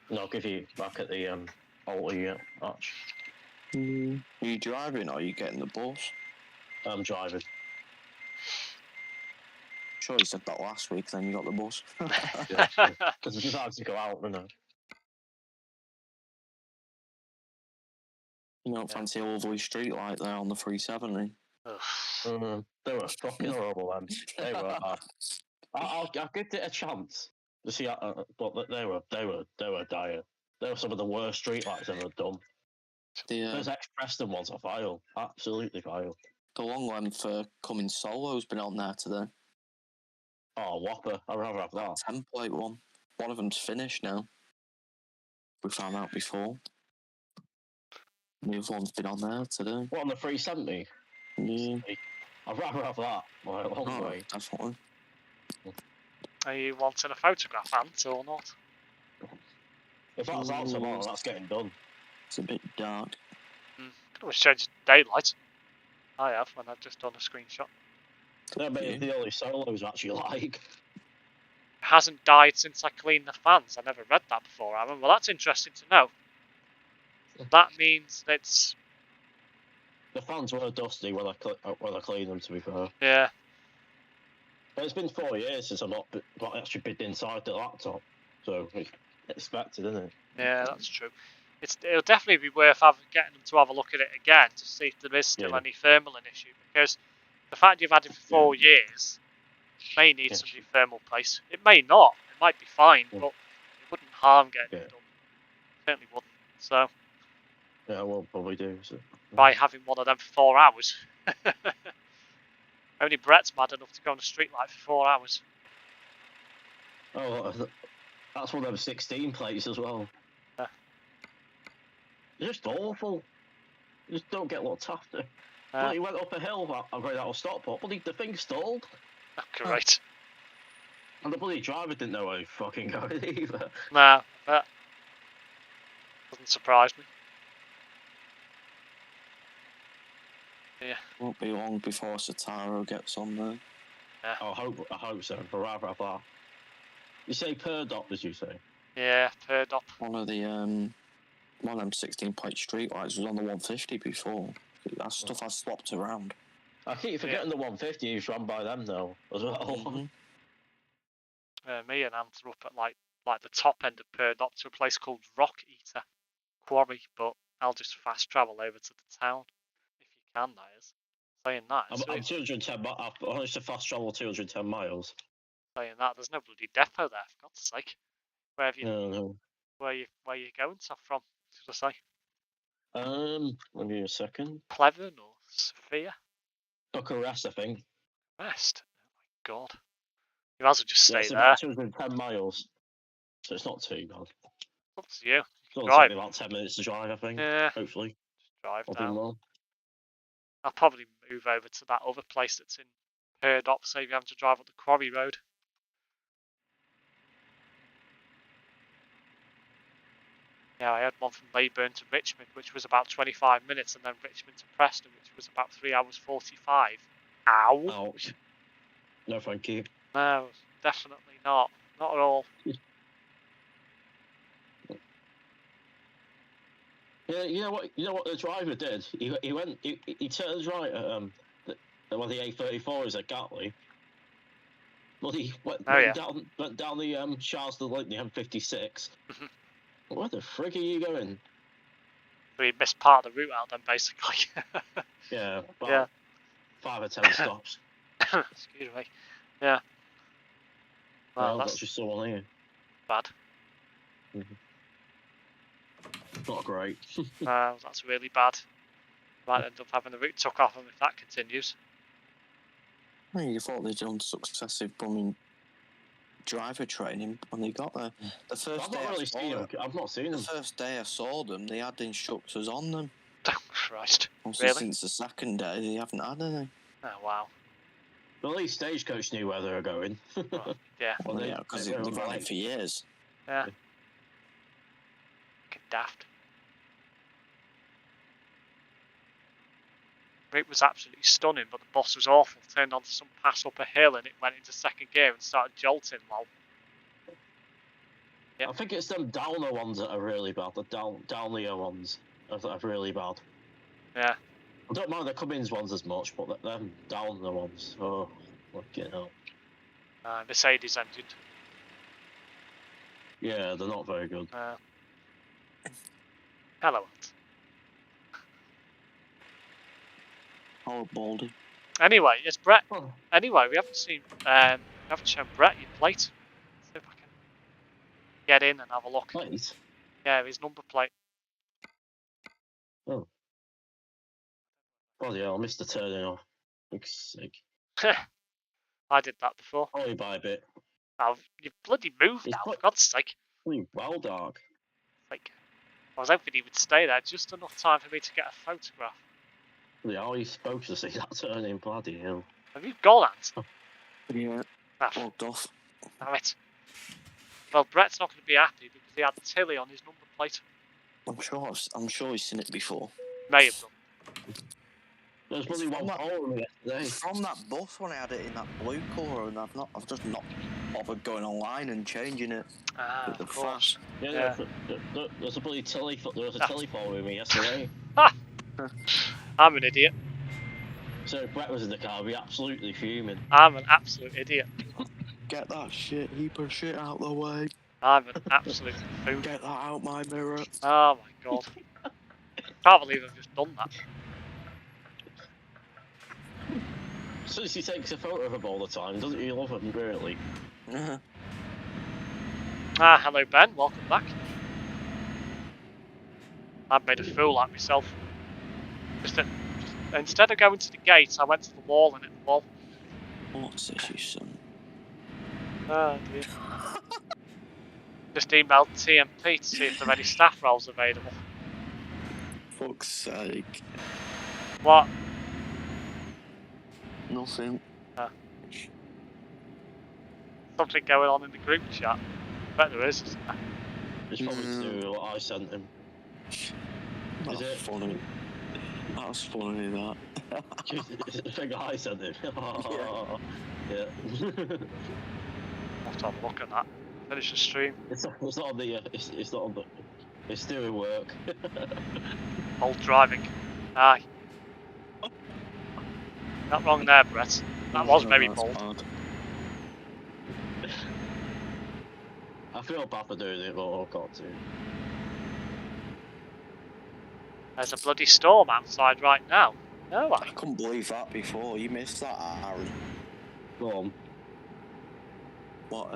And I'll give you back at the Alta arch. Are you driving or are you getting the bus? I'm driving. Sure you said that last week, then you got the bus. Because it's just hard to go out, isn't it? You don't fancy a lovely street light there on the 370? They were fucking horrible then. They were. I'll give it a chance to see, but they were dire. They were some of the worst streetlights I've ever done. Those ex-Preston ones are vile, absolutely vile. The long length coming solo's been on there today. Oh, Whopper! I'd rather have that. Template one. One of them's finished now. We found out before. The other one's been on there today. What, on the 370? Yeah. I'd rather have that by a long way. Definitely. Are you wanting a photograph, Ant, or not? If that's out tomorrow, that's getting done. It's a bit dark. Could always change daylight. I have when I've just done a screenshot. No, but it's the only solos I actually like. It hasn't died since I cleaned the fans. I never read that before, Aaron. Well, that's interesting to know. That means it's... The fans were dusty when I cleaned them, to be fair. Yeah. But it's been 4 years since I've not actually been inside the laptop, so expected, isn't it? Yeah, that's true. It'll definitely be worth getting them to have a look at it again to see if there is still any thermal issue, because the fact you've had it for 4 years may need some new thermal paste. It may not. It might be fine, but it wouldn't harm getting it done. Certainly wouldn't. So yeah, I will probably do. So. By having one of them for 4 hours. Only Brett's mad enough to go on a street light for 4 hours. Oh, that's one of them 16 plates as well. Yeah. It's just awful. You just don't get looked after. But he went up a hill, I'm going out of Stockport, but the thing stalled. Oh, great. And the bloody driver didn't know where he fucking going either. Nah, that doesn't surprise me. Yeah. Won't be long before Sataro gets on there. Yeah. I hope so. I'd rather have that. You say per dot, did you say? Yeah, per dot. One of them 16-plate streetlights was on the 150 before. That stuff I swapped around. I keep forgetting the 150 is run by them though, as well. Mm-hmm. Me and Ant are up at like the top end of per dot to a place called Rock Eater Quarry, but I'll just fast travel over to the town if you can. That is saying that. I'm 210. I've managed to fast travel 210 miles. Saying that, there's no bloody depot there. For God's sake, where have you? No. Where you going from? Should I say? Let me a second. Pleven or Sophia? Bucharest, I think. West. Oh my God. You might as well just stay it's there. about 210 miles, so it's not too bad. Up to you. It'll Drive. take me about 10 minutes to drive, I think. Yeah. Hopefully. Just drive I'll down. do more. I'll probably move over to that other place that's in Perdop, save you having to drive up the Quarry Road. Yeah, I had one from Leyburn to Richmond, which was about 25 minutes, and then Richmond to Preston, which was about 3 hours 45. Ow! Ouch. No, thank you. No, definitely not. Not at all. Yeah, you know what the driver did? He went. He turns right at the A34 is at Gatley. Well, he went down the Charles the Lake, the M56. Where the frig are you going? So he missed part of the route out then, basically. Yeah, about 5 or 10 stops. Excuse me. Yeah. Well, that's just someone here. Bad. Not great. That's really bad. Might end up having the route took off him if that continues. Well, you thought they'd done successive bumming driver training when they got there. The first day I've not seen them. The first day I saw them, they had instructors on them. Oh, Christ. Also, really? since the second day, they haven't had any. Oh, wow. Well, at least Stagecoach knew where they were going. Right. Yeah. Well, yeah, because they've been on it for years. Yeah. Fucking daft. It was absolutely stunning, but the boss was awful. Turned onto some pass up a hill and it went into second gear and started jolting. Lol. Yep. I think it's them downer ones that are really bad. The downlier ones are really bad. Yeah. I don't mind the Cummins ones as much, but them downer ones, oh, fucking hell. Mercedes engine. Yeah, they're not very good. Hello, Ant. Oh, Baldy. Anyway, it's Brett. Oh. Anyway, we haven't shown Brett your plate. See if I can get in and have a look. Plate? Yeah, his number plate. Oh. Oh yeah, I missed the turning off. Looks sick. I did that before. Only by a bit. Oh, you bloody moved now, for God's sake. Well, dark. Like, I was hoping he would stay there just enough time for me to get a photograph. Yeah, how are you supposed to see that turning? Bloody hell. Have you gone, Ant? Yeah, walked off. Damn it. Well, Brett's not going to be happy because he had Tilly on his number plate. I'm sure he's seen it before. May have done. There's probably one hole in it yesterday. From that bus when I had it in that blue colour, and I've just not bothered going online and changing it. Ah, of course. Yeah. There's a bloody Tilly. There was a Tilly following me yesterday. I'm an idiot. So if Brett was in the car, I'd be absolutely fuming. I'm an absolute idiot. Get that heap of shit out the way. I'm an absolute fool. Get that out my mirror. Oh my god. Can't believe I've just done that. Since he takes a photo of him all the time, doesn't he love him really? Ah, hello Ben, welcome back. I've made a fool out of myself. Instead of going to the gate, I went to the wall and hit the wall. What's this, you son? Oh dear. Just emailed TMP to see if there are any staff roles available. Fuck's sake. What? Nothing. Something going on in the group chat. Bet there is, isn't there? It's probably to do with what I sent him. That's it? funny. That's funny, that. The thing I sent him. Oh, yeah. I'll have to have a look at that. Finish the stream. It's not on the. It's not on the. It's doing work. Old driving. Aye. Not wrong there, Brett. That was very bold. Bad. I feel bad for doing it, but I've got to. There's a bloody storm outside right now. No, I couldn't believe that before. You missed that, Aaron. Go on. What,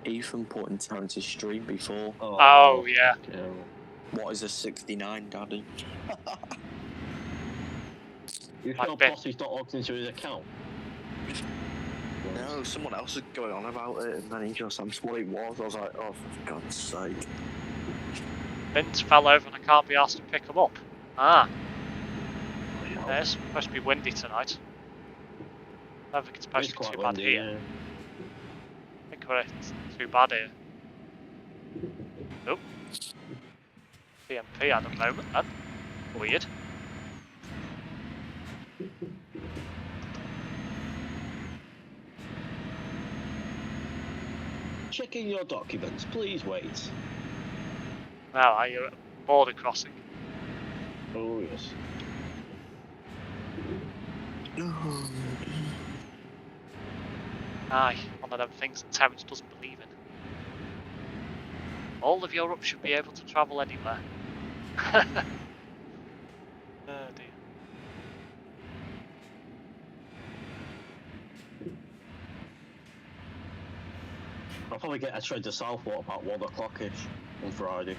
Ethan put in Terrence's stream before. Oh yeah. What is a 69, Daddy? You I sure bet. Posse's not logged into his account? No, someone else was going on about it, and then he just asked what it was. I was like, oh, for God's sake. Bins fell over and I can't be asked to pick them up. Ah. Yeah, it's supposed to be windy tonight. I don't think it's supposed to be too bad here. Yeah. I think we're too bad here. Nope. TMP at the moment then. Weird. Checking your documents, please wait. Now you're at a border crossing. Oh yes. Aye, one of them things that Terrence doesn't believe in. All of Europe should be able to travel anywhere. Oh dear. I'll probably get a train to Southport about 1 o'clock-ish on Friday.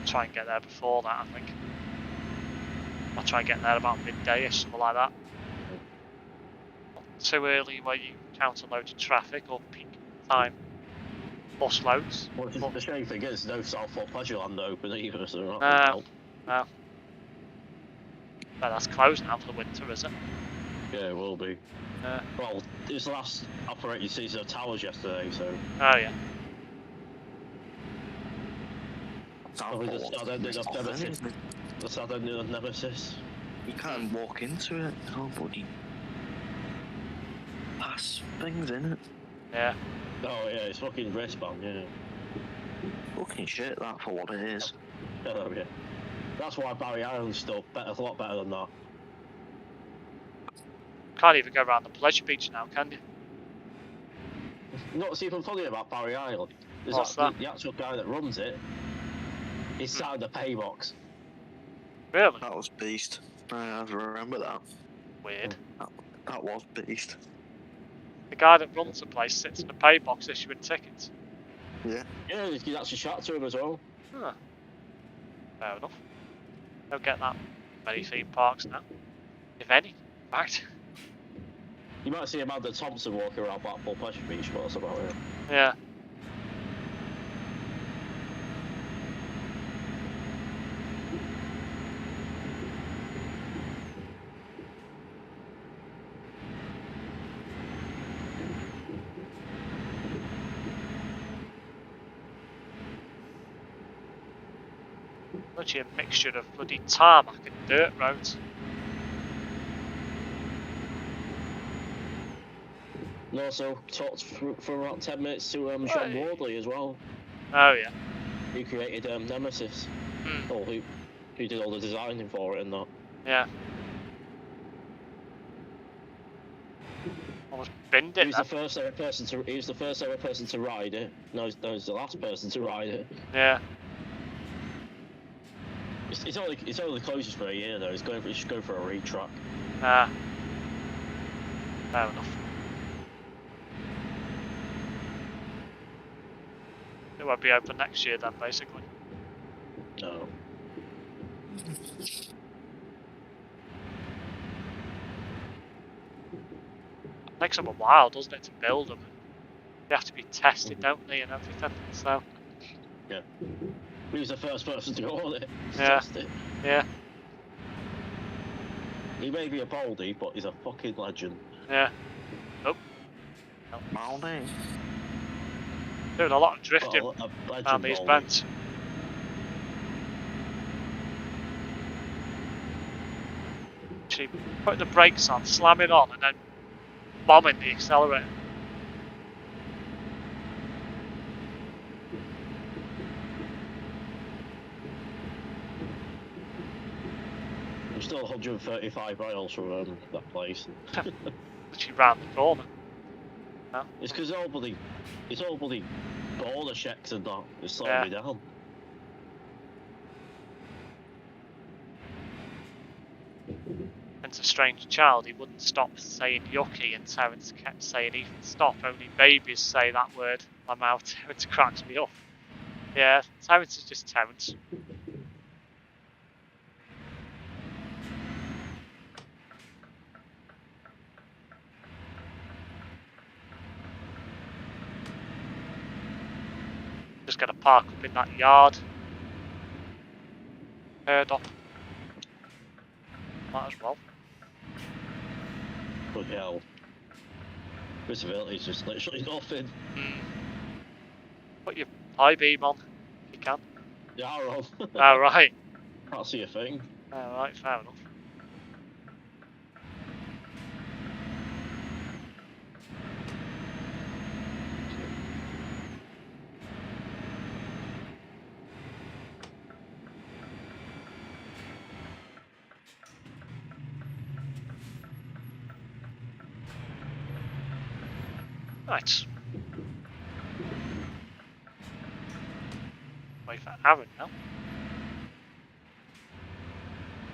Try and get there before that, I think. I'll try and get there about midday-ish, something like that. Not too early where you encounter loads of traffic or peak time bus loads. Well, the shame thing is, no Southport Pleasureland open either, so that No. won't help. No. But that's closed now for the winter, is it? Yeah, it will be. Well, it was the last operating season of Towers yesterday, so... Oh yeah. Probably the southern end of Nemesis. The southern end of Nemesis. You can't walk into it. Nobody. Pass things in it. Yeah. Oh yeah, it's fucking wristband, yeah. Fucking shit, that for what it is. Oh yeah. That's why Barry Island's still better, a lot better than that. Can't even go around the pleasure beach now, can you? You know what's even funny about Barry Island? Is What's that that? the actual guy that runs it is sat in the pay box. Really? That was beast. I remember that. Weird. That was beast. The guy that runs the place sits in the pay box issuing tickets. Yeah. Yeah, you can actually chat to him as well. Huh. Fair enough. Don't get that many theme parks now. If any, in fact. You might see Amanda Thompson walking around Blackpool Pleasure Beach, but that's about it. Yeah. Literally a mixture of bloody tarmac and dirt roads. And also talked for about 10 minutes to Sean Wardley as well. Oh yeah. Who created Nemesis. Hmm. Or who did all the designing for it and that. Yeah. Almost binned He it was then. the first ever person to. He was the first ever person to ride it. No, he's the last person to ride it. Yeah. It's only the closest for a year though. He's should go for a retrack. Ah. Fair enough. It won't be open next year then, basically. No. It takes them a while, doesn't it, to build them? They have to be tested, don't they, and everything, so... Yeah. He was the first person to go on it. To Yeah. test it. Yeah. He may be a baldy, but he's a fucking legend. Yeah. Oh. Baldy. Doing a lot of drifting Well, a legend around these baldy. bends. Actually, putting the brakes on, slamming on, and then bombing the accelerator. I'm still 135 miles from that place. Literally round the corner. No? It's because it's all bloody border checks and that. It's slowing Yeah. me down. It's a strange child, he wouldn't stop saying yucky, and Terence kept saying Ethan stop, only babies say that word. My mouth, Terence cracks me up. Yeah, Terence is just Terence. Just gonna park up in that yard. Heard up. Might as well. But hell. Visibility is just literally nothing. Put your high beam on, if you can. Yeah, Rob. Oh, right. Can't see a thing. Alright, fair enough. Right. Wait for Aaron now.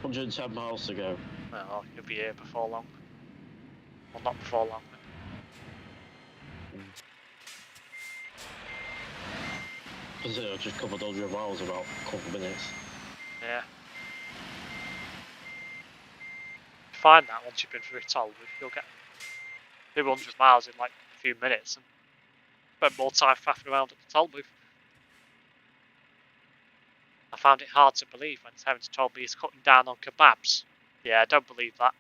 110 miles to go. Well, he'll be here before long. Well, not before long. Consider I just covered 100 miles in about a couple of minutes. Yeah. Find that once you've been through toll booth, you'll get 200 miles in like a few minutes and spend more time faffing around at the toll booth. I found it hard to believe when Terence told me he's cutting down on kebabs. Yeah, I don't believe that.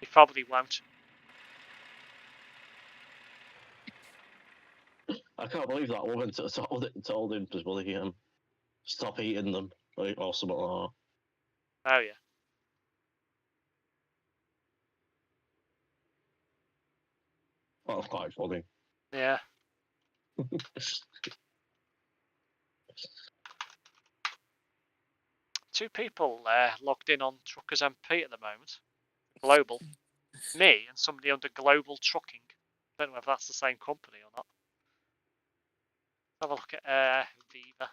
He probably won't. I can't believe that woman told him to bloody stop eating them or something like Oh yeah. that. That was quite funny. Yeah. Two people logged in on TruckersMP at the moment. Global. Me and somebody under Global Trucking. Don't know if that's the same company or not. Have a look at Viva.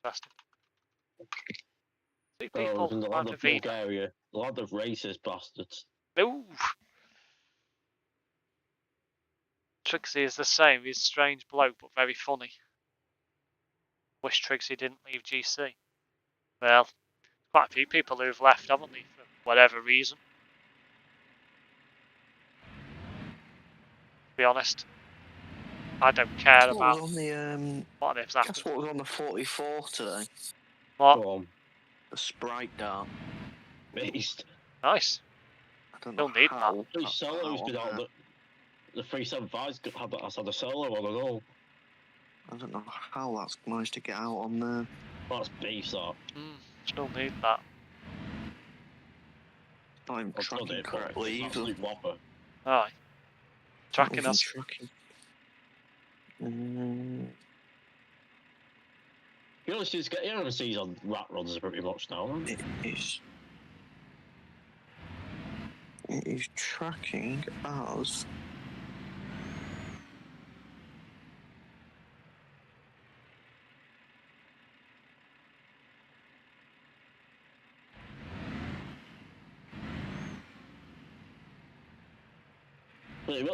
Interesting. Two people Oh, the land under of Viva. Bulgaria. The land of racist bastards. Ooh. Trixie is the same. He's a strange bloke, but very funny. Wish Trixie didn't leave GC. Well, quite a few people who've left, haven't they, for whatever reason. To be honest, I don't care about On the, what has guess happened. what was on the 44 today? What? Go on. The Sprite Dart. Beast. Nice. I don't You'll know need how. that. His solo's been out. The 375's has had a solo on and all. I don't know how that's managed to get out on there. That's beast, that. Still need that. Not even I've done tracking it, but correctly it's an either. absolute whopper. Aye. Tracking Not even us. tracking. You only see on rat runs pretty much now, aren't It is. It is tracking as...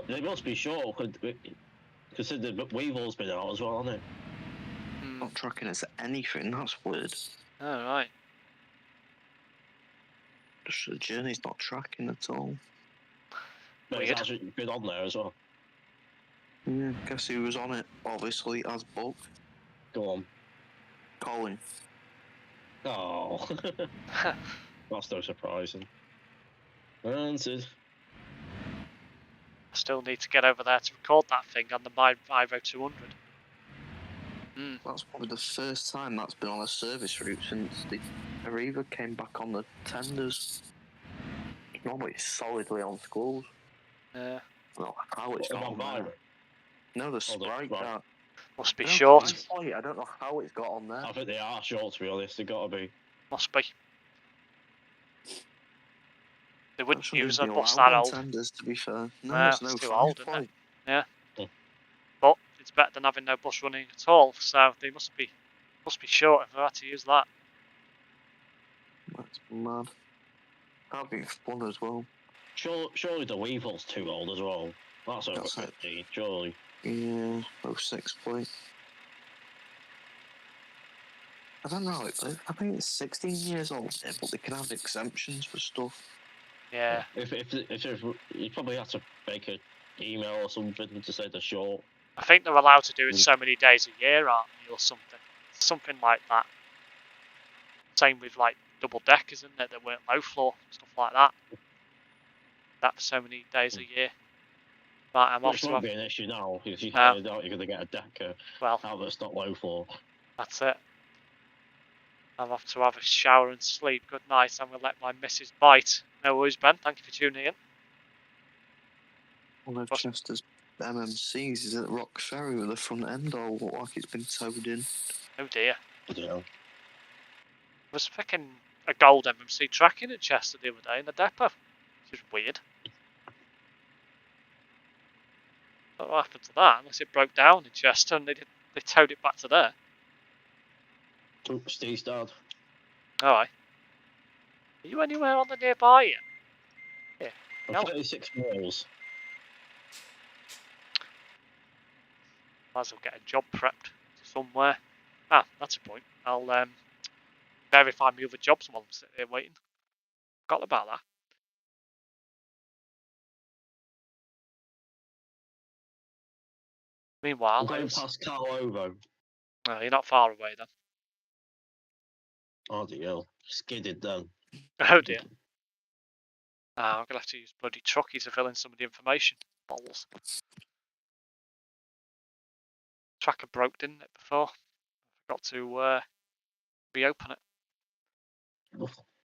They must be sure, considering the Weevil's been out as well, hasn't it? Not tracking as anything, that's weird. Oh, right. Just the journey's not tracking at all. But Weird. it's actually been on there as well. Yeah, guess who was on it? Obviously, as booked. Go on. Colin. Oh. That's no surprising. Answered. I still need to get over there to record that thing on the My Ivo 200. That's probably the first time that's been on a service route since the Arriva came back on the tenders. Normally it's solidly on schools. Yeah. Well, how it's got on there. No, the Sprite. That. Must be No, short. Sprite, I don't know how it's got on there. I think they are short, to be honest. They've got to be. Must be. They wouldn't Shouldn't use even a be bus allowed that on old. tenders, to be fair. No, Nah, it's no too 5 old, isn't point. it? Yeah. But it's better than having no bus running at all, so they must be short if they had to use that. That's mad. That'd be fun as well. Surely the Weevil's too old as well. That's over That's 50, surely. Yeah, 06 point. I don't know, I think it's 16 years old, but they can have exemptions for stuff. Yeah. If you probably have to make an email or something to say they're short. I think they're allowed to do it so many days a year, aren't they, or something? Something like that. Same with like double deckers, isn't it? That weren't low floor, stuff like that. That for so many days a year. Right, I'm off Which to won't have... be an issue now, if you No. hired out, you're going to get a decker Well, out that's not low floor. that's it. I'm off to have a shower and sleep. Good night. I'm going to let my missus bite. No worries, Ben. Thank you for tuning in. One of Chester's MMCs is at Rock Ferry with the front end all look like it's been towed in. Oh dear. Yeah. There was freaking a gold MMC tracking at Chester the other day in the depot. Which is weird. I don't know what happened to that, unless it broke down in Chester and they towed it back to there. Steve's dad. Alright. Are you anywhere on the nearby yet? Yeah. I'm 36 miles. Might as well get a job prepped somewhere. Ah, that's a point. I'll verify my other jobs while I'm sitting here waiting. Forgot about that. Meanwhile, I'm going past Carlovo. Oh, you're not far away then. Oh dear. Skidded then. Oh dear. I'm gonna have to use bloody truckies to fill in some of the information. Balls. Tracker broke, didn't it, before? I forgot to reopen it.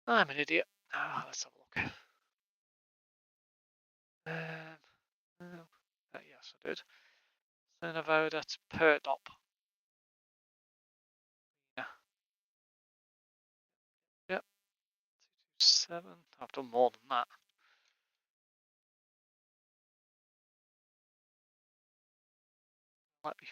I'm an idiot. Let's have a look. Yes, I did. Cernovoda to Perdop. Yeah. Yep. 227. I've done more than that. Might be.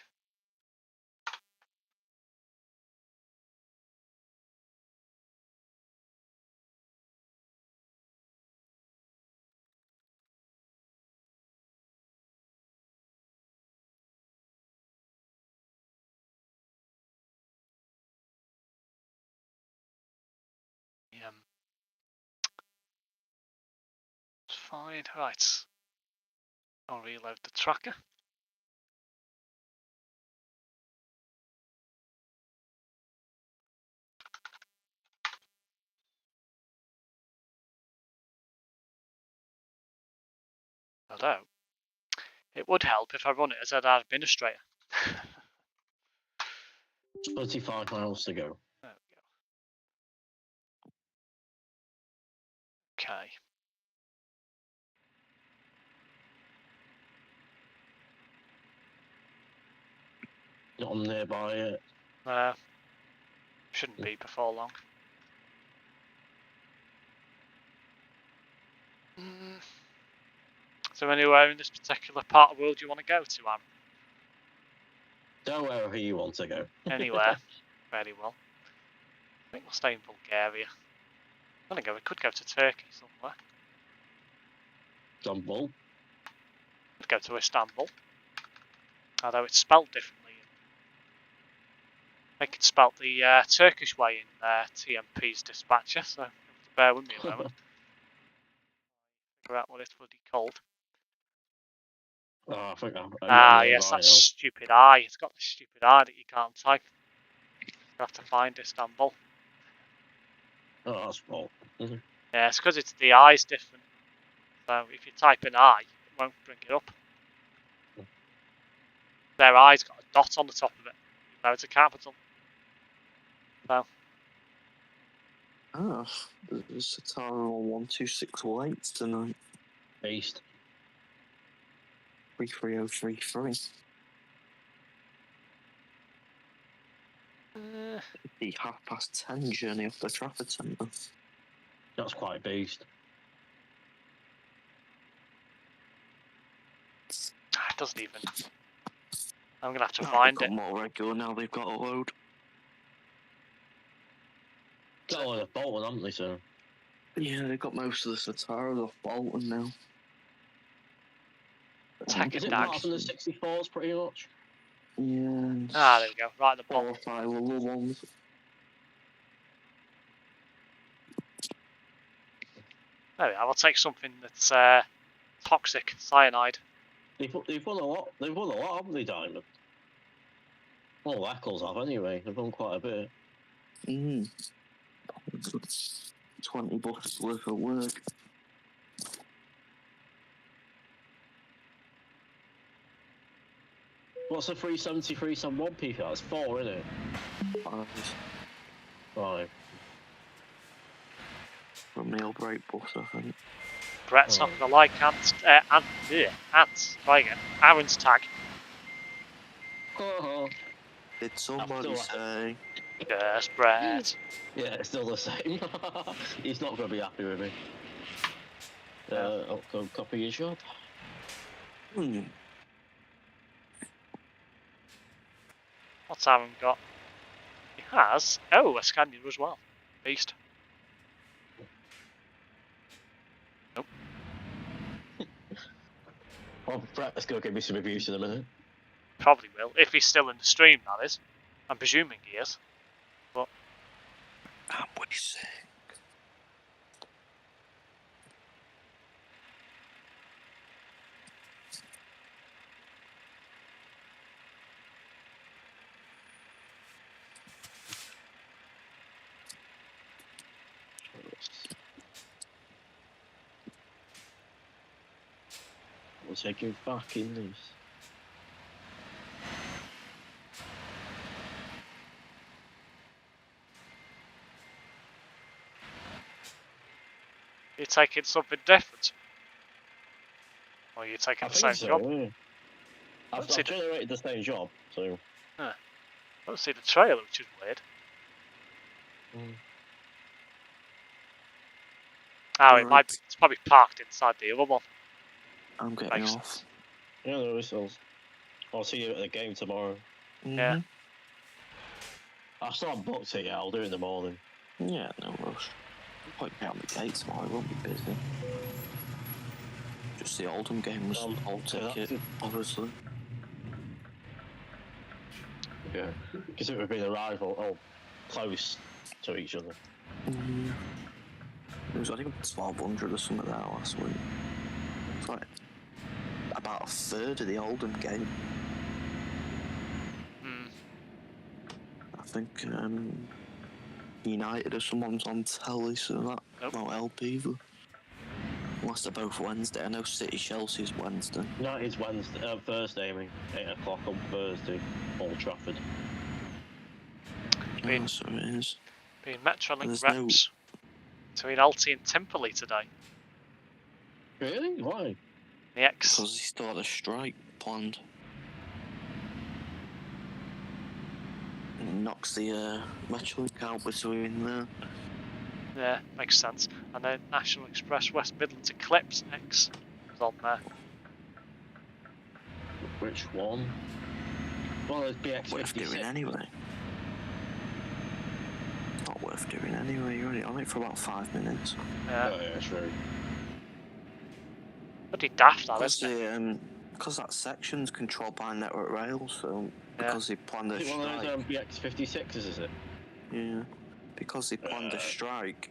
It's fine. Right. I'll reload the tracker. Although, it would help if I run it as an administrator. 25 miles to go. There we go. Okay. Not on nearby yet. Shouldn't be before long. Is there anywhere in this particular part of the world you want to go to, Aaron? Go wherever you want to go. Anywhere. Very well. I think we'll stay in Bulgaria. I think we could go to Turkey somewhere. Istanbul. Could go to Istanbul. Although it's spelt differently. I think it's spelt the Turkish way in TMP's dispatcher, so you have to bear with me a moment. Figure out what it's bloody called. Oh, I think Yes, that stupid I. It's got the stupid I that you can't type. You have to find Istanbul. Oh, that's fault. Yeah, it's because it's the I's different. So if you type in I, it won't bring it up. Their I's got a dot on the top of it, even though it's a capital. So. Ah, there's a tower on 12618 tonight. Beast. 33033. The 10:30 journey off the Trafford Centre. That's quite beast. It doesn't even. I'm gonna have to They've find got it. more regular now. They've got a load. Got all the Bolton, haven't they, sir? Yeah, they've got most of the Sataras off Bolton now. Take Is it it down. apart from the 64s, pretty much? Yeah. There we go. Right at the 4 bottom. or 5 little ones. There we go. I'll take something that's toxic, cyanide. They've won a lot. They've won a lot, haven't they, Diamond? Well, Eccles have anyway. They've won quite a bit. 20 bucks worth of work. What's a 370, 371 PPR? That's 4, isn't it? 5 5. for meal break bus, I think. Brett's not gonna like ants. Ants. Try again. Aaron's tag. Did somebody say? Yes, Brett. Yeah, it's still the same. He's not going to be happy with me. I'll go copy your job. What's Aaron got? He has. Oh, a Scania as well. Beast. Nope. Well, Brett's going to give me some reviews in a minute. Probably will. If he's still in the stream, that is. I'm presuming he is. But. I'm sick. We'll take you back in this. You're taking something different? Or are you taking the same job? Yeah. I've generated the same job, so. I don't see the trailer, which is weird. Oh, it might be. It's probably parked inside the other one. I'm getting off. Yeah, there is. I'll see you at the game tomorrow. Yeah. I still haven't booked it yet. I'll do it in the morning. Yeah, no rush. I'll be out the gate tomorrow. I won't be busy. Just the Oldham game was old ticket, obviously. Yeah, because it would be the rival, close to each other. It was, I think, 1,200 or something like that last week. It's like about a third of the Oldham game. I think United or someone's on telly, so that won't help either. Unless they're both Wednesday. I know City Chelsea's Wednesday. United's Thursday, I mean, 8 o'clock on Thursday, Old Trafford. So it is. Being Metrolink reps between Alti and Timperley today. Really? Why? Because he still had a strike planned. And it knocks the Metrolink out between there. Yeah, makes sense. And then National Express West Midlands Eclipse X was on there. Which one? Well, it's BX56. Worth doing anyway. Not worth doing anyway. You're only on it for about 5 minutes. Yeah. Oh, yeah, true. Pretty daft, that, Because isn't it? because that section's controlled by network rails, so because they planned a Is it one of strike. those BX56s, is it? Yeah, because they planned a strike.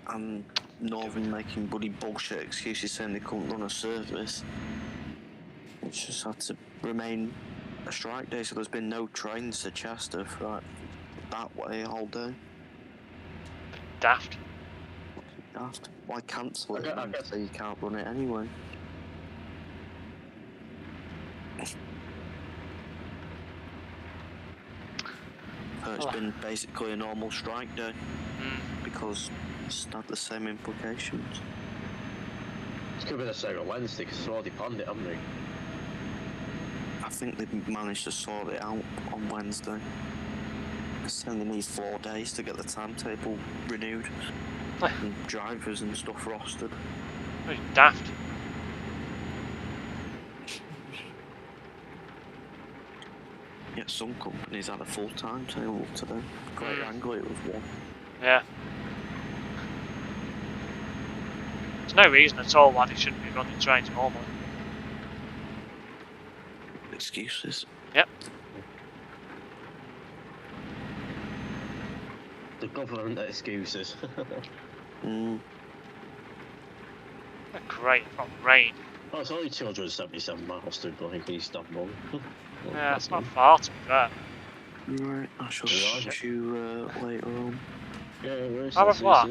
And Northern making bloody bullshit excuses saying they couldn't run a service. It's just had to remain a strike day, so there's been no trains to Chester for that way all day. Daft. Daft. Why cancel it I and guess- say you can't run it anyway? So it's been basically a normal strike day because it's had the same implications. It's going to be the same on Wednesday because it's already planned it, haven't they? I think they've managed to sort it out on Wednesday. They're saying they need 4 days to get the timetable renewed and drivers and stuff rostered. Pretty daft. Yet some companies had a full timetable today. Great Angle, it was one. Yeah. There's no reason at all why they shouldn't be running trains normally. Excuses. Yep. The government excuses. Great from rain. Oh, it's only 277 miles to bloody Istanbul. Yeah, it's not far to be fair. Right, I shall catch you later on. Yeah, where is Au that? revoir.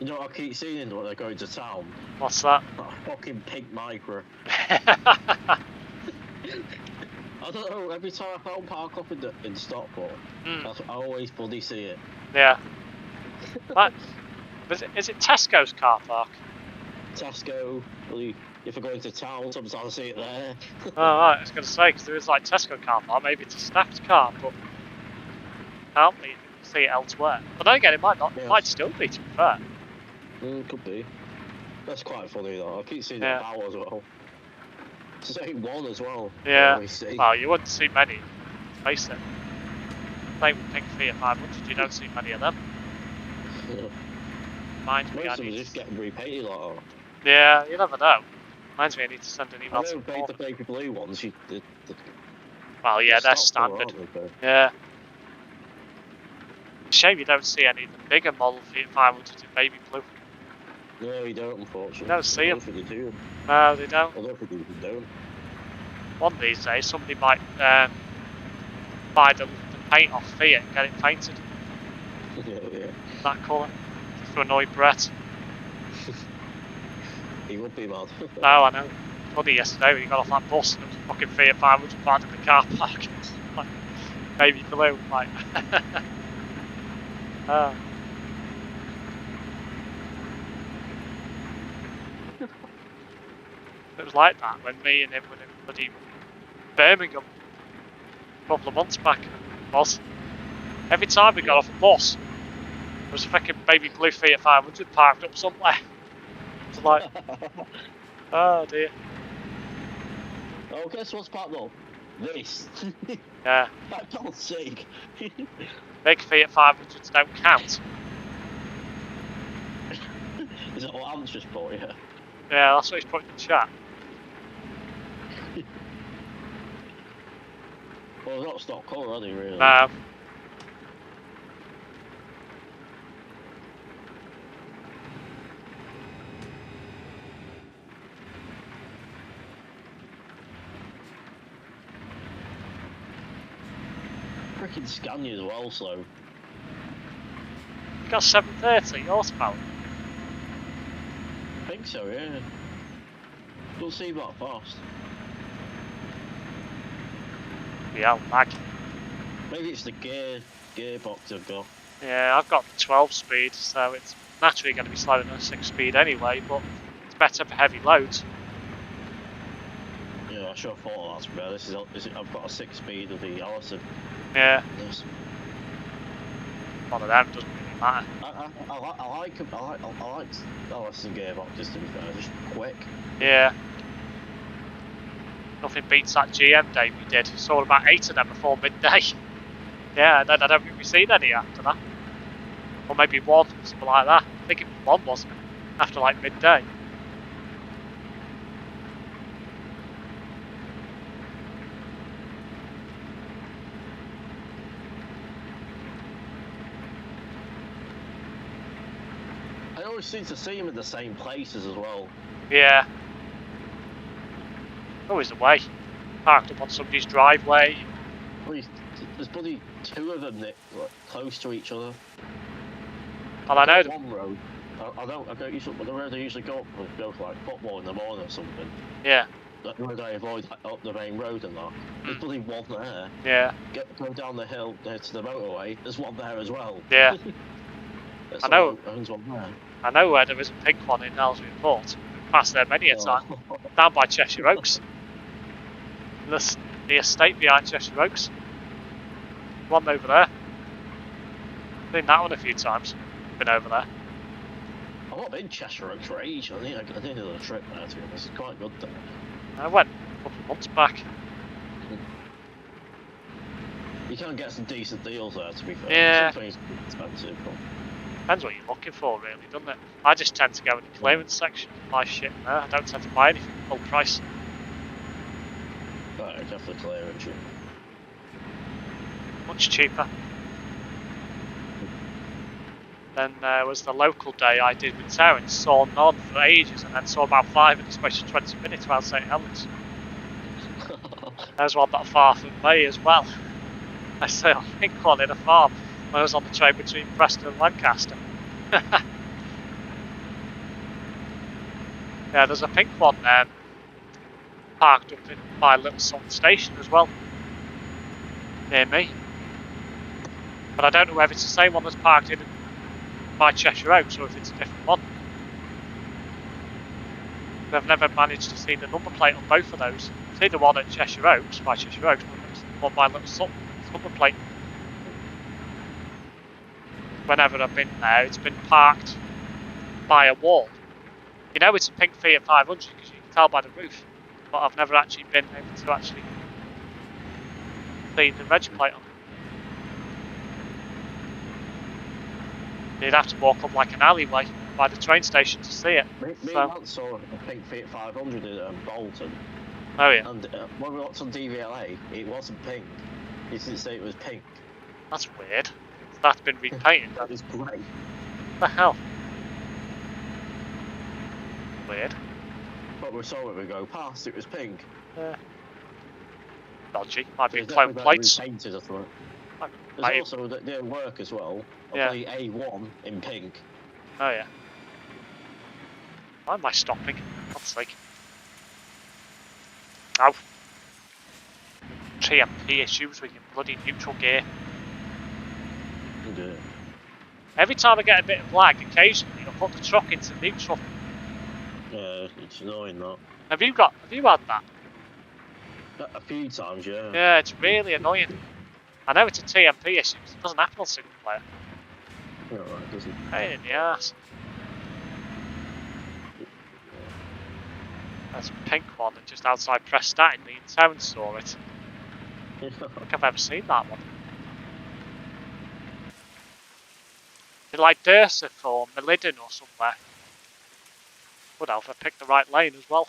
You know what I keep seeing when they're going to town? What's that? That fucking pink micro. I don't know, every time I found park up in Stockport, I always bloody see it. Yeah. Right. Is it Tesco's car park? Tesco, bloody, if I go into town, sometimes I see it there. Oh, right, I was going to say, because there is like Tesco car park, maybe it's a staffed car, but can't be see it elsewhere. But then again, it might not, it might still be, to be fair. Could be. That's quite funny though, I keep seeing Yeah. it now as well. It's only one as well. Yeah. I see. Well, you wouldn't see many, face it. Same with Pink Fiat 500, you don't see many of them. Reminds me, I Most of them need just getting repainted like that. Yeah, you never know. Reminds me, I need to send an I email know to the baby blue ones, Well, yeah, they're Stockport, standard. aren't they? Yeah. Shame you don't see any of the bigger model Fiat 500s in baby blue. No, you don't, unfortunately. You don't see I them. don't think they do. No, they don't. I don't think they even do. One of these days, somebody might buy the paint off Fiat and get it painted Yeah. that colour to annoy Brett. He would be mad. No, I know. Funny yesterday when he got off that bus and there was a fucking Fiat 500 parked in the car park. Like, baby blue, like. It was like that when me and him were in bloody Birmingham a couple of months back. Was every time we got off a bus, there was a fucking baby blue Fiat 500 parked up somewhere. It's like, oh dear. Oh, guess what's part of this? Yeah, For God's sake. big Fiat 500s don't count. Is that what Ant's just bought, yeah? Yeah, that's what he's put in the chat. Well, not stock colour, are they, really? No. Freaking Scania as well, slow. You got 730 horsepower. I think so, yeah. Don't seem that fast. Yeah, mag. Maybe it's the gearbox I've got. Yeah, I've got 12 speed, so it's naturally going to be slower than 6 speed anyway, but it's better for heavy loads. Yeah. I should have thought of that. Bro. I've got a 6-speed of the Allison. Yeah. This. One of them doesn't really matter. I like Allison gearboxes, to be fair, just quick. Yeah. Nothing beats that GM day we did. We saw about 8 of them before midday. Yeah, and then I don't think we've seen any after that. Or maybe 1, something like that. I think it was 1, wasn't it? After like midday. I always seem to see them in the same places as well. Yeah. Always the way. Parked up on somebody's driveway. Well, there's bloody 2 of them that like, close to each other. And I know one road. I don't usually, the road I usually go for like football in the morning or something. Yeah. The road I avoid up the main road and that. There's bloody one there. Yeah. Go down the hill to the motorway. There's one there as well. Yeah. I know. Owns one there. I know where there is a pink one in Ellesmere Port. Passed there many a time. Down by Cheshire Oaks. The estate behind Cheshire Oaks. One over there. Seen that one a few times. Been over there. I've not been Cheshire Oaks for ages. I think there's a trip there to be honest. It's quite good there. I went a couple of months back. You can get some decent deals there, to be fair. Yeah. Sometimes it's expensive, but... Depends what you're looking for, really, doesn't it? I just tend to go in the clearance section and buy shit in there. I don't tend to buy anything full price. Right, definitely clearance. Much cheaper. Then there was the local day I did with Terence. Saw none for ages, and then saw about 5 in the space of 20 minutes around St Helens. There's one not far from me as well. I saw a pink one in a farm when I was on the train between Preston and Lancaster. Yeah, there's a pink one parked up in my little Sutton station as well, near me. But I don't know whether it's the same one that's parked in by Cheshire Oaks or if it's a different one. I've never managed to see the number plate on both of those. I see the one at Cheshire Oaks, by Cheshire Oaks, but it's the one by Little Sutton, number plate. Whenever I've been there, it's been parked by a wall. You know it's a pink Fiat 500 because you can tell by the roof, but I've never actually been able to actually see the reg plate on it. You'd have to walk up like an alleyway by the train station to see it. Me and Lance saw a pink Fiat 500 in Bolton. Oh yeah. And when we looked on DVLA, it wasn't pink. It didn't say it was pink. That's weird. That's been repainted. That is great. What the hell? Weird. But we saw it, we go past, it was pink. Yeah. Dodgy. Might be It's clone definitely plates. Repainted, I thought. Might There's also their work as well. Yeah. The A1 in pink. Oh yeah. Why am I stopping? God's sake. Ow. TMP issues with your bloody neutral gear. Yeah. Every time I get a bit of lag, occasionally I'll put the truck into neutral. Yeah, it's annoying that. Have you had that? A few times, yeah. Yeah, it's really annoying. I know it's a TMP issue, it doesn't happen on single player. Yeah, right, doesn't. Pain in the arse. There's a pink one just outside Preston. Me and Terence saw it. I don't think I've ever seen that one. Is it like Durseth or Millidden or somewhere? Would help if I picked the right lane as well.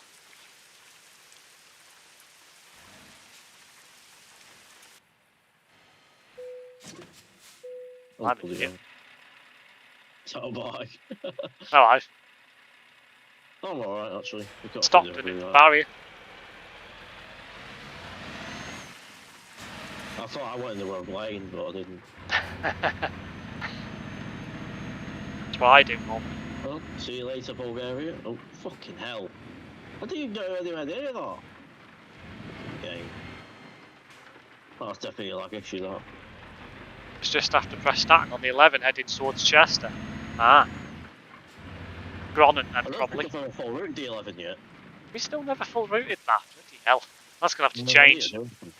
Oh, I'm an idiot. So bye. Alright. I'm alright actually. We've got Stopped to in do the that. barrier. I thought I went in the wrong lane, but I didn't. That's what I do normally. Well, see you later, Bulgaria. Oh, fucking hell. I didn't go anywhere near that. Okay. That's definitely a lag issue, that. It's just after Preston on the 11 heading towards Chester. Ah. Groningen then I don't probably. think I've ever full route D11 yet. We still never full routed that. Bloody hell. That's gonna have to No, I need change. to do something.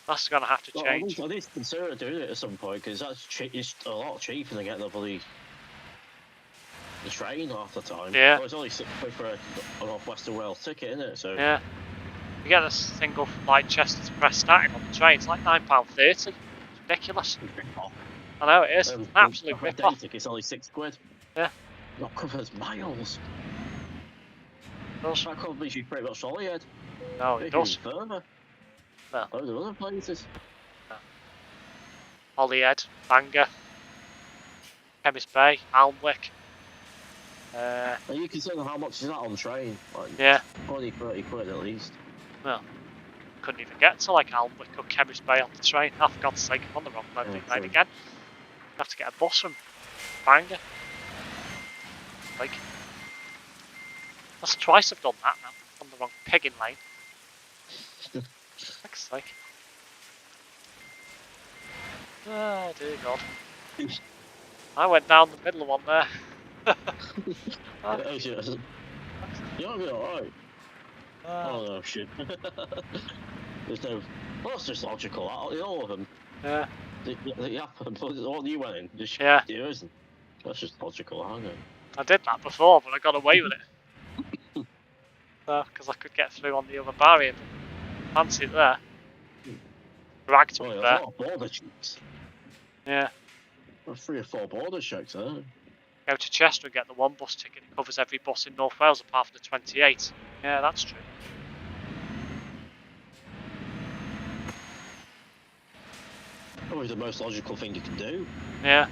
That's gonna have to Well, change. I need to consider doing it at some point because that's it's a lot cheaper than getting the train half the time. Yeah. Well, it's only £6 for a Northwestern Wales ticket, isn't it? So Yeah. You get a single from like Chester to Preston on the train. It's like £9.30. It's ridiculous. I know it is. An absolute a rip day off. ticket's only £6. Yeah. That covers miles. Does. That covers you pretty much Holyhead. No, it does. Further. No. Oh, there are other places. No. Holyhead, Bangor, Chemist Bay, Alnwick. And you consider how much is that on the train? Like, Yeah. 20, 30 quid at least. Well, couldn't even get to like Alnwick or Chemist Bay on the train. Oh, for God's sake, I'm on the wrong line true. again. I have to get a bus from Bangor. Like, that's twice I've done that now. On the wrong pegging lane. Fuck's sake. Oh dear God. I went down the middle of one there. You're gonna be alright. Oh no, shit. There's no. Well, that's just logical. All of them. Yeah. They happen. What you went in? Just Yeah. There isn't. That's just logical, aren't it? I did that before, but I got away with it. Because I could get through on the other barrier. Fancy it there. Dragged me There's there. a lot of border checks. Yeah. There's 3 or 4 border checks there. Go to Chester and get the one bus ticket. It covers every bus in North Wales apart from the 28. Yeah, that's true. Probably the most logical thing you can do. Yeah.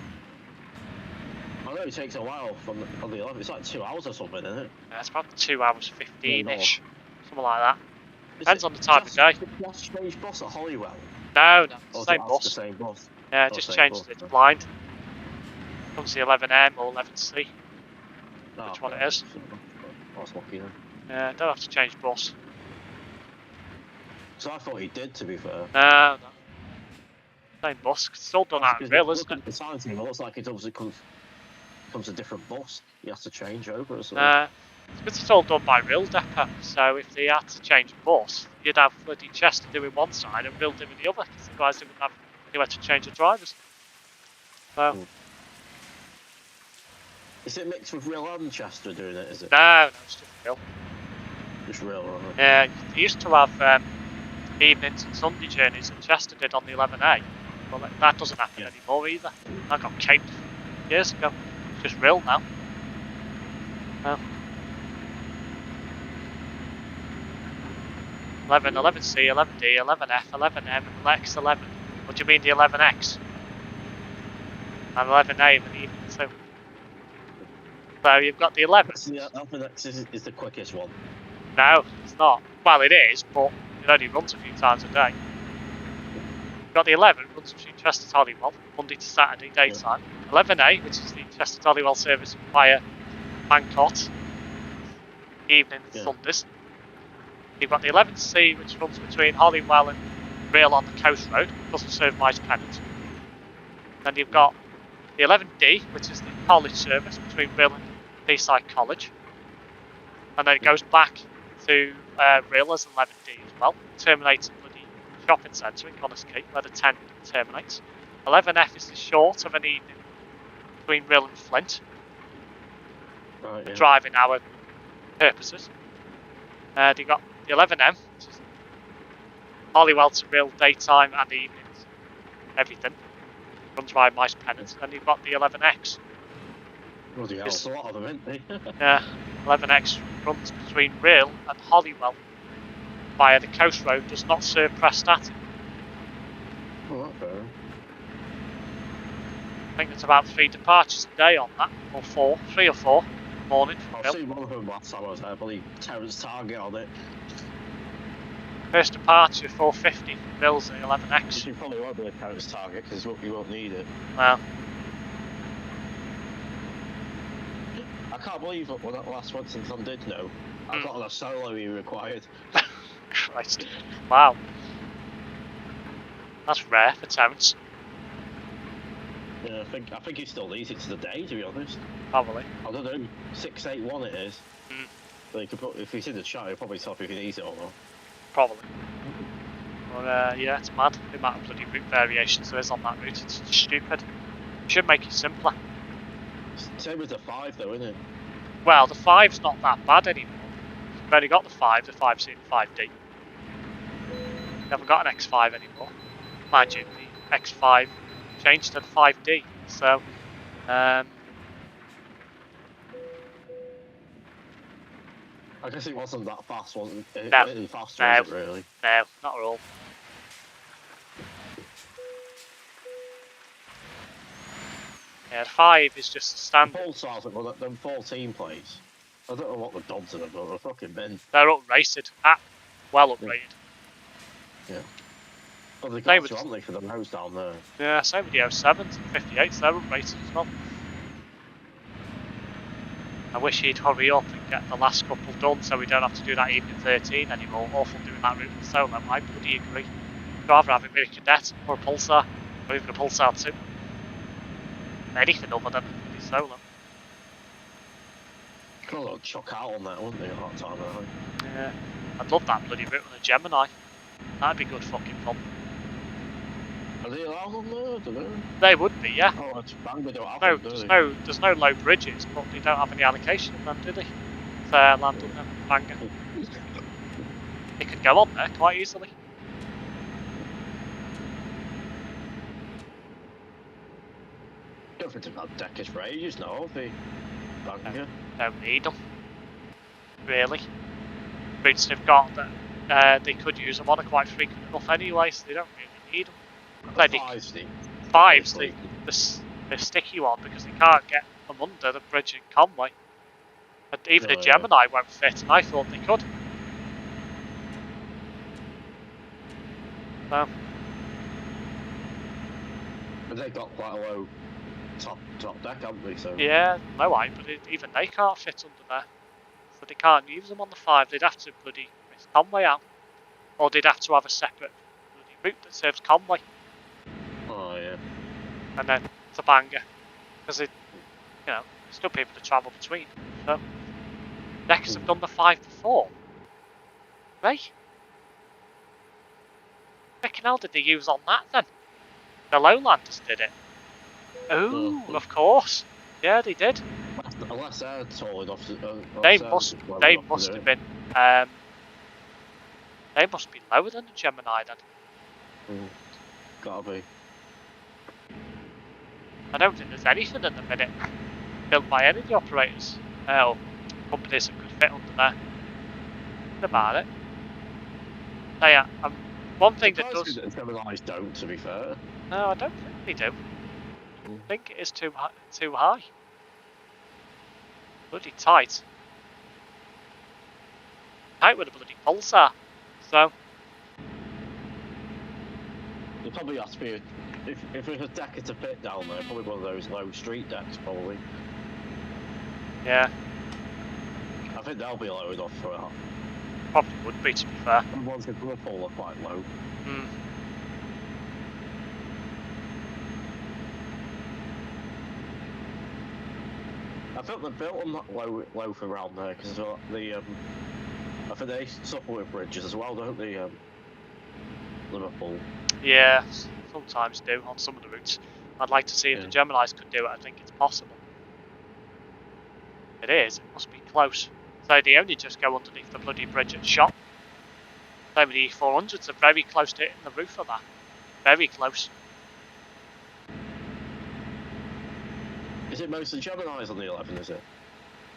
I know it takes a while from on the 11th. It's like 2 hours or something, isn't it? Yeah, it's about 2 hours 15-ish. Yeah, Something like that. Depends on the time of day. Just strange bus at Holywell. No, Or same the bus. same bus. Yeah, Oh, just same changed bus, it. It's yeah. blind. Comes the 11M or 11C. Oh, Which one okay. it is. I was lucky then. Yeah, don't have to change bus. So I thought he did, to be fair. No. Same bus. Still done out of Rill, isn't it? The sign thing, it looks like it obviously comes a different bus. You have to change over or something. It's all done by Rill Depot, so if they had to change a bus, you'd have bloody Chester doing one side and Rill doing the other, because otherwise they wouldn't have anywhere to change the drivers. So, Is it mixed with Rill and Chester doing it, is it? no, it's just Rill. Just Rill, right? Yeah, they used to have evenings and Sunday journeys that Chester did on the 11A, but that doesn't happen anymore either. I got caped years ago. It's just Rill now. 11, 11C, 11D, 11F, 11M, and X11. What do you mean the 11X? And 11A in the evening too. So you've got the 11. Yeah, X is the quickest one. No, it's not. Well, it is, but it only runs a few times a day. You've got the 11, runs between Chester to Holywell, Monday to Saturday, daytime. 11A, which is the Chester to Holywell service via Bangkot, evening and Sundays. You've got the 11C, which runs between Holywell and Rail on the Coast Road, doesn't serve Mice Pennant. Then you've got the 11D, which is the college service between Rail and Deeside College. And then it goes back to Rail as 11D as well, terminates at the shopping centre in Connors Quay, where the 10 terminates. 11F is the short of an evening between Rail and Flint, Right, yeah. driving hour purposes. You've got the 11M, which is Holywell to Rail daytime and evenings, everything. Runs by Mice Pennant. Then you've got the 11X. Bloody hell, there's a lot of them, isn't there? Yeah, 11X runs between Rail and Holywell via the Coast Road, does not serve Prestatyn. Oh, that's fair. I think it's about 3 departures a day on that, or 4, 3 or 4 morning from I've Rail. seen one of them last time I was there, I believe Terrence Target on it. First departure 450 from Rail's at 11X. You probably won't be a Terrence Target because you won't need it. Well, I can't believe what that last one since I did know. I got on a solo he required. Christ. Wow. That's rare for Terrence. Yeah, I think he still needs it to the day, to be honest. Probably. I don't know, 681 it is. Mm. So you could put, if he's in the chat, he'll probably tell if he needs it or not. probably. But yeah, it's mad the amount of bloody route variations there is on that route. It's stupid. Should make it simpler. Same with the 5 though, isn't it? Well, the 5's not that bad anymore. We've only got the 5. The 5's in 5D. We haven't got an X5 anymore. Mind you, the X5 changed to the 5D. So, I guess it wasn't that fast, wasn't it? No. Any faster, No. was it really? no, not at all. Yeah, the 5 is just standard. Full size, well, them 14 plates. I don't know what they've done to them, but they're fucking bin. They're up-rated. Well uprated. Yeah. Well, they Same got with- to, haven't they, for the nose down there? Yeah, same with the 07s and 58s. They're up-rated as well. I wish he'd hurry up and get the last couple done so we don't have to do that even in 13 anymore. Awful doing that route with solo. I bloody agree. I'd rather have it with a cadet or a pulsar, or even a pulsar 2. Anything other than a solo. Could have chuck out on that, wouldn't they, at that time, I think? Yeah, I'd love that bloody route with a Gemini. That'd be good fucking fun. Are they allowed on there? Do they? They would be, yeah. Oh, it's bang, they don't have No, them, do they? there's no low bridges, but they don't have any allocation of them, do they? Fair land on them, banger. They could go on there quite easily. Don't think they've had deckers for ages now, have they? Banger. Don't need them. Really. Routes they've got that they could use them on are quite frequent enough anyway, so they don't really need them. The Fives, the sticky one because they can't get them under the bridge in Conway. And even a Gemini won't fit, and I thought they could. So, But they've got quite a low top deck, haven't they? So yeah, low height, but even they can't fit under there. So they can't use them on the 5, they'd have to bloody miss Conway out. Or they'd have to have a separate bloody route that serves Conway. Oh yeah. And then it's a banger. Because it, you know, there's still people to travel between. So, Decks have done the 5 before. Right? Fucking hell did they use on that then? The Lowlanders did it. Oh, of course. Yeah, they did. Unless they're tall enough to. They must have been. They must be lower than the Gemini then. Gotta be. I don't think there's anything at the minute built by any of the operators or companies that could fit under there. Think about it. So yeah, one thing that does. Geminis don't, to be fair. No, I don't think they do. I think it is too high. Bloody tight. Tight with a bloody pulsar. So. There probably has to be if there's a decker to fit down there, probably one of those low street decks, probably. Yeah. I think they'll be low enough for that. Probably would be, to be fair. The ones with Whirlpool are quite low. I think they built them that low for around there because I think they suffer with bridges as well, don't they? Liverpool. Yeah, sometimes do on some of the routes. I'd like to see if the Geminis could do it. I think it's possible. It is. It must be close. So they only just go underneath the bloody bridge at Shot. So the E400s are very close to hitting the roof of that. Very close. Is it mostly Geminis on the 11, is it?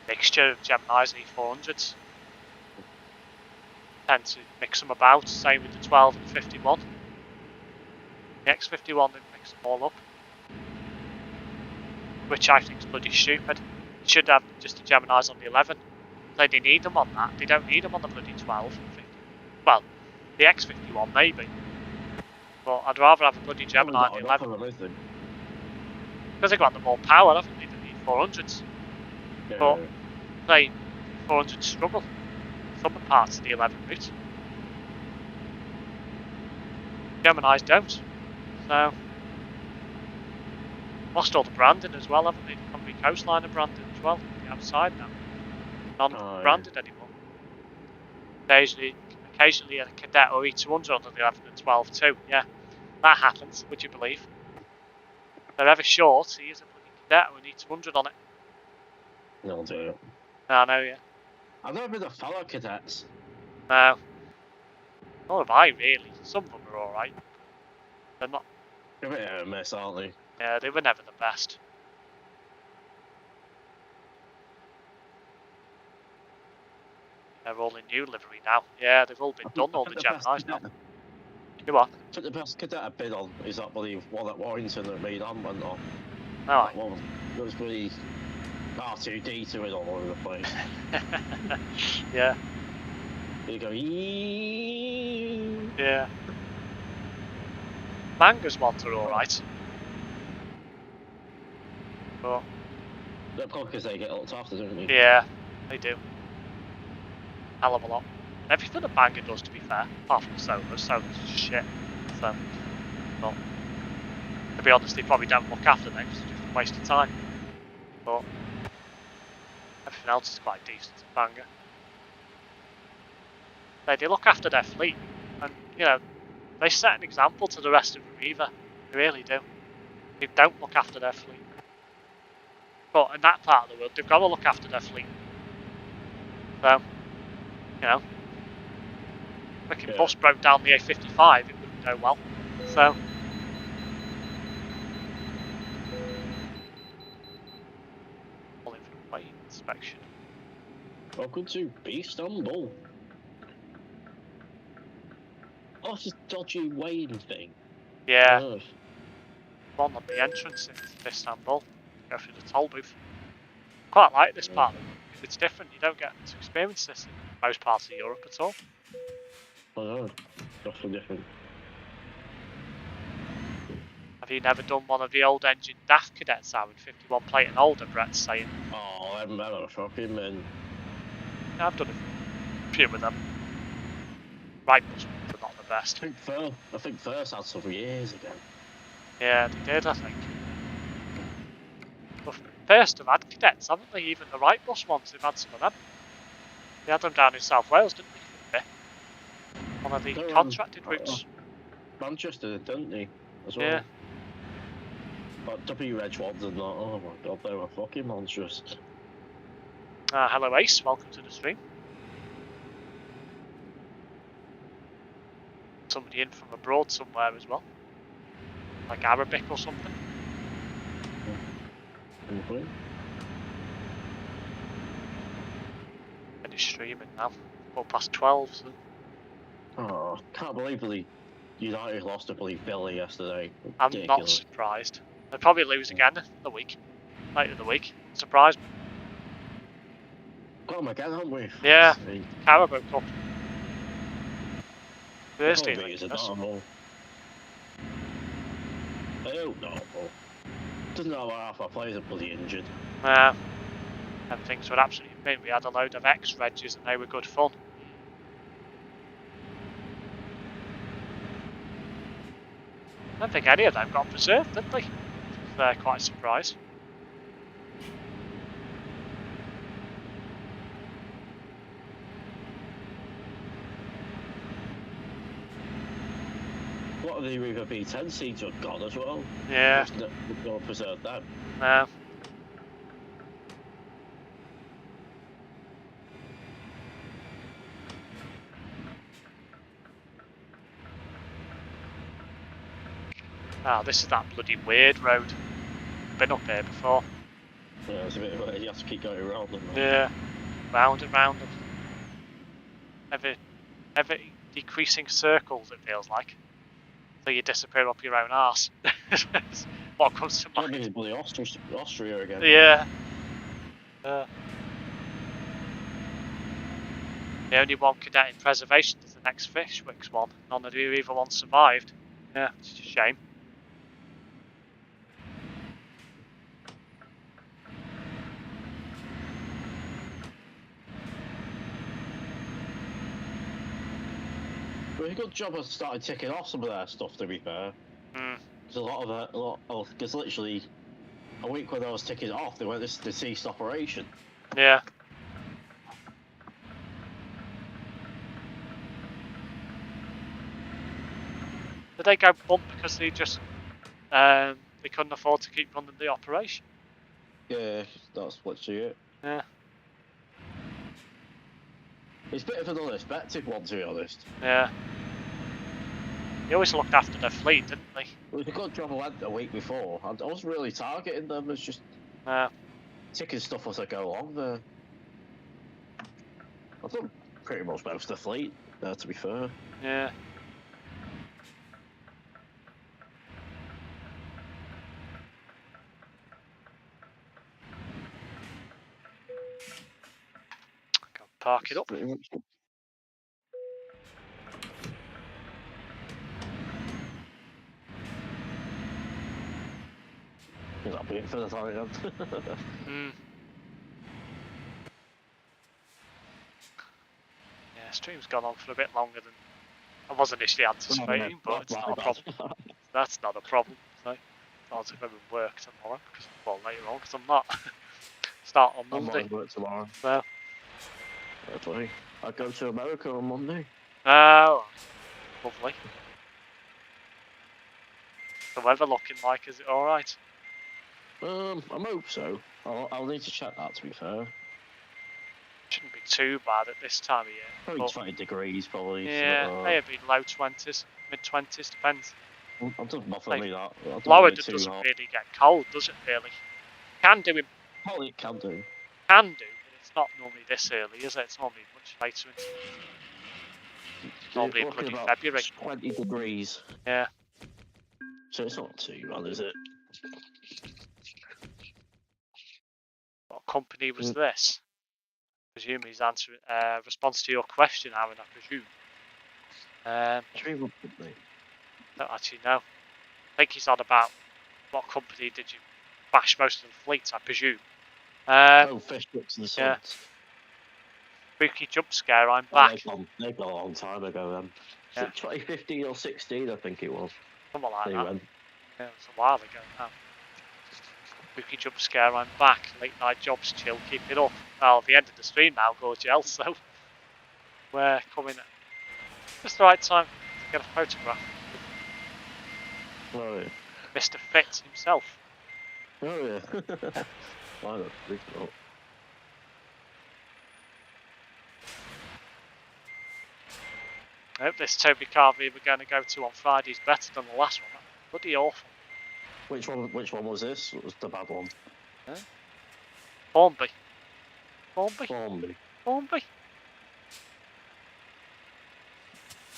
Mixture of Geminis and E400s. Tend to mix them about, same with the 12 and 51. The X51 didn't mix them all up. Which I think is bloody stupid. You should have just the Geminis on the 11. So they need them on that. They don't need them on the bloody 12 and 50. Well, the X51 maybe. But I'd rather have a bloody Gemini on the 11. Because they've got the more power, haven't they, than the 400s. Yeah. But they 400s struggle some parts of the 11 route. Geminis don't. So lost all the branding as well, haven't they? The Conwy Coastline are branded as well, the outside now. Non branded anymore. Occasionally occasionally a cadet or E200 under the 11 and 12 too. Yeah, that happens. Would you believe? If they're ever short, he is a bloody cadet or an E200 on it. They'll do it. I know, yeah. I've never been a fellow cadets. No. Nor have I really. Some of them are alright. They're not. They're a bit hit and miss, aren't they? Yeah, they were never the best. They're all in new livery now. Yeah, they've all been done, all the Geminis now. You what? I think the best cadet I've been on is that bloody one at Warrington that me and Anne went on. Alright. That one. It was really R2D2 it all over the place. Yeah. You go, Yeah. Manga's ones are alright. But they're probably because they get looked after, don't they? yeah, they do. Hell of a lot. Everything a Banger does, to be fair, apart from Solar's. Solar's just shit. So, but to be honest, they probably don't look after them because it's just a waste of time. But everything else is quite decent at Banger. They look after their fleet, and you know, they set an example to the rest of Arriva. They really do. They don't look after their fleet. But in that part of the world, they've got to look after their fleet. So, you know, freaking bus broke down the A55, it wouldn't go well. So, calling for weight inspection. Welcome to Istanbul. Oh, it's this dodgy weighing thing. Yeah, Oh. one on the entrance into Istanbul. Go through the toll booth. Quite like this part. It's different. You don't get to experience this in most parts of Europe at all. I know. Definitely different. Have you never done one of the old engine DAF cadets out in 51 plate and older, Brett's saying? Oh, I haven't had a fucking man. Yeah, I've done a few with them. Right bus ones are not the best. I think first had some years ago. Yeah, they did, I think. But first have had cadets, haven't they? Even the right bus ones, they've had some of them. They had them down in South Wales, didn't they? One of the contracted routes. Manchester, didn't they? As well. Yeah. But W-Reg ones and that, oh my god, they were fucking monstrous. Hello Ace, welcome to the stream. Somebody in from abroad somewhere as well. Like Arabic or something. Mm-hmm. And it's streaming now. 12:15, so. Oh, can't believe the United lost to bloody Villa yesterday. I'm not surprised. They'll probably lose again the week. Later in the week. Surprise me. Got them again, haven't we? Yeah. Carabao Cup. Thursday. I hope not, but doesn't know why half our players are bloody injured. And things were absolutely mint. We had a load of X-Regs and they were good fun. I don't think any of them got preserved, did they? They're quite surprised. A lot of the Arriva B10 seats are gone as well. Yeah. Don't preserve them. No. Oh, this is that bloody weird road. Been up here before. Yeah, it's a bit of you have to keep going around them. Yeah. Round and round and ever decreasing circles, it feels like. So you disappear up your own arse. What comes to mind? Maybe bloody Austria again. Yeah. The only one cadet in preservation is the next Fishwicks one. None of you either one survived. Yeah, it's a shame. It was a good job of starting ticking off some of their stuff, to be fair. There's a lot of because literally a week when I was ticking it off, they went, this is the ceased operation. Yeah. Did they go bump because they just they couldn't afford to keep running the operation? Yeah, that's literally it. Yeah. It's a bit of an unexpected one, to be honest. Yeah. They always looked after their fleet, didn't they? It was a good job I went the week before. I was really targeting them as just ticking stuff as I go along there. I've done pretty much most of the fleet, to be fair. Yeah. Go park it up. That'll be it for the time. Yeah, stream's gone on for a bit longer than I was initially anticipating, but it's not a problem. That's not a problem. So I'll take over work tomorrow, well later on, because I'm not. Start on Monday. I'm not work tomorrow. So. That's funny. I go to America on Monday. Oh, lovely. The weather looking like, is it alright? I hope so. I'll need to check that, to be fair. Shouldn't be too bad at this time of year. Probably 20 degrees, probably. Yeah, so, may have been low 20s, mid 20s, depends. I've done nothing like that. Florida doesn't really get cold, does it, really? Can do it. Well, it can do. Can do, but it's not normally this early, is it? It's normally much later. Normally bloody February. 20 degrees. Yeah. So it's not too bad, is it? What company was this? I presume he's answering response to your question, Aaron, I presume. Don't actually know. I think he's on about what company did you bash most of the fleet, I presume. Fish Sticks and Sons. Yeah. Spooky jump scare, I'm back. They've gone a long time ago then. Yeah. 2015 or 16, I think it was. Something like that. Went. Yeah, it was a while ago now. Spooky jump scare, I'm back. Late night jobs, chill, keep it up. Well, the end of the stream now, Gorgel, so we're coming at just the right time to get a photograph. Oh, yeah. Mr. Fit himself. Oh, yeah. Why not? I hope this Toby Carvey we're going to go to on Friday is better than the last one. That's bloody awful. Which one was this? What was the bad one? Huh? Formby. Formby? Formby. Formby?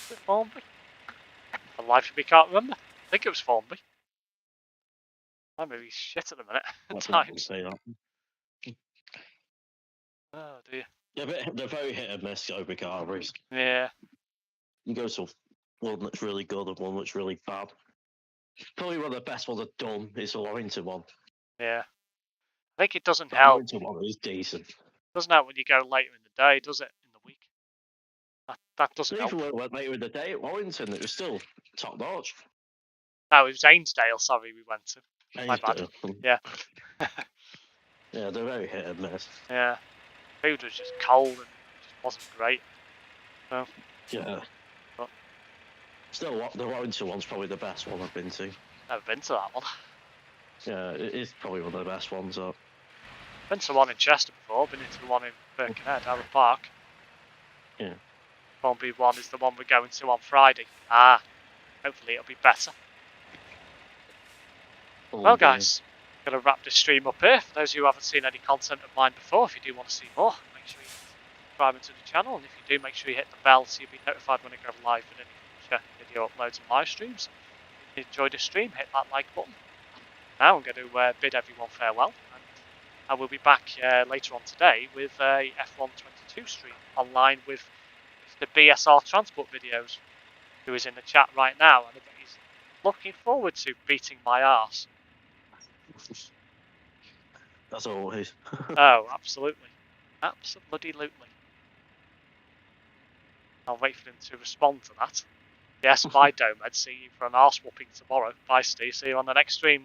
Is it Formby? For life of me can't remember. I think it was Formby. I'm really shit at the minute. At times. Say that. Oh dear. Yeah, but they're very hit and miss, Toby Carveries. Yeah. You go to one that's really good and one that's really bad. Probably one of the best ones I've done is the Warrington one. Yeah. I think it doesn't help. The Warrington one is decent. Doesn't help when you go later in the day, does it? In the week. That doesn't help. Even when it went later in the day at Warrington, it was still top notch. No, it was Ainsdale, sorry, we went to. My bad. Yeah. Yeah, they're very hit and miss. Yeah. Food was just cold and it just wasn't great. So. Yeah. But still, the Warrington one's probably the best one I've been to. Never been to that one. Yeah, it is probably one of the best ones up. Been to one in Chester before, been into the one in Birkenhead, Arrow Park. Yeah. Formby one is the one we're going to on Friday. Hopefully it'll be better. Well guys, I'm going to wrap this stream up here. For those of you who haven't seen any content of mine before, if you do want to see more, make sure you subscribe to the channel, and if you do, make sure you hit the bell so you'll be notified when I go live with any future video uploads and live streams. If you enjoyed the stream, hit that like button. Now I'm going to bid everyone farewell, and I will be back later on today with a F122 stream online with the BSR Transport Videos, who is in the chat right now, and I bet he's looking forward to beating my arse. That's always. Oh, absolutely. Absolutely. I'll wait for him to respond to that. Yes, bye, Domed. See you for an arse whooping tomorrow. Bye, Steve. See you on the next stream.